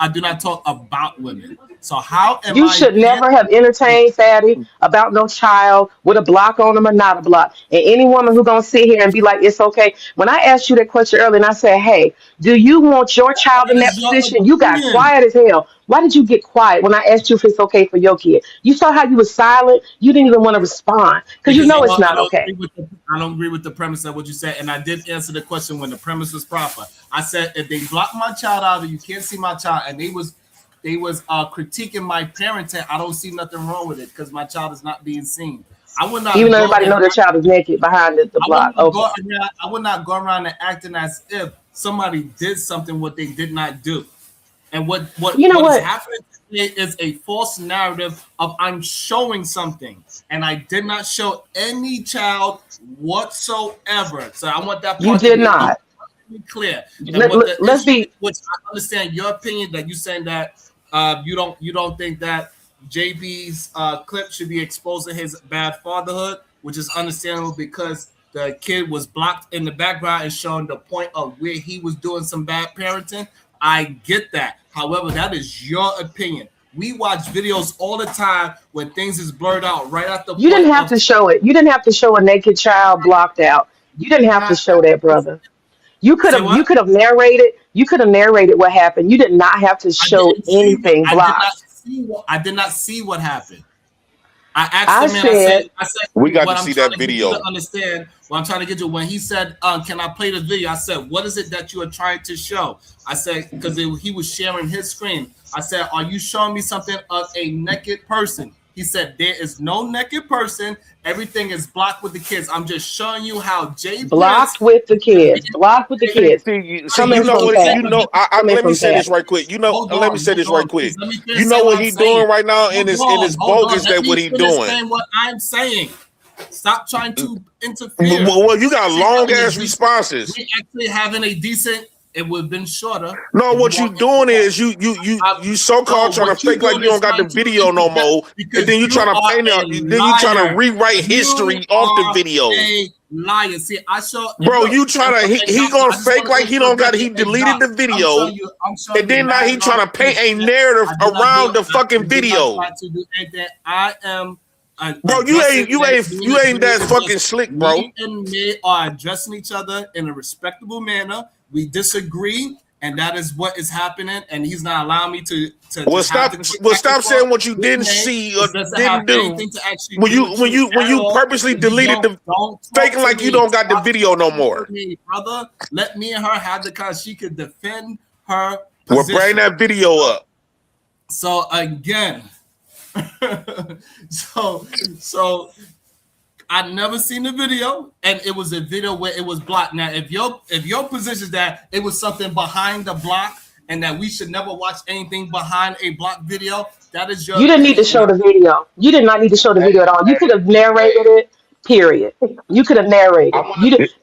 do not talk about women. So how am You I should never have entertained Fatty about no child with a block on them or not a block. And any woman who gonna sit here and be like, it's okay. When I asked you that question earlier and I said, hey, do you want your child in That that is your position? You got opinion. quiet as hell. Why did you get quiet when I asked you if it's okay for your kid? You saw how you were silent. You didn't even want to respond because you Because know it's I not don't okay. agree with I don't agree with the premise of what you said, and I did answer the question when the premise was proper. I said if they block my child out or you can't see my child, and they was critiquing my parenting, I don't see nothing wrong with it because my child is not being seen. I would not Even though go everybody and know their child is naked behind the I would block. not Okay. I would not go around and acting as if somebody did something what they did not do. And You know what is what? happening today is a false narrative of I'm showing something, and I did not show any child whatsoever. So I want that You part to did be not. clear. And what the Let's issue is, be. which I understand your opinion that you saying that you don't think that JB's clip should be exposing his bad fatherhood, which is understandable because the kid was blocked in the background and showing the point of where he was doing some bad parenting. I get that. However, that is your opinion. We watch videos all the time when things is blurred out right at the You point didn't have of to show it. You didn't have to show a naked child blocked out. You didn't have to not show that, brother. You could say have you what? could have narrated. You could have narrated what happened. You did not have to show anything blocked. I did not see what happened. I asked the man. I said, we got to I'm see trying that to video. Get you to understand what I'm trying to get you. When he said, "Can I play the video?" I said, "What is it that you are trying to show?" I said, because he was sharing his screen. I said, "Are you showing me something of a naked person?" He said, "There is no naked person. Everything is blocked with the kids. I'm just showing you how Jay Blocked Prince with the kids. Blocked with the kids. See, you know what? You know, let me say this right quick. You know, let me say this right quick. You know what he's doing right now, and it's bogus that what he's doing. What I'm saying. Stop trying to interfere. Well, you got long ass responses. We actually having a decent. It would have been shorter. No, what you doing is you so-called trying to fake like you don't got the video no more, and then you trying to paint out, then you trying to rewrite history off the video. A liar. See, I saw. Bro, you trying to he gonna fake like he don't got he deleted the video, and then now he trying to paint a narrative around the fucking video. I am. Bro, you ain't that fucking slick, bro. Me and me are addressing each other in a respectable manner. We disagree, and that is what is happening. And he's not allowing me to stop saying what you didn't see or didn't do. When you purposely deleted the faking like you don't got the video no more. Brother, let me and her have the cause she could defend her. We'll bring that video up. So again. so I've never seen the video, and it was a video where it was blocked. Now, if your position is that it was something behind the block and that we should never watch anything behind a block video, that is your. You didn't need to show the video. You did not need to show the video at all. You could have narrated it. Period. You could have narrated.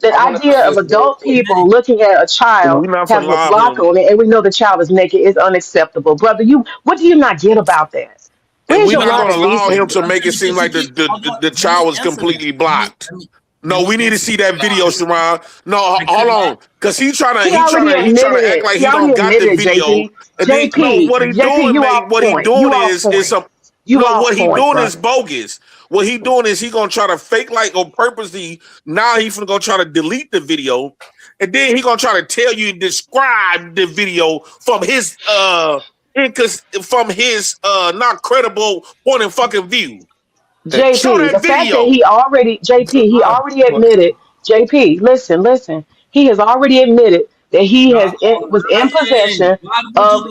The idea of adult people looking at a child having a block on it, and we know the child is naked, is unacceptable, brother. What do you not get about that? And we're not going to allow him to make it seem like the child was completely blocked. No, we need to see that video, Sharon. No, hold on, because he trying to act like he don't got the video. JP, what he doing is bogus. What he doing is he gonna try to fake like or purposely. Now he's gonna try to delete the video, and then he gonna try to tell you describe the video from his not credible point of fucking view. JP, the fact that he already admitted. JP, listen. He has already admitted that he was in possession of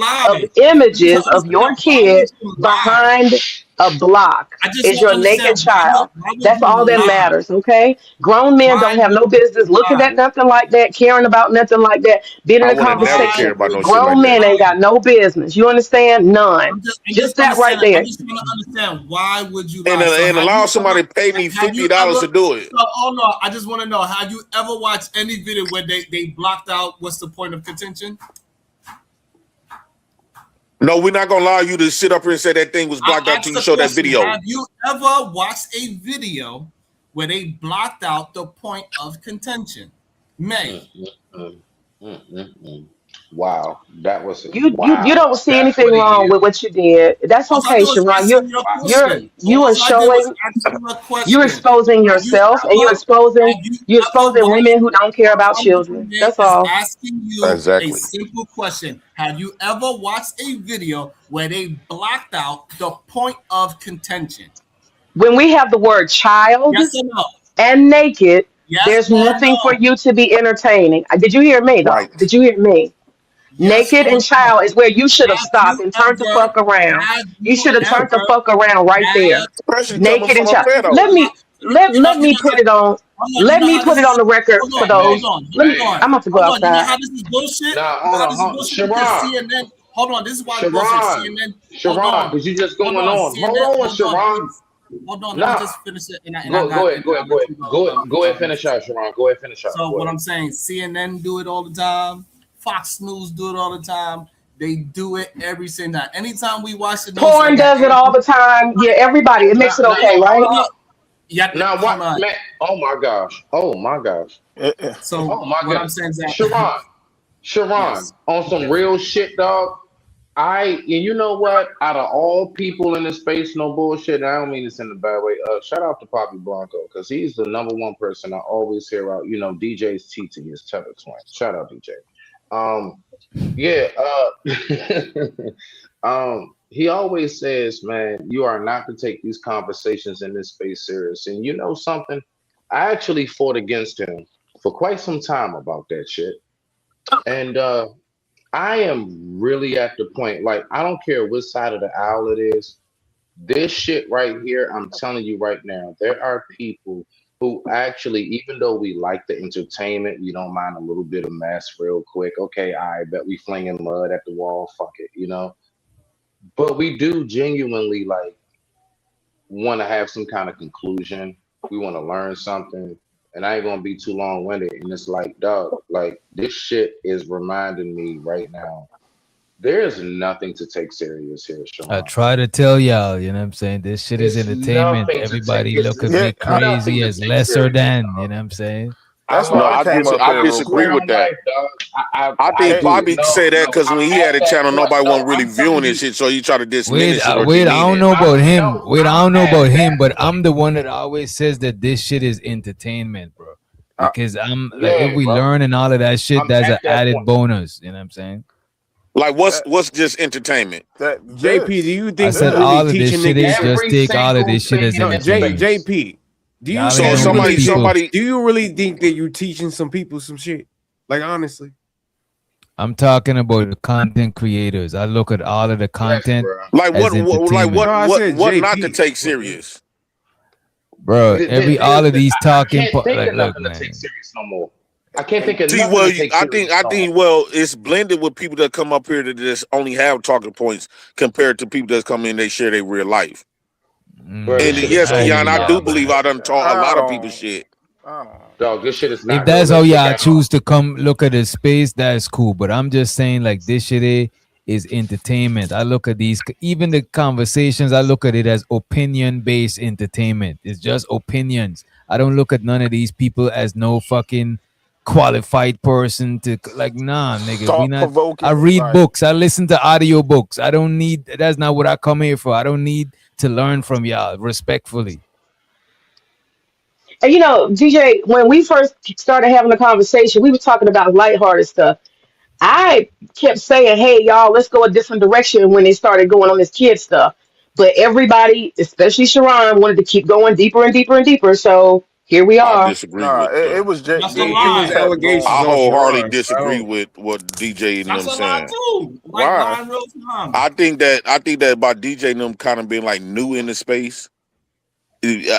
images of your kid behind a block. Is your naked child? That's all that matters, okay? Grown men don't have no business looking at nothing like that, caring about nothing like that, being in a conversation. Grown men ain't got no business. You understand? None. Just that right there. I just want to understand, why would you and allow somebody to pay me $50 to do it? No, I just want to know, have you ever watched any video where they blocked out what's the point of contention? No, we're not gonna allow you to sit up here and say that thing was blocked out till you show that video. Have you ever watched a video where they blocked out the point of contention? Wow, that was you don't see anything wrong with what you did. That's okay, Sharon. You're exposing yourself, and you're exposing women who don't care about children. That's all. Asking you a simple question: have you ever watched a video where they blocked out the point of contention? When we have the word child and naked, there's nothing for you to be entertaining. Did you hear me? Though? Right. Did you hear me? Naked and child is where you should have stopped and turned the fuck around. You should have turned the fuck around right there. Naked and child. Let me put it on. Let me put it on the record for those. I'm about to go outside. You know how this is bullshit? CNN. Hold on, this is why CNN. Sharon, because you just going on. Hold on, Sharon. Hold on, let me just finish it. Go ahead, finish out, Sharon. Go ahead, finish out. So what I'm saying, CNN do it all the time. Fox News do it all the time. They do it every single night. Anytime we watch the news, porn does it all the time. Yeah, everybody. It makes it okay, right? Yeah. Now what, man? Oh my gosh. So what I'm saying is that Sharon, on some real shit, dog. And you know what? Out of all people in this space, no bullshit. I don't mean this in a bad way. Shout out to Poppy Blanco, because he's the number one person I always hear out. You know, DJ's TT is Tether Twin. Shout out DJ. he always says, man, you are not to take these conversations in this space serious. And you know something? I actually fought against him for quite some time about that shit. And I am really at the point, like, I don't care which side of the aisle it is. This shit right here, I'm telling you right now, there are people who actually, even though we like the entertainment, we don't mind a little bit of mess real quick. Okay, I bet we flinging mud at the wall, fuck it, you know? But we do genuinely like want to have some kind of conclusion. We want to learn something. And I ain't gonna be too long winded. And it's like, dog, like this shit is reminding me right now. There is nothing to take serious here, I Sean. try to tell y'all, you know what I'm saying? This shit is It's entertainment. nothing to Everybody take. look at It's me nothing crazy to as take lesser serious. than, you know what I'm saying? That's why I came up I here real disagree quick. with that. Dog. I think do. Bobby No, said that because I'm when he at had a that channel, point. nobody No, wasn't really I'm telling viewing you. his shit, so he tried to Wait, diminish it or wait, I demean don't it. know about him. No, Wait, I don't know I'm about at him, that but point. I'm the one that always says that this shit is entertainment, bro. Because I'm like, if Yeah, we bro. learn and all of that shit, I'm that's at an that added point. bonus. You know what I'm saying? Like, what's just entertainment? JP, do you I think said you really all of this teaching shit is niggas? just take all of this shit as No, entertainment. JP, do you Y'all So ain't know somebody, these people. do you really think that you're teaching some people some shit? Like honestly. I'm talking about the content creators. I look at all of the content like as entertainment. No, I said what not to JP. take serious? Bro, all of these I talking can't think like, of look, nothing to man. take serious no more. I can't think of See, nothing well, to take I serious no more. think, well, it's blended with people that come up here that just only have talking points compared to people that come in, they share their real life. Bro, this And shit is yes, I hear Keon, I y'all, do man. believe I done taught a lot of people shit. Dog, this shit is If not that's how realistic y'all at all. choose to come look at the space, that's cool. But I'm just saying, like, this shit is entertainment. I look at these, even the conversations, I look at it as opinion-based entertainment. It's just opinions. I don't look at none of these people as no fucking qualified person to, like, nah, nigga, we not. I read books. I listen to audio books. I don't need. That's not what I come here for. I don't need to learn from y'all, respectfully. And you know, DJ, when we first started having a conversation, we were talking about lighthearted stuff. I kept saying, hey, y'all, let's go a different direction when they started going on this kid stuff. But everybody, especially Sharon, wanted to keep going deeper and deeper and deeper. So here we I are. disagree with it was It was allegations I on wholeheartedly Sharon. disagree with what DJ and them That's a lie saying. too. Like lying real time. I think that by DJ and them kind of being like new in the space.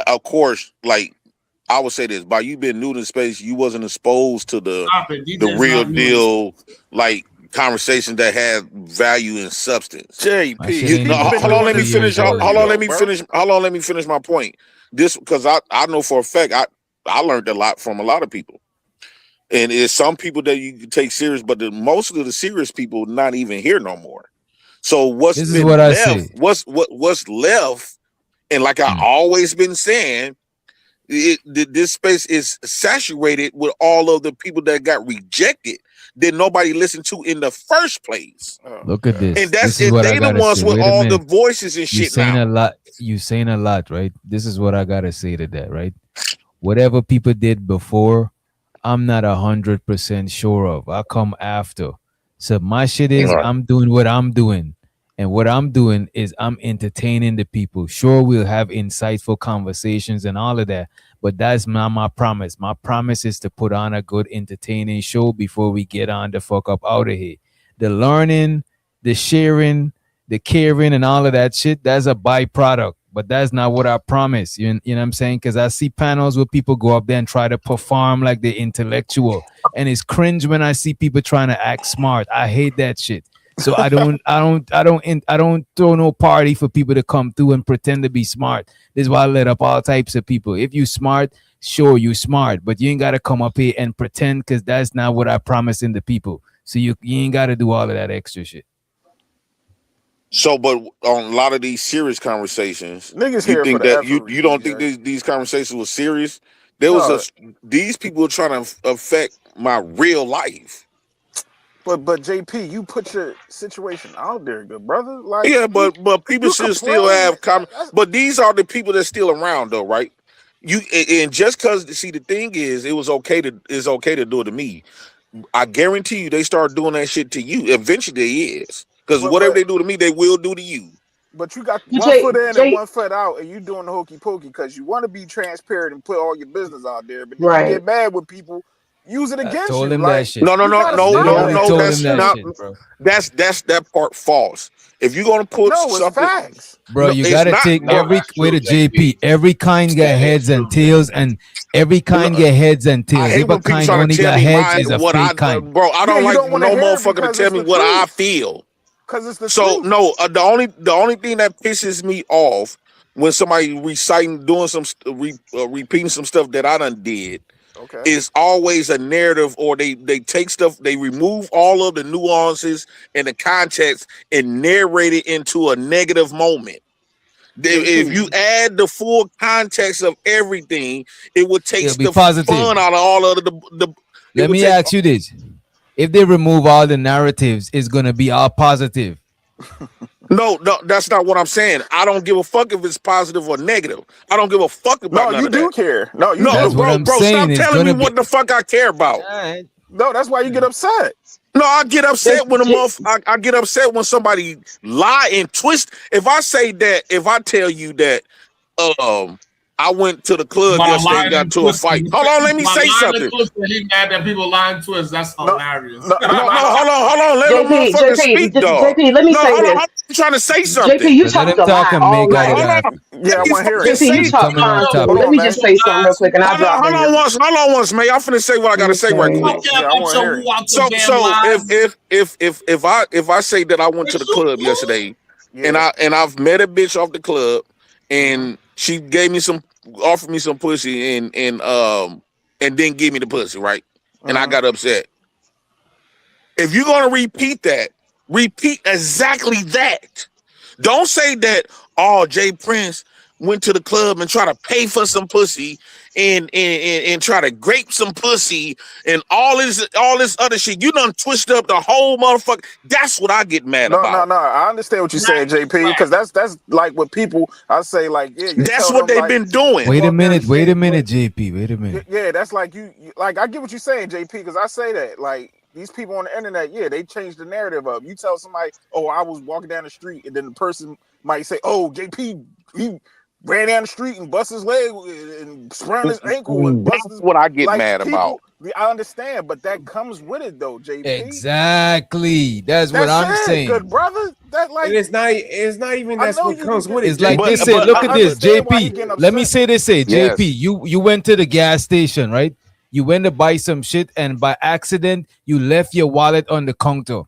Of course, like I would say this, by you being new to the space, you wasn't exposed to the real deal, like conversation that had value and substance. My shit ain't No, even hold on, let me 23 years finish. old Hold on, yet. let me finish. Hold on, let me finish my point. This because I know for a fact I learned a lot from a lot of people. And it's some people that you can take serious, but most of the serious people not even here no more. So what's This is been what I left? say. What's left? And like I always been saying, this space is saturated with all of the people that got rejected that nobody listened to in the first place. Look at this. And that's This is what I they the gotta ones say. with Wait a all the minute. voices and You shit saying now. a lot. You saying a lot, right? This is what I gotta say to that, right? Whatever people did before, I'm not 100% sure of. I come after. So my shit is Right. I'm doing what I'm doing. And what I'm doing is I'm entertaining the people. Sure, we'll have insightful conversations and all of that, but that's not my promise. My promise is to put on a good entertaining show before we get on the fuck up out of here. The learning, the sharing, the caring, and all of that shit, that's a byproduct. But that's not what I promise. You know what I'm saying? Because I see panels where people go up there and try to perform like they're intellectual. And it's cringe when I see people trying to act smart. I hate that shit. So I don't throw no party for people to come through and pretend to be smart. This is why I let up all types of people. If you smart, sure, you smart, but you ain't gotta come up here and pretend, because that's not what I promise in the people. So you ain't gotta do all of that extra shit. So, but on a lot of these serious conversations, Niggas you here for think the that effort, you don't DJ. think these conversations were serious? There was these people were trying to affect my real life. But JP, you put your situation out there, good brother. Like Yeah, but people you should still complain. have but these are the people that's still around though, right? You and just because see the thing is it's okay to do it to me. I guarantee you they start doing that shit to you. Eventually they is. Because whatever they do to me, they will do to you. But you got one foot in and one foot out, and you doing the hokey pokey because you want to be transparent and put all your business out there. But then you get mad when people use it against told you. him like, that shit. No. That's not. That's that part false. If you're gonna put something, facts. Bro, you gotta take every way to JP. Every kind get heads and tails, and every kind get heads and tails. If a kind only got heads, is a fake kind. Bro, I don't like no motherfucker to tell me what I feel. Because it's the truth. No, the only thing that pisses me off when somebody doing some repeating some stuff that I done did. Is always a narrative, or they take stuff, they remove all of the nuances and the context and narrate it into a negative moment. If you add the full context of everything, it would take the fun out of all of the Let me ask you this. If they remove all the narratives, it's gonna be all positive. No, that's not what I'm saying. I don't give a fuck if it's positive or negative. I don't give a fuck about none of that. No, you do care. No, bro, stop telling me what the fuck I care about. No, that's why you get upset. No, I get upset when I get upset when somebody lie and twist. If I tell you that I went to the club yesterday and got to a fight. Hold on, let me say something. He mad that people lying to us. That's hilarious. No, hold on. Let the motherfucker speak, dog. JP, let me say this. I'm trying to say something. JP, you talk a lot all night. Yeah, I want to hear it. JP, you talk constantly. Let me just say something real quick, and I'll drop it. Hold on once, man. I'm finna say what I gotta say right quick. Yeah, I want to hear it. So if I say that I went to the club yesterday, and I've met a bitch off the club, and she offered me some pussy and didn't give me the pussy, right? And I got upset. If you're gonna repeat exactly that. Don't say that, Jay Prince went to the club and try to pay for some pussy and try to grape some pussy and all this other shit. You done twist up the whole motherfucker. That's what I get mad about. No. I understand what you're saying, JP, because that's like what people I say, like, yeah. That's what they've been doing. Wait a minute, JP. Wait a minute. Yeah, that's like you like I get what you're saying, JP, because I say that. Like, these people on the internet, they changed the narrative up. You tell somebody, I was walking down the street, and then the person might say, JP, he ran down the street and bust his leg and sprained his ankle and bust his. That's what I get mad about. I understand, but that comes with it, though, JP. Exactly. That's what I'm saying. Good brother. That like it's not even that's what comes with it. It's like they said. Look at this, JP. Let me say this. JP, you went to the gas station, right? You went to buy some shit, and by accident, you left your wallet on the counter.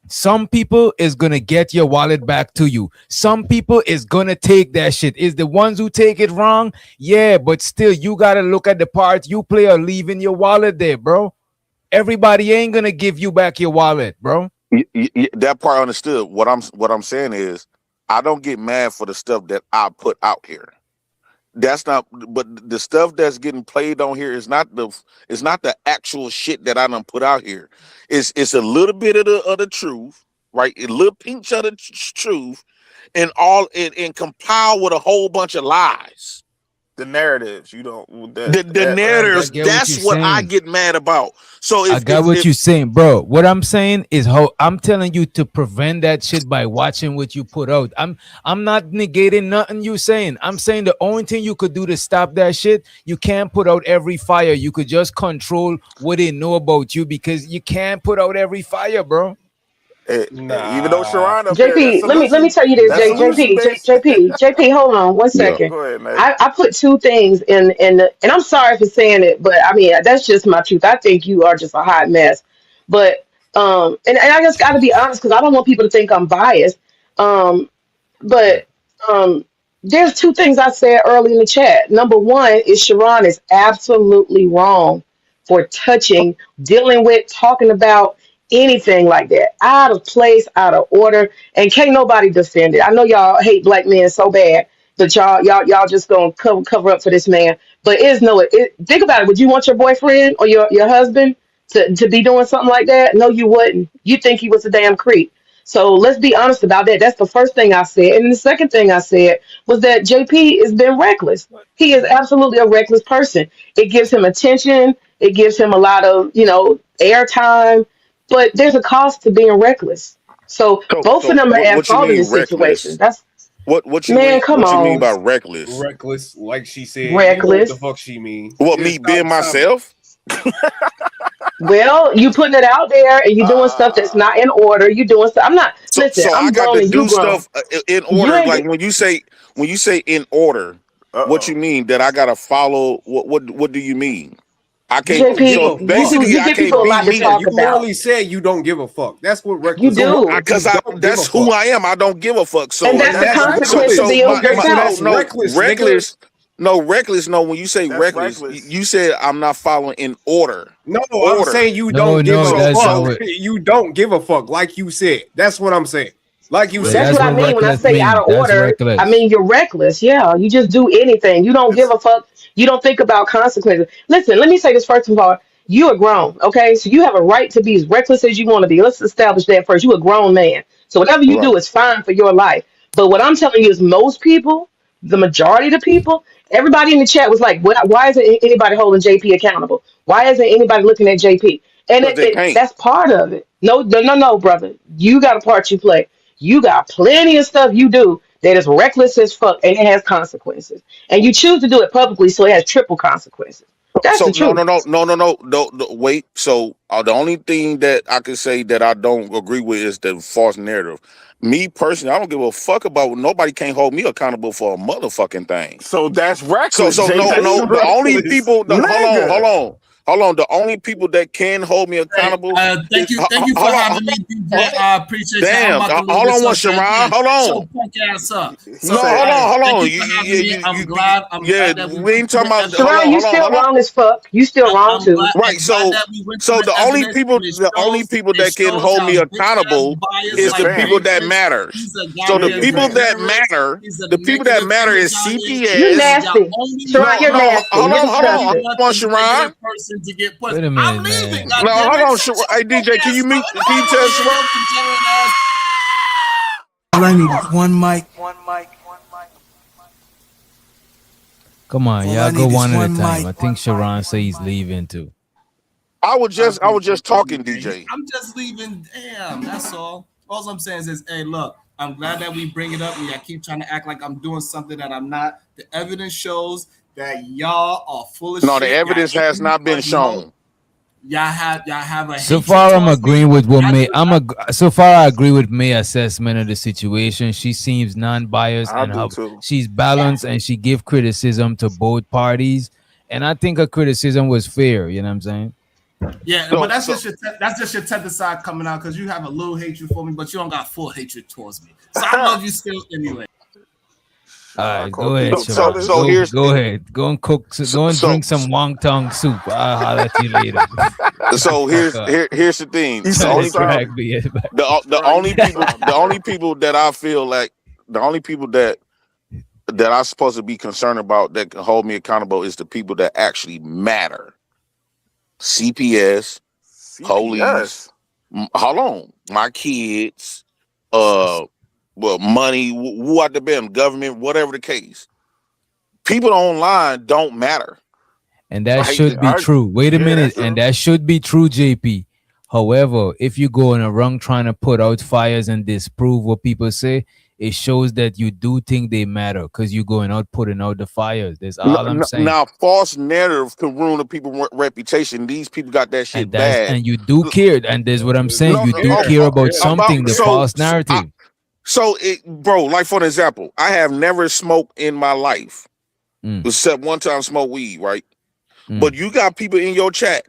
Some people is gonna get your wallet back to you. Some people is gonna take that shit. Is the ones who take it wrong? Yeah, but still, you gotta look at the part you play or leaving your wallet there, bro. Everybody ain't gonna give you back your wallet, bro. That part understood. What I'm saying is, I don't get mad for the stuff that I put out here. That's not, but the stuff that's getting played on here is not the actual shit that I done put out here. It's a little bit of the truth, right? A little pinch of the truth, and compiled with a whole bunch of lies. The narratives, the narratives. That's what I get mad about. So I got what you're saying, bro. What I'm saying is how I'm telling you to prevent that shit by watching what you put out. I'm not negating nothing you saying. I'm saying the only thing you could do to stop that shit, you can't put out every fire. You could just control what they know about you, because you can't put out every fire, bro. Even though Sharon JP, let me tell you this, JP, hold on one second. Go ahead, man. I put two things in and I'm sorry for saying it, but I mean that's just my truth. I think you are just a hot mess. But and I just gotta be honest, because I don't want people to think I'm biased. But there's two things I said early in the chat. Number one is Sharon is absolutely wrong for touching, dealing with, talking about anything like that. Out of place, out of order, and can't nobody defend it. I know y'all hate black men so bad, but y'all just gonna cover up for this man. But think about it. Would you want your boyfriend or your husband to be doing something like that? No, you wouldn't. You think he was a damn creep. So let's be honest about that. That's the first thing I said. And the second thing I said was that JP has been reckless. He is absolutely a reckless person. It gives him attention. It gives him a lot of, airtime. But there's a cost to being reckless. So both of them are at what you fault in mean this situation. reckless? That's What you man, mean? come What you mean on. by reckless? Reckless, like she said. You know what the Reckless. fuck she mean. What, Yeah, me being myself? Well, you putting it out there and you doing stuff that's not in order. You doing stuff. I'm not. Listen, So I I'm got grown to and you do grown. stuff in You order. ain't Like get. when you say in order, what you mean that I gotta follow? What do you mean? I You can't. don't give So a JP, you do. basically, You I give can't people a be lot to me. talk You about. literally said you don't give a fuck. That's what You reckless is. do, You Because don't give a that's who fuck. I am. I don't give a fuck. and So that's the That's consequence of reckless. being Okay, so yourself. that's reckless, nigga. reckless. No, reckless. No, when you say That's reckless, reckless. you said I'm not following in order. No, I'm Order. saying you No, don't give no, a that's fuck. not what. You don't give a fuck, like you said. That's what I'm saying. Like you That's said. That's what I what mean when I reckless say out mean. of That's order. I reckless. mean you're reckless. Yeah, you just do anything. You don't give a fuck. You don't think about consequences. Listen, let me say this first of all. You are grown, okay? So you have a right to be as reckless as you want to be. Let's establish that first. You a grown man, so whatever you Right. do is fine for your life. But what I'm telling you is, most people, the majority of the people, everybody in the chat was like, "Why isn't anybody holding JP accountable? Why isn't anybody looking at JP?" And Because they can't. that's part of it. No, no, no, no, brother. You got a part you play. You got plenty of stuff you do that is reckless as fuck and it has consequences. And you choose to do it publicly, so it has triple consequences. That's So the truth. no. Wait. So the only thing that I can say that I don't agree with is the false narrative. Me personally, I don't give a fuck about nobody. Can't hold me accountable for a motherfucking thing. So that's So reckless, so Jay. no That's no. The only reckless. people. Nigga. Hold on. The only people that can hold me accountable. Thank you for having me, DJ. I appreciate you. I'm Damn. about to leave Hold on, this one up, Sharon. JP. Hold Shut on. your punk ass up. No, So, hold thank on. you for having me. I'm glad. I'm Yeah, glad that we we went ain't through talking the about. Hold Sharon, on, you hold on, still hold on. wrong as fuck. You still wrong too. Right, so that we went through so the the only evidence. people, And the only people it that can shows hold how me bitch ass accountable biased is It's a the like people fan. Jay that is. matters. He's a So the goddamn people that degenerate. matter, He's a the people that negative matter is image out here. You CPS. He's the nasty. only Sharon, you're No, nasty. he's You're the only disgusting. hold on, one Sharon. negative person to get pushed. Wait a I'm minute, leaving, man. No, hold goddammit. on, Shut your hey punk DJ, can ass you up. can you tell Sharon? Degenerate ass. All I need is one mic. Come on, All y'all I go need is one at a one time. mic. I think Sharon says he's leaving too. I was just talking, DJ. I'm just leaving. Damn, that's all. All I'm saying is, hey, look, I'm glad that we bring it up. I keep trying to act like I'm doing something that I'm not. The evidence shows that y'all are full of No, the shit. evidence has not been shown. Y'all have a So hatred far, I'm towards me. agreeing with what May. So far, I agree with May's assessment of the situation. She seems non-biased I and do too. she's balanced, and she give criticism to both parties. And I think her criticism was fair. You know what I'm saying? Yeah, but that's just your tether side coming out because you have a little hatred for me, but you don't got full hatred towards me. So I love you still anyway. All right, go ahead, So Sharon. here's go ahead. Go and cook. Go and drink some wonton soup. I'll holler at you later. So here's the thing. The only people that I feel like the only people that I'm supposed to be concerned about that can hold me accountable is the people that actually matter. CPS, police. Hold on, my kids, well, money, who out the bim, government, whatever the case. People online don't matter. And that should be true. Wait a minute. And that should be true, JP. However, if you go on a run trying to put out fires and disprove what people say, it shows that you do think they matter because you're going out putting out the fires. That's all I'm saying. Now, false narrative can ruin a people's reputation. These people got that shit bad. And you do care. And that's what I'm saying. You do care about something, the false narrative. Bro, like for an example, I have never smoked in my life. Except one time smoked weed, right? But you got people in your chat.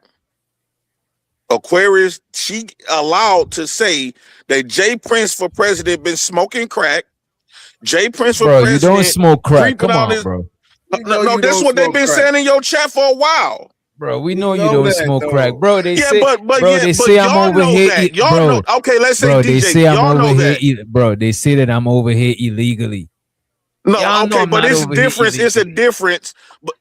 Aquarius, she allowed to say that Jay Prince for president been smoking crack. Jay Prince for president. You don't smoke crack. Come on, bro. No, that's what they've been saying in your chat for a while. Bro, we know you don't smoke crack, bro. They say, they say I'm over here. Y'all know. Okay, let's say bro, DJ. They say y'all I'm know over that. here. Bro, they say that I'm over here illegally. No, okay, but it's a difference. It's a difference. But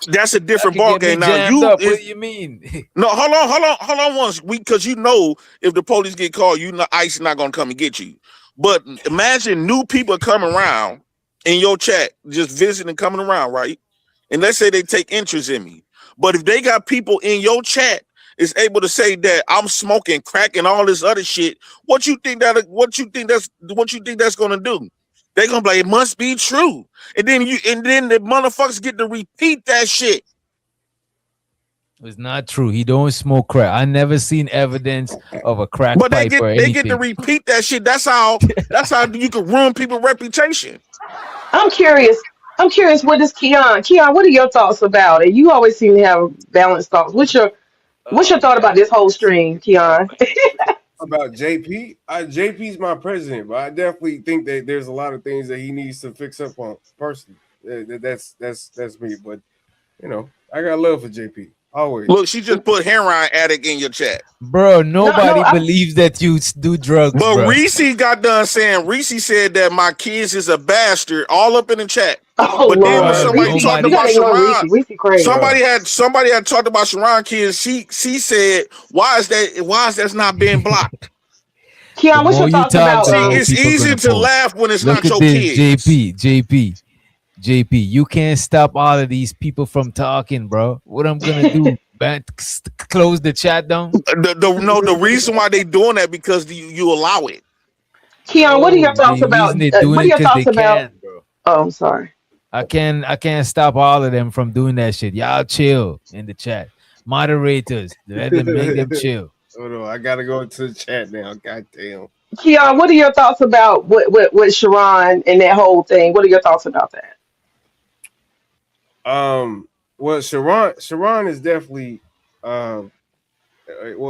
that's a different ball game. Now what do you mean? No, hold on once. Because you know if the police get called, you know ICE not gonna come and get you. But imagine new people come around in your chat, just visiting, coming around, right? And let's say they take interest in me. But if they got people in your chat is able to say that I'm smoking crack and all this other shit, what you think that's gonna do? They gonna be like, it must be true. And then the motherfuckers get to repeat that shit. It's not true. He don't smoke crack. I never seen evidence of a crack But pipe or anything. they get to repeat that shit. That's how you can ruin people's reputation. I'm curious what is Keon? Keon, what are your thoughts about it? You always seem to have balanced thoughts. What's your thought about this whole stream, Keon? About JP? JP's my president, but I definitely think that there's a lot of things that he needs to fix up on personally. That's me. But you know, I got love for JP. Always. Look, she just put heroin addict in your chat. Bro, nobody believes that you do drugs. But bro. Reese got done saying, Reese said that my kids is a bastard, all up in the chat. Oh, but then when somebody talked about Sharon, crazy. somebody had talked about Sharon kids. She said, why is that not being blocked? Keon, what's your thoughts about? It's easy to laugh when it's Look not your kids. JP, you can't stop all of these people from talking, bro. What I'm gonna do? Close the chat down? The reason why they doing that because you allow it. Keon, what are your thoughts about? What are your thoughts about? Oh, I'm sorry. I can't stop all of them from doing that shit. Y'all chill in the chat. Moderators, let them make them chill. Hold on, I gotta go to the chat now. Goddamn. Keon, what are your thoughts about what Sharon and that whole thing? What are your thoughts about that? Well, Sharon is definitely well,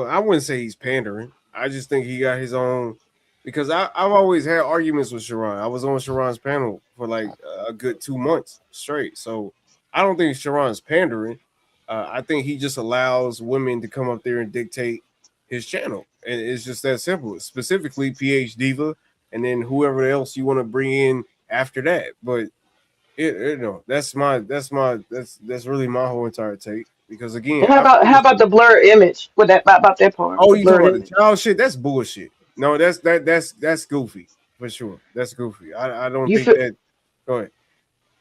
I wouldn't say he's pandering. I just think he got his own, because I've always had arguments with Sharon. I was on Sharon's panel for like a good 2 months straight. So I don't think Sharon's pandering. I think he just allows women to come up there and dictate his channel. And it's just that simple. Specifically PH Diva and then whoever else you want to bring in after that. But that's really my whole entire take. Because again, and how about the blur image? With that about that part? Oh, you talking about the child shit? That's bullshit. No, that's goofy for sure. That's goofy. I don't think that. Go ahead.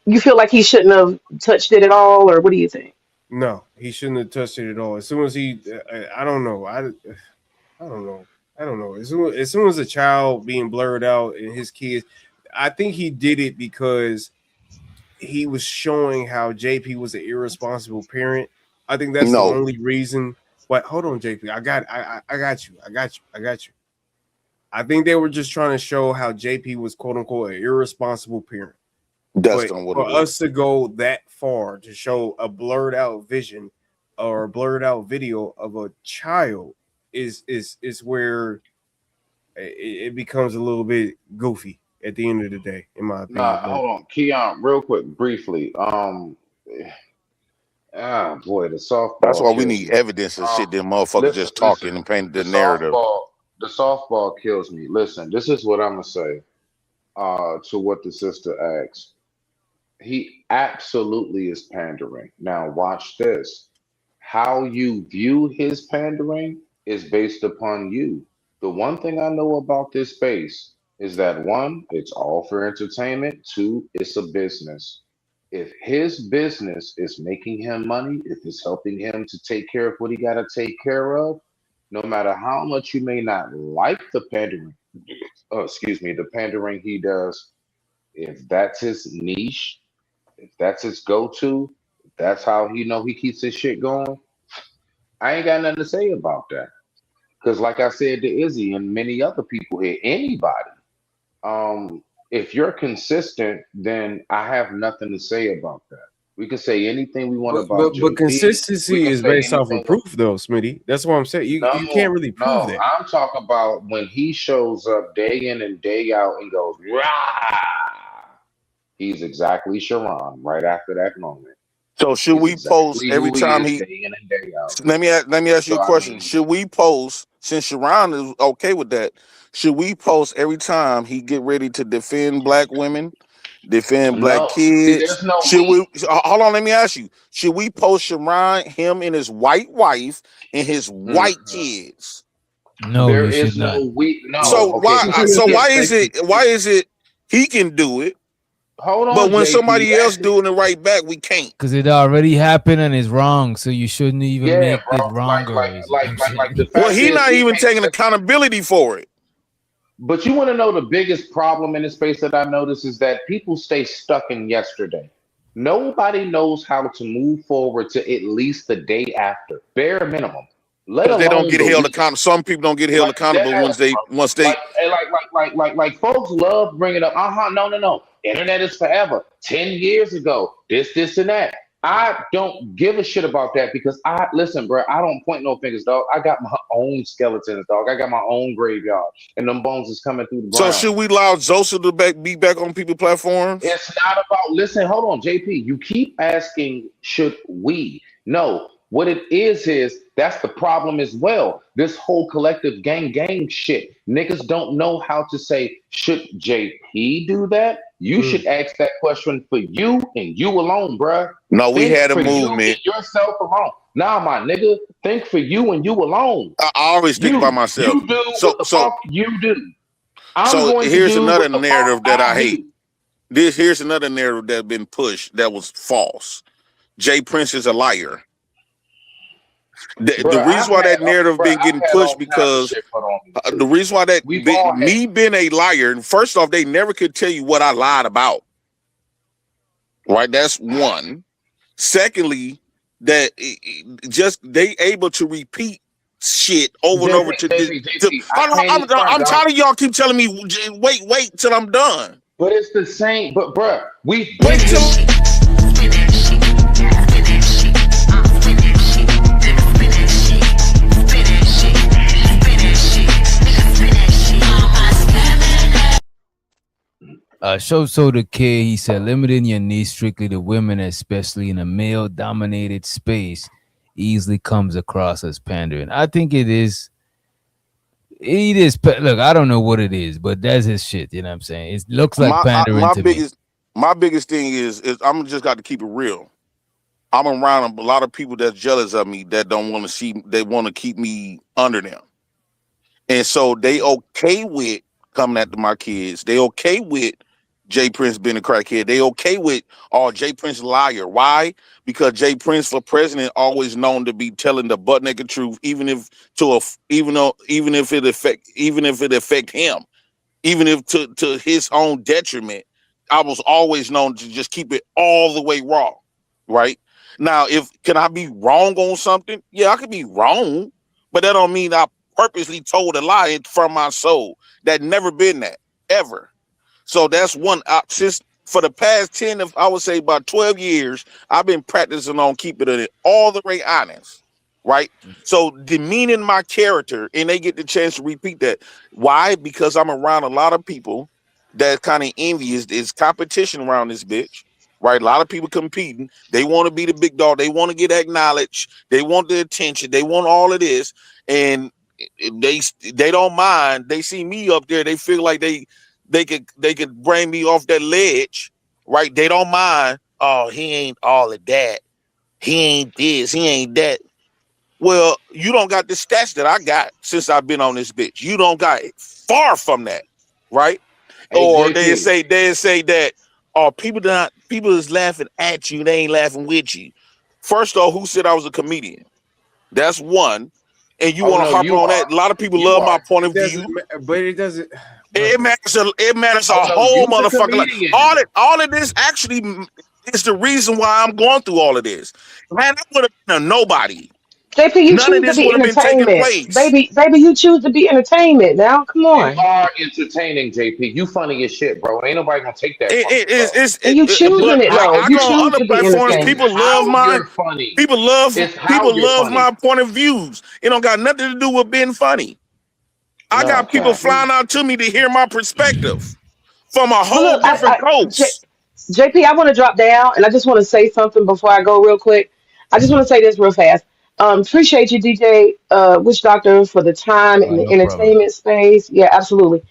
You feel like he shouldn't have touched it at all, or what do you think? No, he shouldn't have touched it at all. As soon as he, I don't know. I don't know. As soon as a child being blurred out and his kids, I think he did it because he was showing how JP was an irresponsible parent. I think that's the only reason. But hold on, JP. I got you. I think they were just trying to show how JP was quote unquote an irresponsible parent. That's but for us to go that far to show a blurred out vision or a blurred out video of a child is where it becomes a little bit goofy at the end of the day, in my opinion. Hold on, Keon, real quick, briefly. Boy, the softball. That's why we need evidence of shit. Them motherfuckers just talking and painting the narrative. The softball kills me. Listen, this is what I'm gonna say. To what the sister asked. He absolutely is pandering. Now, watch this. How you view his pandering is based upon you. The one thing I know about this space is that one, it's all for entertainment. Two, it's a business. If his business is making him money, if it's helping him to take care of what he got to take care of, no matter how much you may not like the pandering, the pandering he does, if that's his niche, if that's his go-to, if that's how he keeps his shit going, I ain't got nothing to say about that. Because like I said to Izzy and many other people here, anybody, if you're consistent, then I have nothing to say about that. We can say anything we want about JP. But consistency is based off of proof, though, Smitty. That's what I'm saying. You can't really prove that. I'm talking about when he shows up day in and day out and goes, rah! He's exactly Sharon right after that moment. So should we post every time he? Day in and day out. Let me ask you a question. Should we post, since Sharon is okay with that? Should we post every time he get ready to defend black women, defend black kids? Hold on, let me ask you. Should we post Sharon, him and his white wife and his white kids? No, there you is should not. no we. No. So okay. why is it he can do it, Hold on, But when JP, somebody else doing it right back, we can't. Because it already happened and it's wrong, so you shouldn't even make it wronger. Like the fact well, he is, not we even can't taking accountability for it. But you want to know the biggest problem in this space that I notice is that people stay stuck in yesterday. Nobody knows how to move forward to at least the day after, bare minimum. Let Because they don't alone get the held week. accountable. Some people don't get held accountable Deadass, once they like folks love bringing up. No. Internet is forever. 10 years ago, this and that. I don't give a shit about that because listen, bro. I don't point no fingers, dog. I got my own skeletons, dog. I got my own graveyard, and them bones is coming through the ground. So should we allow Joseph to be back on people's platforms? It's not about. Listen, hold on, JP. You keep asking, should we? No. What it is that's the problem as well. This whole collective gang shit. Niggas don't know how to say, should JP do that? You should ask that question for you and you alone, bruh. No, we had a for movement. You and yourself alone. Nah, my nigga, think for you and you alone. I always think about myself. You do what the fuck you do. Here's another narrative that I hate. Here's another narrative that's been pushed that was false. Jay Prince is a liar. The reason why that narrative been getting pushed because the reason why that me being a liar, and first off, they never could tell you what I lied about. Right, that's one. Secondly, that just they able to repeat shit over and over I'm tired of y'all keep telling me wait till I'm done. But it's the same. But bruh, we wait till. So the kid, he said, limiting your niche strictly to women, especially in a male-dominated space, easily comes across as pandering. I think it is. It is. Look, I don't know what it is, but that's his shit. You know what I'm saying? It looks like pandering to me. My biggest thing is I'm just got to keep it real. I'm around a lot of people that's jealous of me that don't want to see. They want to keep me under them, and so they okay with coming after my kids. They okay with Jay Prince being a crackhead. They okay with Jay Prince liar. Why? Because Jay Prince for president always known to be telling the butt naked truth, even if it affect him, even if to his own detriment. I was always known to just keep it all the way raw. Right now, can I be wrong on something? Yeah, I could be wrong, but that don't mean I purposely told a lie from my soul. That never been that ever. So that's one. Since for the past 10, I would say about 12 years, I've been practicing on keeping it all the way honest, right? So demeaning my character, and they get the chance to repeat that. Why? Because I'm around a lot of people that kind of envious. There's competition around this bitch, right? A lot of people competing. They want to be the big dog. They want to get acknowledged. They want the attention. They want all of this, and they don't mind. They see me up there. They feel like they could bring me off that ledge, right? They don't mind. Oh, he ain't all of that. He ain't this. He ain't that. Well, you don't got the stats that I got since I've been on this bitch. You don't got it. Far from that, right? Hey, or JP. they say that people is laughing at you. They ain't laughing with you. First off, who said I was a comedian? That's one. And you want to harp on that. A lot of people love my point of view. But it doesn't. It matters a whole motherfucker. All of this actually is the reason why I'm going through all of this. Man, I would have been a nobody. JP, you None of choose to this be would have been taking entertainment. place. Baby, you choose to be entertainment now. Come on. You are entertaining, JP. You funny as shit, bro. Ain't nobody gonna take that. And you choosing it though. You go on choose other to be platforms. entertainment. People love my point of views. It don't got nothing to do with being funny. I got people flying out to me to hear my perspective from a whole different coast. JP, I want to drop down and I just want to say something before I go real quick. I just want to say this real fast. Appreciate you, DJ Witch Doctor, for the time in the entertainment space. Yeah, absolutely.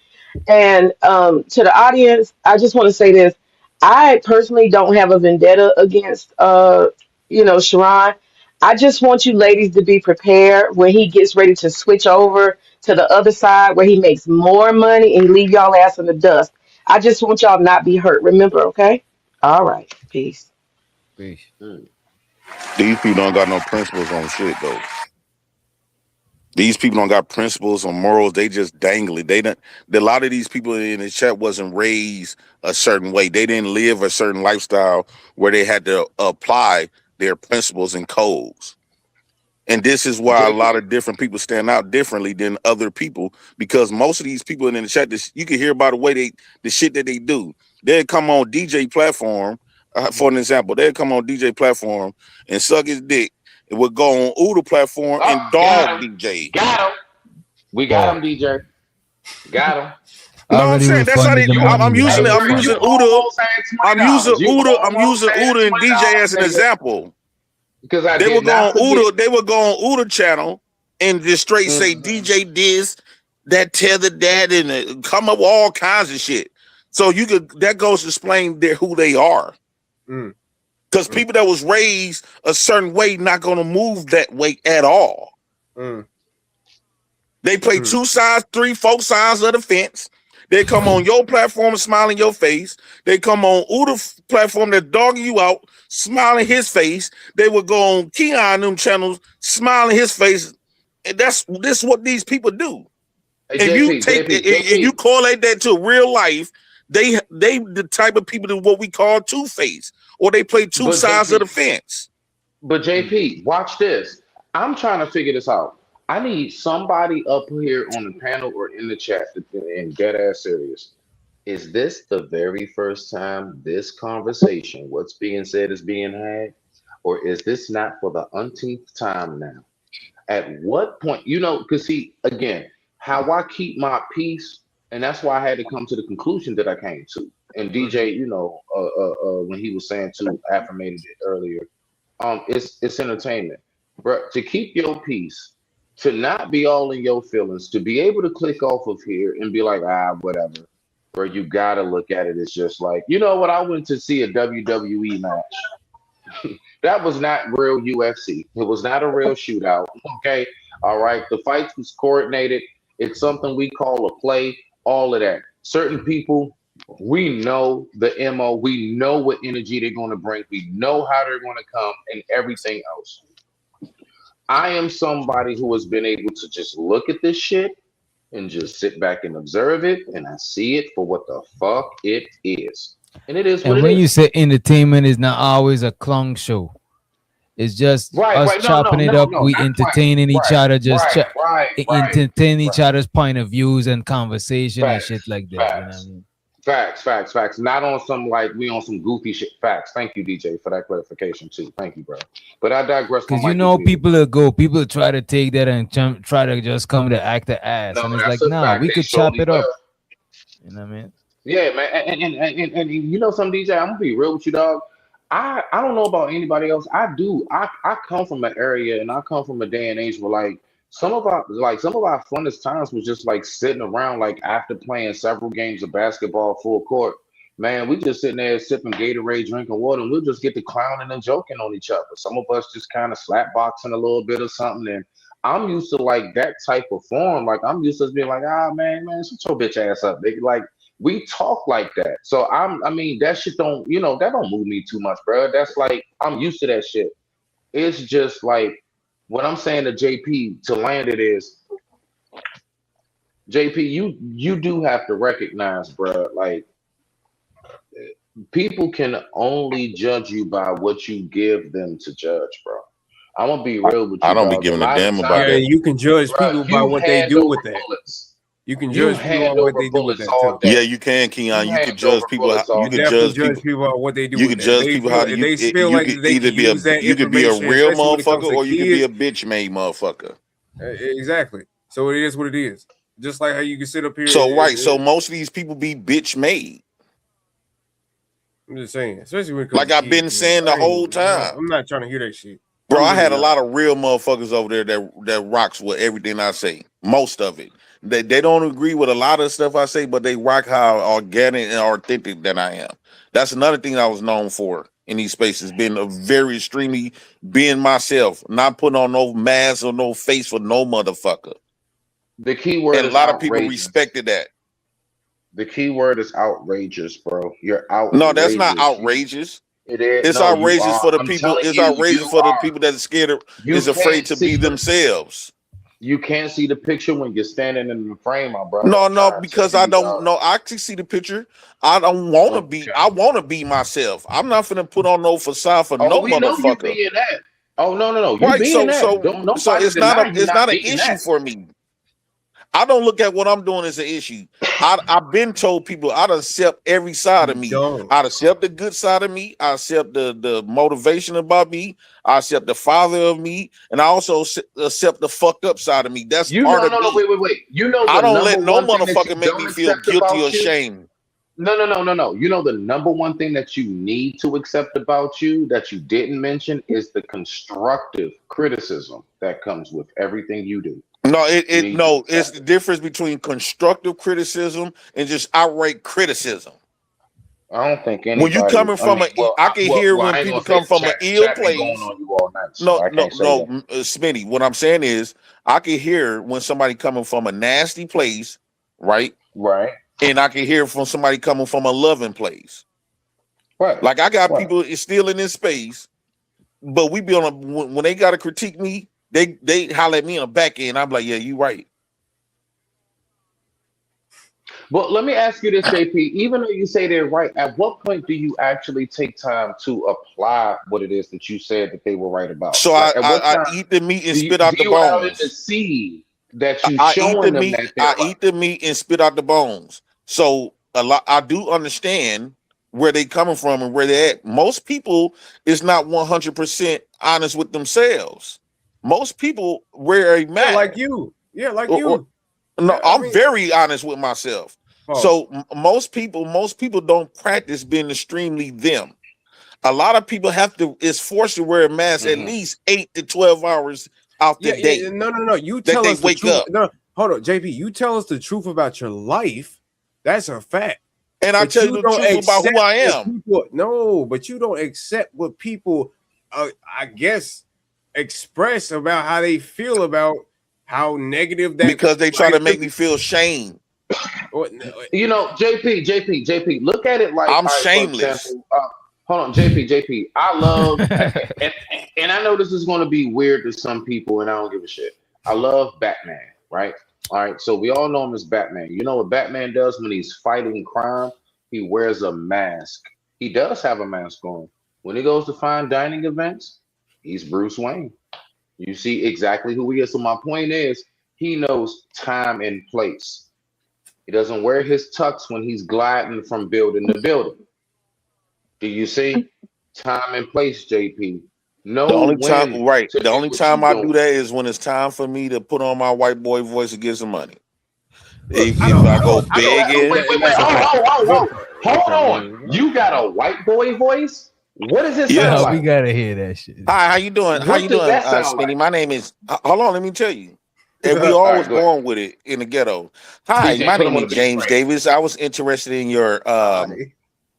And to the audience, I just want to say this. I personally don't have a vendetta against Sharon. I just want you ladies to be prepared when he gets ready to switch over to the other side where he makes more money and leave y'all ass in the dust. I just want y'all not be hurt. Remember, okay? All right. Peace. Peace. These people don't got no principles on shit though. These people don't got principles or morals. They just dangle it. They don't. A lot of these people in the chat wasn't raised a certain way. They didn't live a certain lifestyle where they had to apply their principles and codes. And this is why a lot of different people stand out differently than other people, because most of these people in the chat, you can hear by the way the shit that they do. They'll come on DJ platform, for an example. They'll come on DJ platform and suck his dick. It would go on Uda platform and dog DJ. Got him. We got him, DJ. Got him. No, I'm saying that's how they. I'm using Uda. I'm using Uda and DJ as an example. Because they would go on Uda channel and just straight say DJ this, that tether that, and come up with all kinds of shit. So that goes to explain who they are. Because people that was raised a certain way not gonna move that way at all. They play 2 sides, 3, 4 sides of the fence. They come on your platform and smile in your face. They come on Uda platform that dogging you out, smiling his face. They would go on Keon them channels, smiling his face. And this is what these people do. Hey, and JP, you correlate that to real life, they the type of people that what we call two-faced, or they play two sides of the fence. But JP, watch this. I'm trying to figure this out. I need somebody up here on the panel or in the chat and get ass serious. Is this the very first time this conversation, what's being said, is being had? Or is this not for the umpteenth time now? At what point, because see, again, how I keep my peace, and that's why I had to come to the conclusion that I came to. And DJ, when he was saying to affirmated it earlier, it's entertainment. But to keep your peace, to not be all in your feelings, to be able to click off of here and be like, whatever. Where you gotta look at it, it's just like, you know what? I went to see a WWE match. That was not real UFC. It was not a real shootout. Okay. All right. The fight was coordinated. It's something we call a play, all of that. Certain people, we know the MO, we know what energy they're going to bring, we know how they're going to come, and everything else. I am somebody who has been able to just look at this shit and just sit back and observe it, and I see it for what the fuck it is. And it is what it is. And when you say entertainment is not always a clown show. It's just us chopping it up. We entertaining each other, entertaining each other's point of views and conversation and shit like that. You know what I mean? Facts. Not on some we on some goofy shit. Facts. Thank you, DJ, for that clarification too. Thank you, bro. But I digress. Because people try to take that and try to just come to act the ass, and it's like, we could chop it up. You know what I mean? Yeah, man. And you know something, DJ, I'm gonna be real with you, dog. I don't know about anybody else. I come from an area and I come from a day and age where some of our funnest times was just sitting around after playing several games of basketball full court. Man, we just sitting there sipping Gatorade, drinking water, and we'll just get to clowning and joking on each other. Some of us just kind of slap boxing a little bit or something. And I'm used to that type of form. I'm used to being man, shut your bitch ass up, nigga. We talk like that. So that shit don't, that don't move me too much, bro. That's I'm used to that shit. It's just what I'm saying to JP to land it is, JP, you do have to recognize, bro, people can only judge you by what you give them to judge, bro. I'm gonna be real with you. I don't be giving a damn about that. You can judge people by what they do with that. You can judge people on what they do with that too. Yeah, you can, Keon. You can judge people. You can judge people on what they do. You can judge people how they feel like they can use that. You can be a real motherfucker, or you can be a bitch made motherfucker. Exactly. So it is what it is. Just like how you can sit up here. So most of these people be bitch made. I'm just saying, especially when it comes I've been saying the whole time. I'm not trying to hear that shit. Bro, I had a lot of real motherfuckers over there that rocks with everything I say. Most of it. They don't agree with a lot of stuff I say, but they rock how organic and authentic that I am. That's another thing I was known for in these spaces, being extremely being myself, not putting on no mask or no face for no motherfucker. The key word and a lot of people respected that. The key word is outrageous, bro. You're outrageous. No, that's not outrageous. It is. It's No, you outrageous are. for the I'm people. telling It's you, outrageous you for the are. people that are scared of, You is afraid can't to be see themselves. You can't see the picture when you're standing in the frame, my brother. No, because I don't know. I can see the picture. I don't want to be. I want to be myself. I'm not finna put on no facade for no we know you motherfucker. being that. Oh no. You Right. being So that. Don't nobody it's deny you it's not not an being issue that. for me. I don't look at what I'm doing as an issue. I've been told people I'd accept every side of me. I'd accept the good side of me. I accept the motivation about me. I accept the father of me, and I also accept the fucked up side of me. That's part of me. Wait. You know I the don't let number no one thing that motherfucker you make me don't feel accept guilty or about you? shame. No. You know the number one thing that you need to accept about you that you didn't mention is the constructive criticism that comes with everything you do. No, it's the difference between constructive criticism and just outright criticism. I don't think anybody. When you coming from I can hear when I ain't people gonna come say from an ill chat been going place. on you all night, so I can't say that. Smitty. What I'm saying is, I can hear when somebody coming from a nasty place, right? Right. And I can hear from somebody coming from a loving place. Right. Like I got people still in this space, but we be on when they gotta critique me, they holler at me on the back end. I'm like, yeah, you right. But let me ask you this, JP. Even though you say they're right, at what point do you actually take time to apply what it is that you said that they were right about? So Like, I eat the meat and spit out the do you allow them bones. to see that you I eat showing the them meat. that they're I right? eat the meat and spit out the bones. So I do understand where they coming from and where they're at. Most people is not 100% honest with themselves. Most people wear a mask. Like you. Yeah, like you. No, I'm very honest with myself. So most people don't practice being extremely them. A lot of people is forced to wear a mask at least 8 to 12 hours out the day. Yeah. No. You tell us the wake truth. up. No, hold on, JP. You tell us the truth about your life. That's a fact. And I tell you the truth about who I am. But you don't accept what people, I guess, express about how they feel about how negative that. Because they try to make me feel shame. You know, JP. Look at it like I'm shameless. For example, hold on, JP. I love, and I know this is going to be weird to some people, and I don't give a shit. I love Batman, right? All right, so we all know him as Batman. You know what Batman does when he's fighting crime? He wears a mask. He does have a mask on. When he goes to fine dining events, he's Bruce Wayne. You see exactly who he is. So my point is, he knows time and place. He doesn't wear his tux when he's gliding from building to building. Do you see? Time and place, JP. The only time I do that is when it's time for me to put on my white boy voice and get some money. If I go begging. Wait, hold on. You got a white boy voice? What does it sound like? We gotta hear that shit. Hi, how you doing? How you doing, Smitty? My name is. Hold on, let me tell you. And we all was born with it in the ghetto. Hi, my name is James Davis. I was interested in your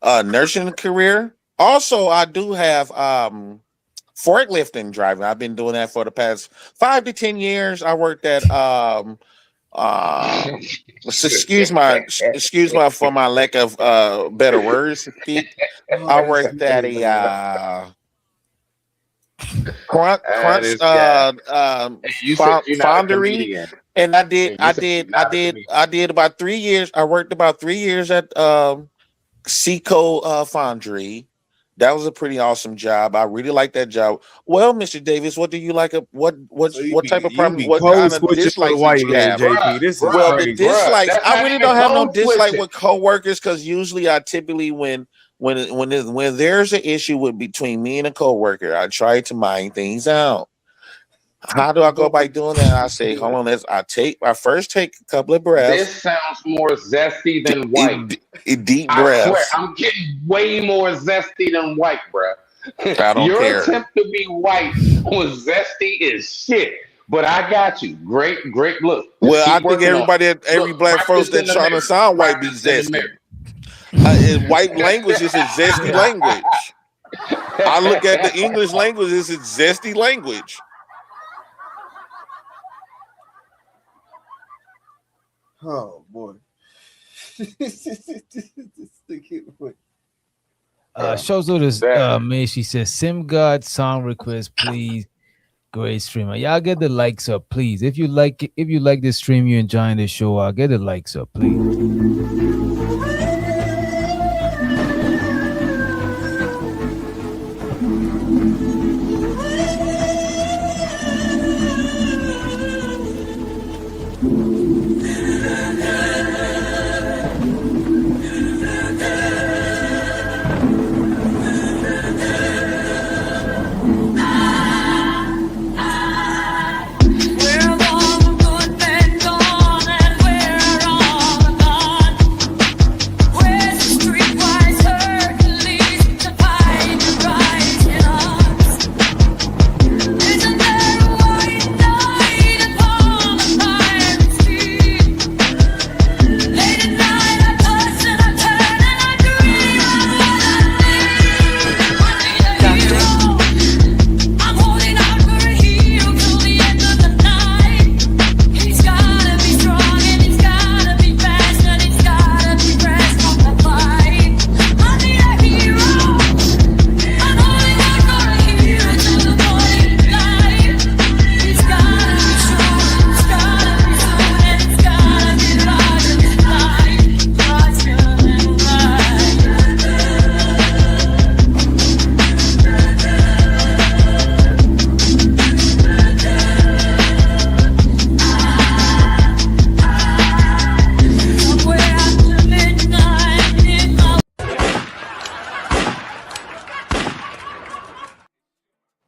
nursing career. Also, I do have forklifting driving. I've been doing that for the past 5 to 10 years. I worked at excuse my for my lack of better words to speak. I worked at a foundry, and I did about 3 years. I worked about 3 years at Seco foundry. That was a pretty awesome job. I really like that job. Well, Mr. Davis, what do you like? What type of problem? What kind of dislikes did you have? JP, this is the dislikes. I really don't have no dislike with coworkers because usually I typically when there's an issue between me and a coworker, I try to mind things out. How do I go by doing that? I say, hold on, I first take a couple of breaths. This sounds more zesty than white. Deep breaths. I swear, I'm getting way more zesty than white, bro. I don't Your care. attempt to be white was zesty as shit. But I got you. Great look. Well, I think every black folks that trying to sound white be zesty. White language is a zesty language. I look at the English language as a zesty language. Oh boy. Shows her this May, she says Sim God song request, please. Great streamer. Y'all get the likes up, please. If you like this stream, you enjoying the show, I'll get the likes up, please.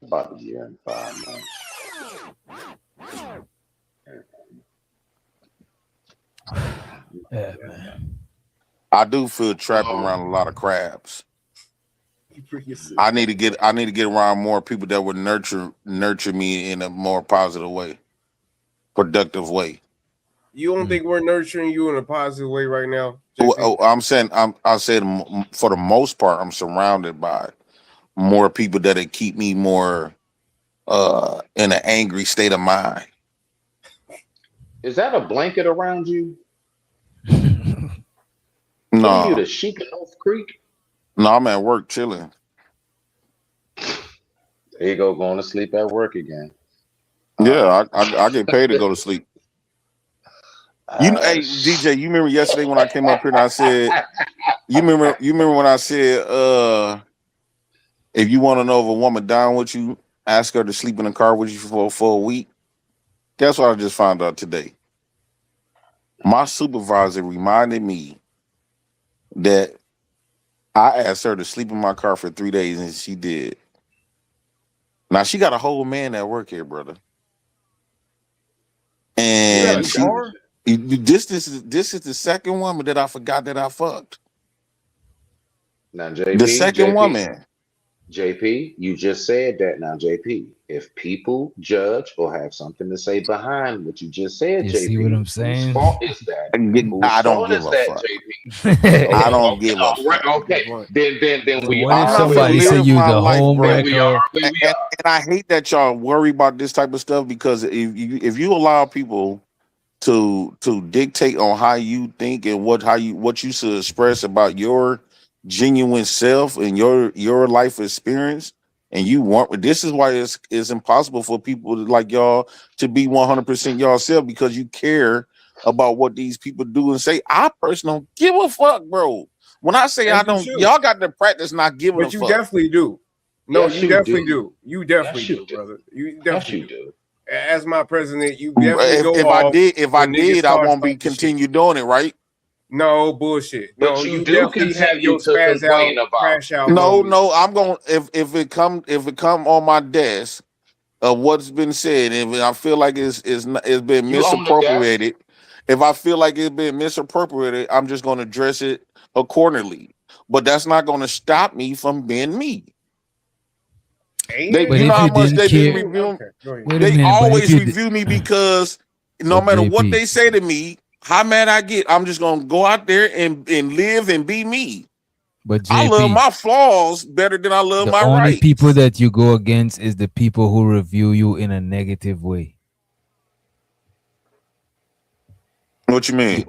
About a year and 5 months. Yeah, man. I do feel trapped around a lot of crabs. I need to get around more people that would nurture me in a more positive way, productive way. You don't think we're nurturing you in a positive way right now? Well, I'm saying I said for the most part, I'm surrounded by more people that'll keep me more in an angry state of mind. Is that a blanket around you? No. You the sheep in North Creek? No, I'm at work chilling. There you go, going to sleep at work again. Yeah, I get paid to go to sleep. Hey DJ, you remember yesterday when I came up here and I said, you remember when I said, if you want to know if a woman down with you, ask her to sleep in the car with you for a week. Guess what I just found out today? My supervisor reminded me that I asked her to sleep in my car for 3 days, and she did. Now she got a whole man at work here, brother. And this is the second woman that I forgot that I fucked. Now, JP, the second woman. JP, you just said that. Now, JP, if people judge or have something to say behind what you just said, You JP, see what I'm saying? whose fault is that? I don't give a fuck. JP? I don't give a fuck. Okay, then we what are. if somebody said you the homewrecker? We are. And I hate that y'all worry about this type of stuff, because if you allow people to dictate on how you think and what you should express about your genuine self and your life experience, and you want, this is why it's impossible for people like y'all to be 100% yourself, because you care about what these people do and say. I personally don't give a fuck, bro. When I say I don't, y'all got to practice not giving a fuck. But you definitely do. No, Yes, you definitely do. You definitely do, brother. You definitely do. As my president, you definitely go off. If I did, I won't be continue doing it, right? No bullshit. But no, you definitely have your spaz out, crash out. No, I'm going if it come on my desk of what's been said, if I feel like it's been misappropriated, if I feel like it's been misappropriated, I'm just going to address it accordingly. But that's not going to stop me from being me. You know how much they review? They always review me because no matter what they say to me, how mad I get, I'm just gonna go out there and live and be me. But JP, I love my flaws better than I love my rights. The only people that you go against is the people who review you in a negative way. What you mean?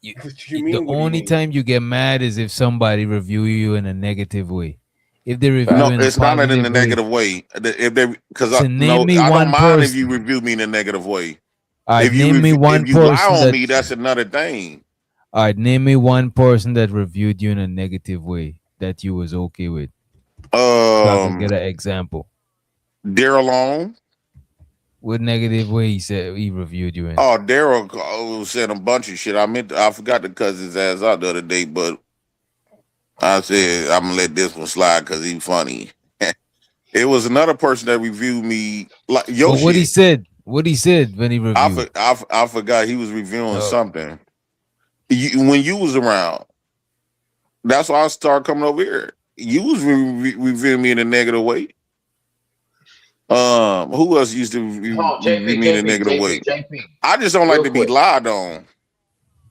The only time you get mad is if somebody review you in a negative way. If they review No, in it's a not in positive a negative way. If they, because So I don't mind if you review me in a negative way. All right, If you if you lie on me, that's another thing. All right, name me one person that reviewed you in a negative way that you was okay with. So I can get an example. Daryl Long. What negative way he said he reviewed you in? Oh, Daryl said a bunch of shit. I forgot to cuss his ass out the other day, but I said I'm gonna let this one slide because he's funny. It was another person that reviewed me like yo. But what he said? What he said when he reviewed? I forgot he was reviewing something. When you was around, that's why I started coming over here. You was reviewing me in a negative way. Who else used to review me in a negative way? I just don't like to be lied on.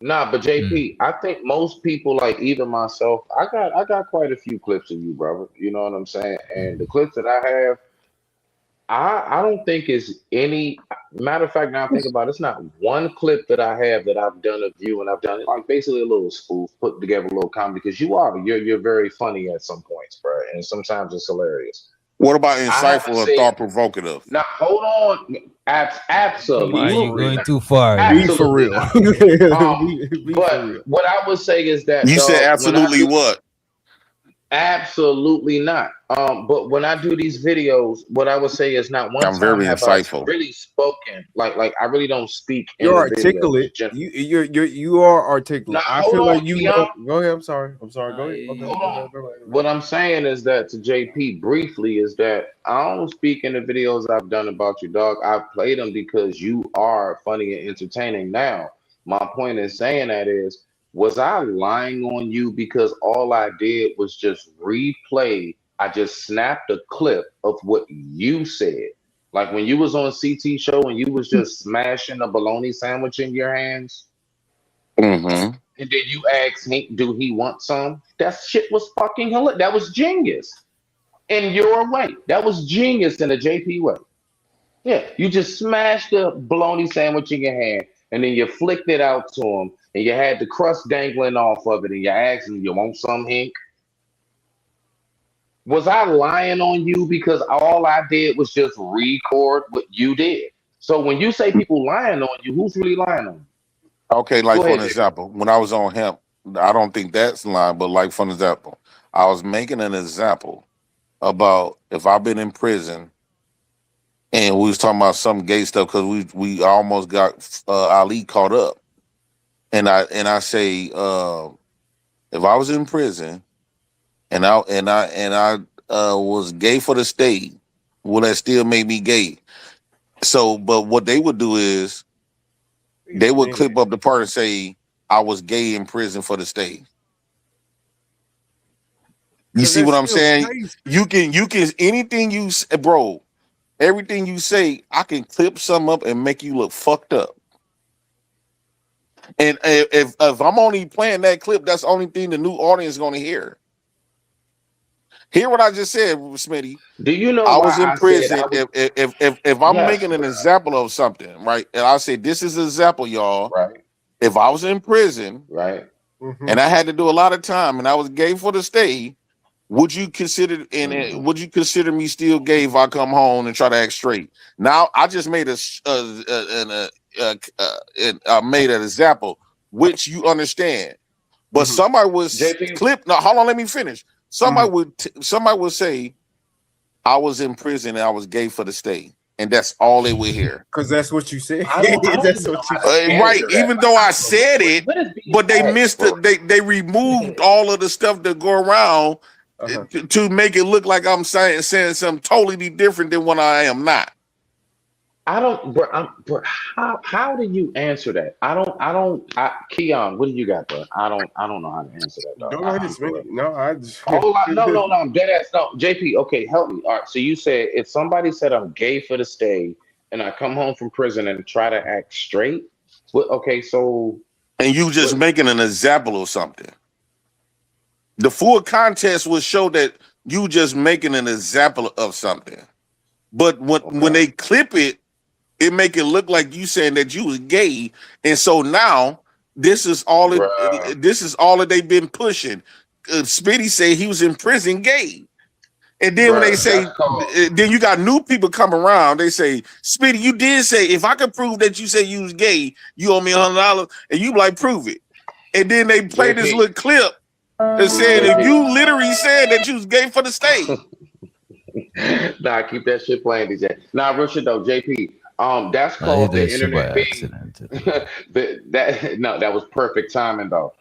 Nah, but JP, I think most people, like even myself, I got quite a few clips of you, brother. You know what I'm saying? And the clips that I have, I don't think is any matter of fact. Now I think about it, it's not one clip that I have that I've done of you, and I've done like basically a little spoof, put together a little comedy because you're very funny at some points, bro, and sometimes it's hilarious. What about insightful and thought provocative? Now hold on, absolutely. You're going too far. Absolutely Be for real. But what I would say is that you said absolutely what? Absolutely not. But when I do these videos, what I would say is not one time very have insightful. I really spoken. Like I really don't speak. You're articulate. You are articulate. Now, I feel like you Keon. go ahead. I'm sorry. Go ahead. What I'm saying is that to JP briefly is that I don't speak in the videos I've done about you, dog. I play them because you are funny and entertaining. Now, my point in saying that is, was I lying on you because all I did was just replay? I just snapped a clip of what you said. Like when you was on CT show and you was just smashing a bologna sandwich in your hands. Mm-hmm. And then you asked Hank, do he want some? That shit was fucking hilarious. That was genius. In your way. That was genius in a JP way. Yeah, you just smashed the bologna sandwich in your hand and then you flicked it out to him and you had the crust dangling off of it and you asked him, you want some, Hank? Was I lying on you because all I did was just record what you did? So when you say people lying on you, who's really lying on you? Okay, like for an example, when I was on hemp, I don't think that's lying, but like for an example, I was making an example about if I've been in prison and we was talking about some gay stuff because we almost got Ali caught up. And I say if I was in prison and I was gay for the state, will that still make me gay? So, but what they would do is they would clip up the part and say I was gay in prison for the state. You see what I'm saying? Crazy. You can anything you say, bro, everything you say, I can clip something up and make you look fucked up. And if I'm only playing that clip, that's the only thing the new audience is going to hear. Hear what I just said, Smitty. Do you know I was in prison? If I'm making an example of something, right? And I say this is an example, y'all. Right. If I was in prison, right, and I had to do a lot of time, and I was gay for the state, would you consider would you consider me still gay if I come home and try to act straight? Now I just made I made an example, which you understand. But somebody was clip. Now, hold on, let me finish. Somebody would say, I was in prison and I was gay for the state. And that's all they would hear. Because that's what you said. That's what you said. Right. Even though I said it, but they missed it. They removed all of the stuff that go around to make it look like I'm saying something totally different than what I am not. I don't, bro. How do you answer that? Keon, what do you got, bro? I don't know how to answer that. Dog. No, I'm dead ass. No, JP. Okay, help me. All right. So you said if somebody said I'm gay for the state and I come home from prison and try to act straight, okay, so and you just making an example of something. The full context would show that you just making an example of something, but when they clip it. It make it look like you saying that you was gay, and so now This is all that they've been pushing. Spitty said he was in prison gay. And then when they say, then you got new people come around, they say, Spitty, you did say, if I could prove that you said you was gay, you owe me $100, and you like, prove it. And then they play this little clip that said, if you literally said that you was gay for the state. Nah, keep that shit playing, DJ. Nah, real shit though, JP. That's called the internet being that was perfect timing though.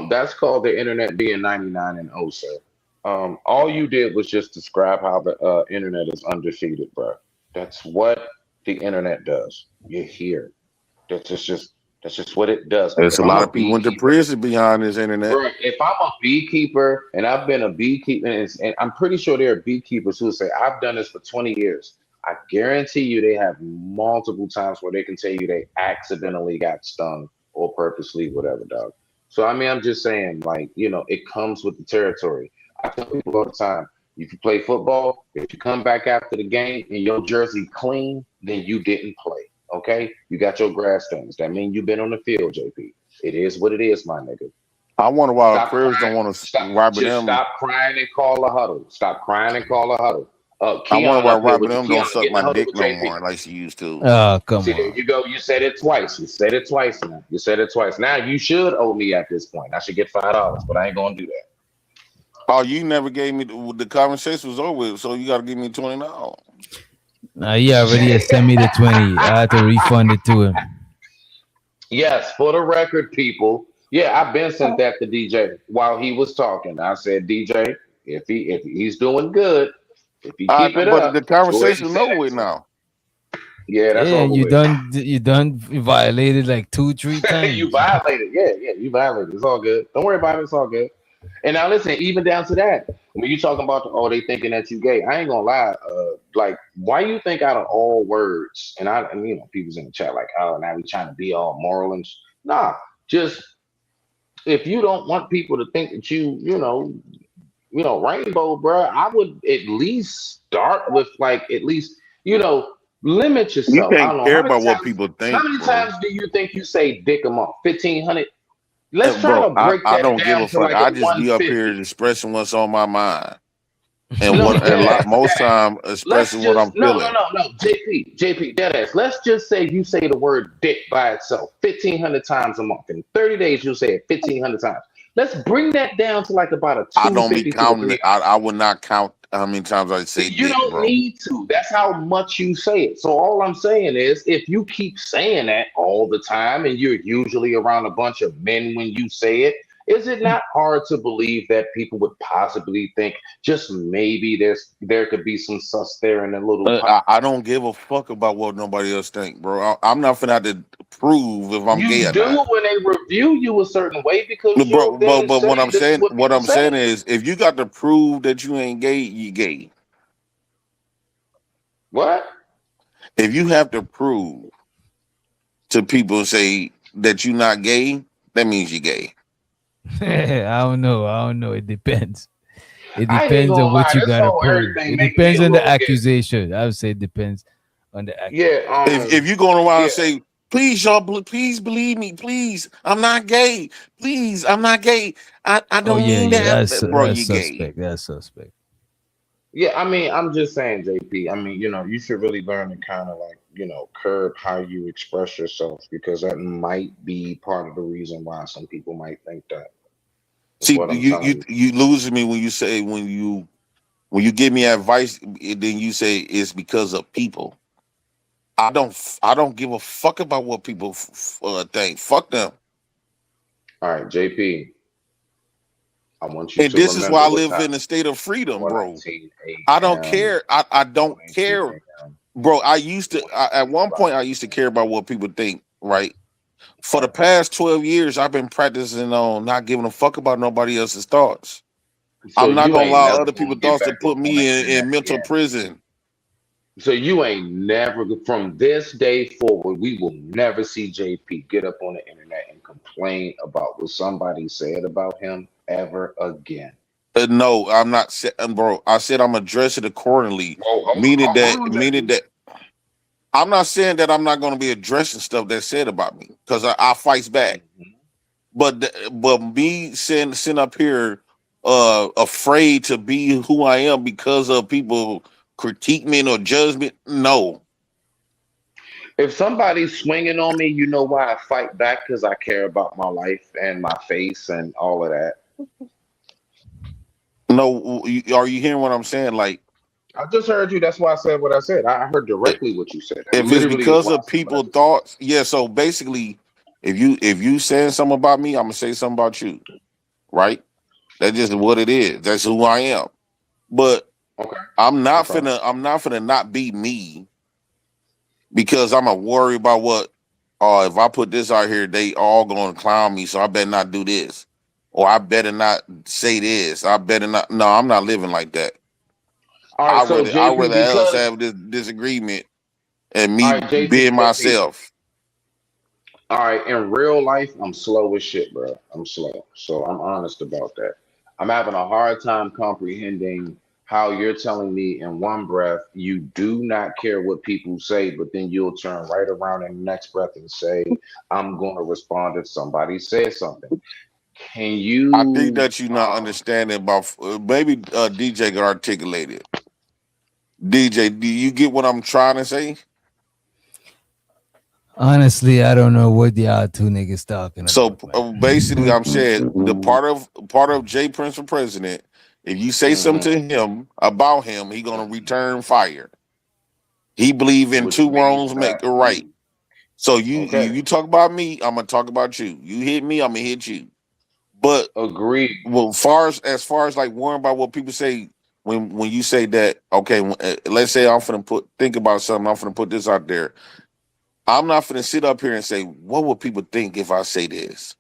That's called the internet being 99 and 0, sir. All you did was just describe how the internet is undefeated, bro. That's what the internet does. You're here. That's just what it does. There's a lot of people went to prison behind this internet. Bro, if I'm a beekeeper and I've been a beekeeper, and I'm pretty sure there are beekeepers who say, I've done this for 20 years. I guarantee you they have multiple times where they can tell you they accidentally got stung or purposely, whatever, dog. So, I mean, I'm just saying, like, it comes with the territory. I tell people all the time, if you play football, if you come back after the game and your jersey clean, then you didn't play. Okay, you got your grass stains. That means you've been on the field, JP. It is what it is, my nigga. I wonder why the players don't want to Robert M. Stop crying and call a huddle. Stop crying and call a huddle. I wonder why Robert M. don't suck my dick no more like she used to. Oh, come on. There you go. You said it twice. Now. You said it twice. Now you should owe me at this point. I should get $5, but I ain't gonna do that. Oh, you never gave me the conversation was over, so you got to give me $20. Nah, he already sent me the 20. I had to refund it to him. Yes, for the record, people. Yeah, I've been sent that to DJ while he was talking. I said, DJ, if he's doing good, if he keep it up, the conversation is over with now. Yeah, that's over you done violated like 2-3 times. You violated, yeah, you violated. It's all good. Don't worry about it. It's all good. And now listen, even down to that, when you talking about they thinking that you gay, I ain't gonna lie. Like, why you think out of all words, and people's in the chat like, oh, now we trying to be all moral and nah, just if you don't want people to think that you rainbow, bro, I would at least start with like at least limit yourself. You can't care about what people think. How many times do you think you say dick a month? 1,500. Let's try to break that down. I don't give a fuck. I just be up here expressing what's on my mind, and most time expressing what I'm feeling. No, JP, deadass. Let's just say you say the word dick by itself 1,500 times a month. In 30 days, you'll say it 1,500 times. Let's bring that down to like about a 250. I don't be counting it. I would not count how many times I say you dick, don't need to. That's how much you say it. So all I'm saying is, if you keep saying that all the time, and you're usually around a bunch of men when you say it, is it not hard to believe that people would possibly think just maybe there could be some sus there in a little? I don't give a fuck about what nobody else think, bro. I'm not finna have to prove if I'm gay or not. You do when they review you a certain way because but what I'm saying is, if you got to prove that you ain't gay, you gay. What? If you have to prove to people say that you're not gay, that means you're gay. I don't know. It depends. It depends on what you got to prove. It depends on the accusation. I would say it depends on the accusation. Yeah. If you're going around and say, please, y'all, please believe me. Please, I'm not gay. Please, I'm not gay. I don't mean that. Bro, you're suspect. gay. That's suspect. Yeah, I mean, I'm just saying, JP. I mean, you should really learn to kind of like, curb how you express yourself, because that might be part of the reason why some people might think that. See, you losing me when you say when you give me advice, then you say it's because of people. I don't give a fuck about what people think. Fuck them. All right, JP. I want you. And this is why I live in a state of freedom, bro. I don't care. I don't care, bro. At one point I used to care about what people think, right? For the past 12 years, I've been practicing on not giving a fuck about nobody else's thoughts. So I'm not gonna allow other people's thoughts to put me in mental prison. So you ain't never, from this day forward, we will never see JP get up on the internet and complain about what somebody said about him ever again. No, I'm not, bro. I said I'm addressing it accordingly, meaning that I'm not saying that I'm not going to be addressing stuff that's said about me, because I fight back. But me sitting up here afraid to be who I am because of people critique me or judge me. No. If somebody's swinging on me, you know why I fight back, because I care about my life and my face and all of that. No, are you hearing what I'm saying? Like, I just heard you. That's why I said what I said. I heard directly what you said. That if it's literally is because why of people thoughts, yeah. So basically, if you saying something about me, I'm gonna say something about you, right? That's just what it is. That's who I am. But I'm not finna not be me because I'm a worry about what. If I put this out here, they all gonna clown me. So I better not do this, or I better not say this. I better not. No, I'm not living like that. All right, so I JP, rather us because have this disagreement and me all right, being JP. myself. All right, in real life, I'm slow as shit, bro. I'm slow, so I'm honest about that. I'm having a hard time comprehending how you're telling me in one breath you do not care what people say, but then you'll turn right around in the next breath and say, "I'm going to respond if somebody says something." Can you? I think that you're not understanding about maybe DJ can articulate it. DJ, do you get what I'm trying to say? Honestly, I don't know what y'all two niggas talking So about. basically, I'm saying the part of Jay Prince for president. If you say something to him about him, he gonna return fire. He believe in two wrongs make a right. So you talk about me, I'm gonna talk about you. You hit me, I'm gonna hit you. But agree. Well, as far as like worrying about what people say when you say that, okay, let's say I'm finna think about something. I'm finna put this out there. I'm not finna sit up here and say, what would people think if I say this?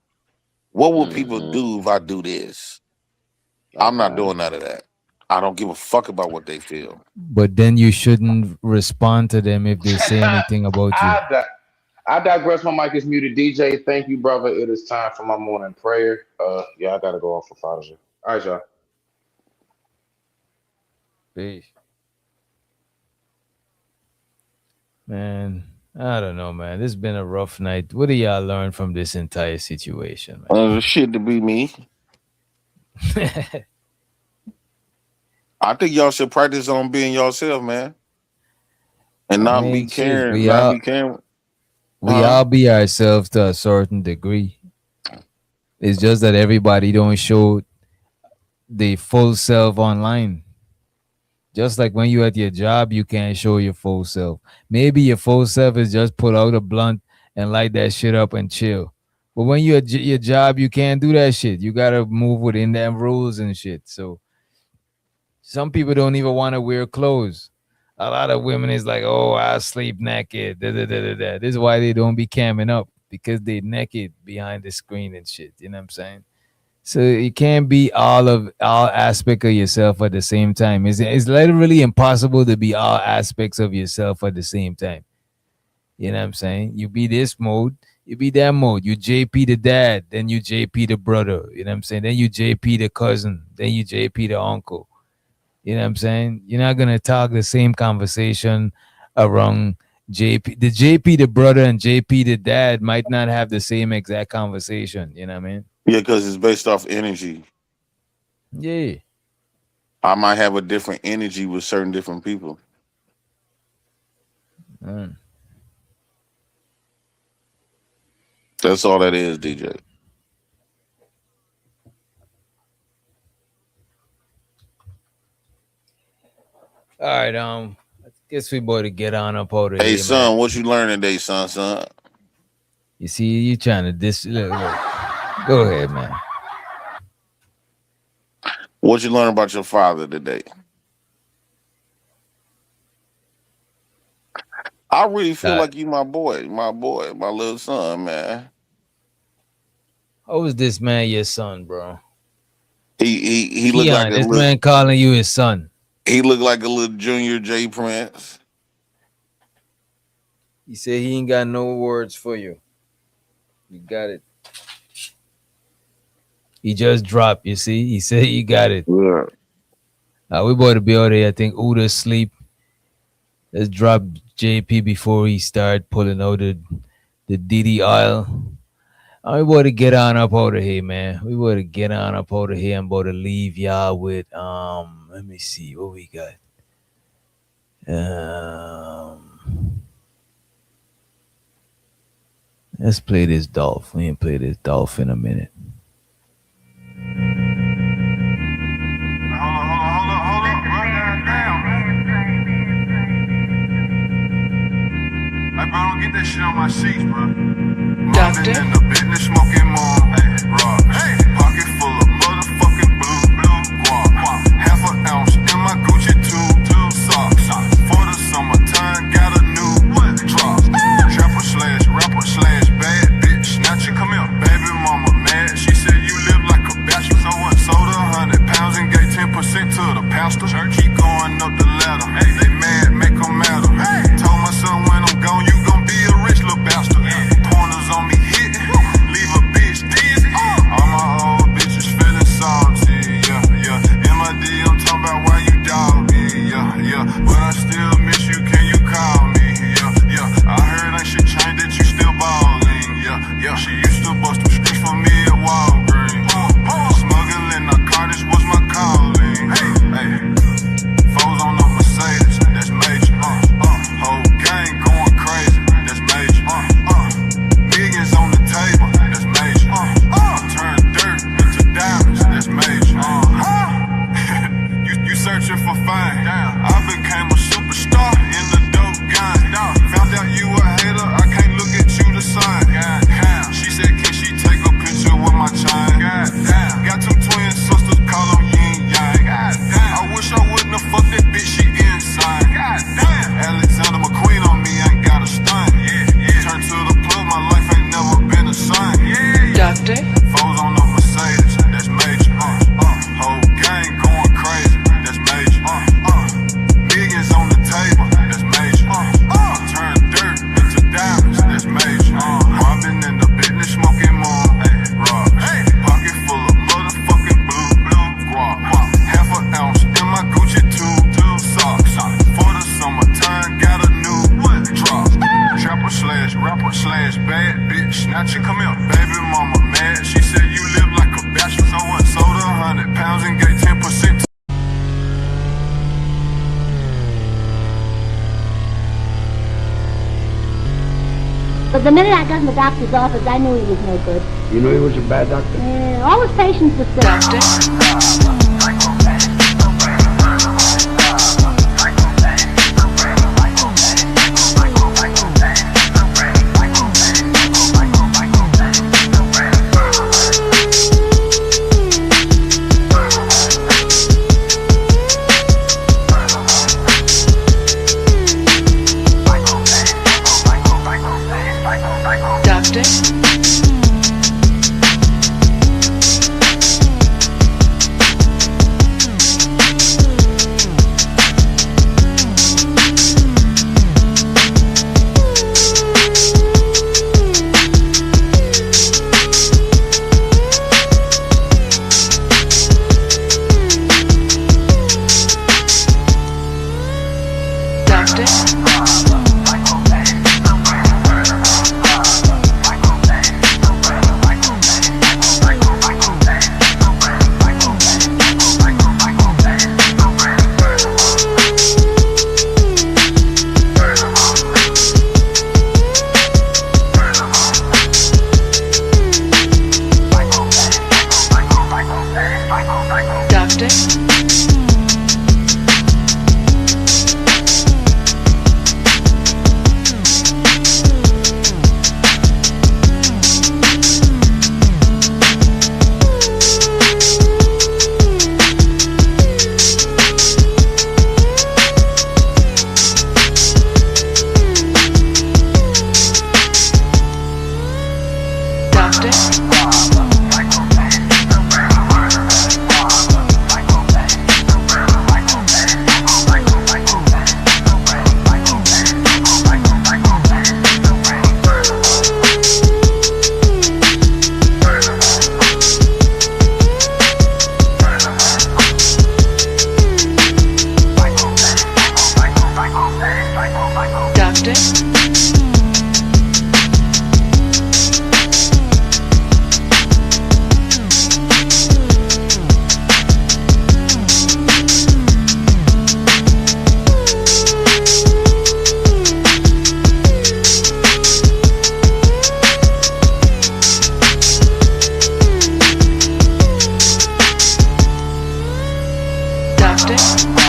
What will people do if I do this? I'm not doing none of that. I don't give a fuck about what they feel. But then you shouldn't respond to them if they say anything about you. I digress. My mic is muted. DJ, thank you, brother. It is time for my morning prayer. Yeah, I gotta go off for Father's Day. All right, y'all. Peace. Man, I don't know, man. This has been a rough night. What do y'all learn from this entire situation, man? Shit to be me. I think y'all should practice on being yourself, man, and not be caring. We all be ourselves to a certain degree. It's just that everybody don't show the full self online. Just like when you at your job, you can't show your full self. Maybe your full self is just pull out a blunt and light that shit up and chill. But when you're at your job, you can't do that shit. You gotta move within them rules and shit. So some people don't even want to wear clothes. A lot of women is like, oh, I sleep naked. Da, da, da, da, da. This is why they don't be camming up, because they naked behind the screen and shit. You know what I'm saying? So it can't be all aspect of yourself at the same time. It's literally impossible to be all aspects of yourself at the same time. You know what I'm saying? You be this mode, you be that mode. You JP the dad, then you JP the brother. You know what I'm saying? Then you JP the cousin, then you JP the uncle. You know what I'm saying? You're not gonna talk the same conversation around JP. The JP the brother and JP the dad might not have the same exact conversation. You know what I mean? Yeah, because it's based off energy. Yeah. I might have a different energy with certain different people. That's all that is, DJ. All right, I guess we better get on up out of Hey, here, son, man. what you learning today, son? You see, you trying to look. Go ahead, man. What you learn about your father today? I really feel like you my boy, my little son, man. How is this man your son, bro? He looked like this man calling you his son. He looked like a little junior J Prince. He said he ain't got no words for you. You got it. He just dropped, you see? He said he got it. Yeah. We about to be out there. I think Uda sleep. Let's drop JP before he start pulling out the DD oil. We want to get on up out of here, man. We want to get on up out of here and about to leave y'all with let me see what we got. Let's play this Dolph. We ain't play this Dolph in a minute. Hey, bro, don't get that shit on my sheets, bro. Doctor? In the business smoking more. Hey, rock. Hey. Pocket full of motherfucking blue guap. Half an ounce in my Gucci two socks. For the summertime, got a new drop. Trapper slash rapper slash bad bitch. Snatcher, come here. Baby mama mad. She said you live like a bachelor. So what? Sold 100 pounds and gave 10% to the pastor. Keep going up the ladder. Hey, they mad, make them matter. Hey. Told my son when I'm gone, you gon' be a rich little bastard. Pointers on me hitting, leave a bitch dizzy. All my old bitches feeling salty, yeah, yeah. In my D, I'm talking about why you dog me, yeah, yeah. But I still miss you, can you call me, yeah, yeah. I heard ain't shit changed, that you still ballin', yeah, yeah. She used to bust them streets for me at Walgreens. Smuggling narcotics was my calling, hey, hey. Foes on the Mercedes, that's major, whole gang going crazy, that's major, millions on the table, that's major, turn dirt into diamonds, that's major, you searching for fame, I became a superstar in the dope game, found out you a hater, I can't look at you the same, she said can she take a picture with my chain, got two twin sisters, call them yin yang, I wish I wouldn't have fucked that bitch, she insane, Alexander McQueen on me, ain't got a stain, turn to the plug, my life ain't never been the same, Doctor? Foes on the Mercedes, that's major, whole gang going crazy, that's major, millions on the table, that's major, turn dirt into diamonds, that's major, I've in the business smoking more, rock, pocket full of motherfucking blue guap, half an ounce in my Gucci two socks, for the summertime, got a new drop, trapper slash rapper slash bad bitch, snatcher, come here, baby mama mad, she said you live like a bachelor, so what, sold 100 pounds and gave 10% to But the minute I got in the doctor's office, I knew he was no good. You knew he was a bad doctor? Yeah, all his patients were sick. Doctor? Doctor.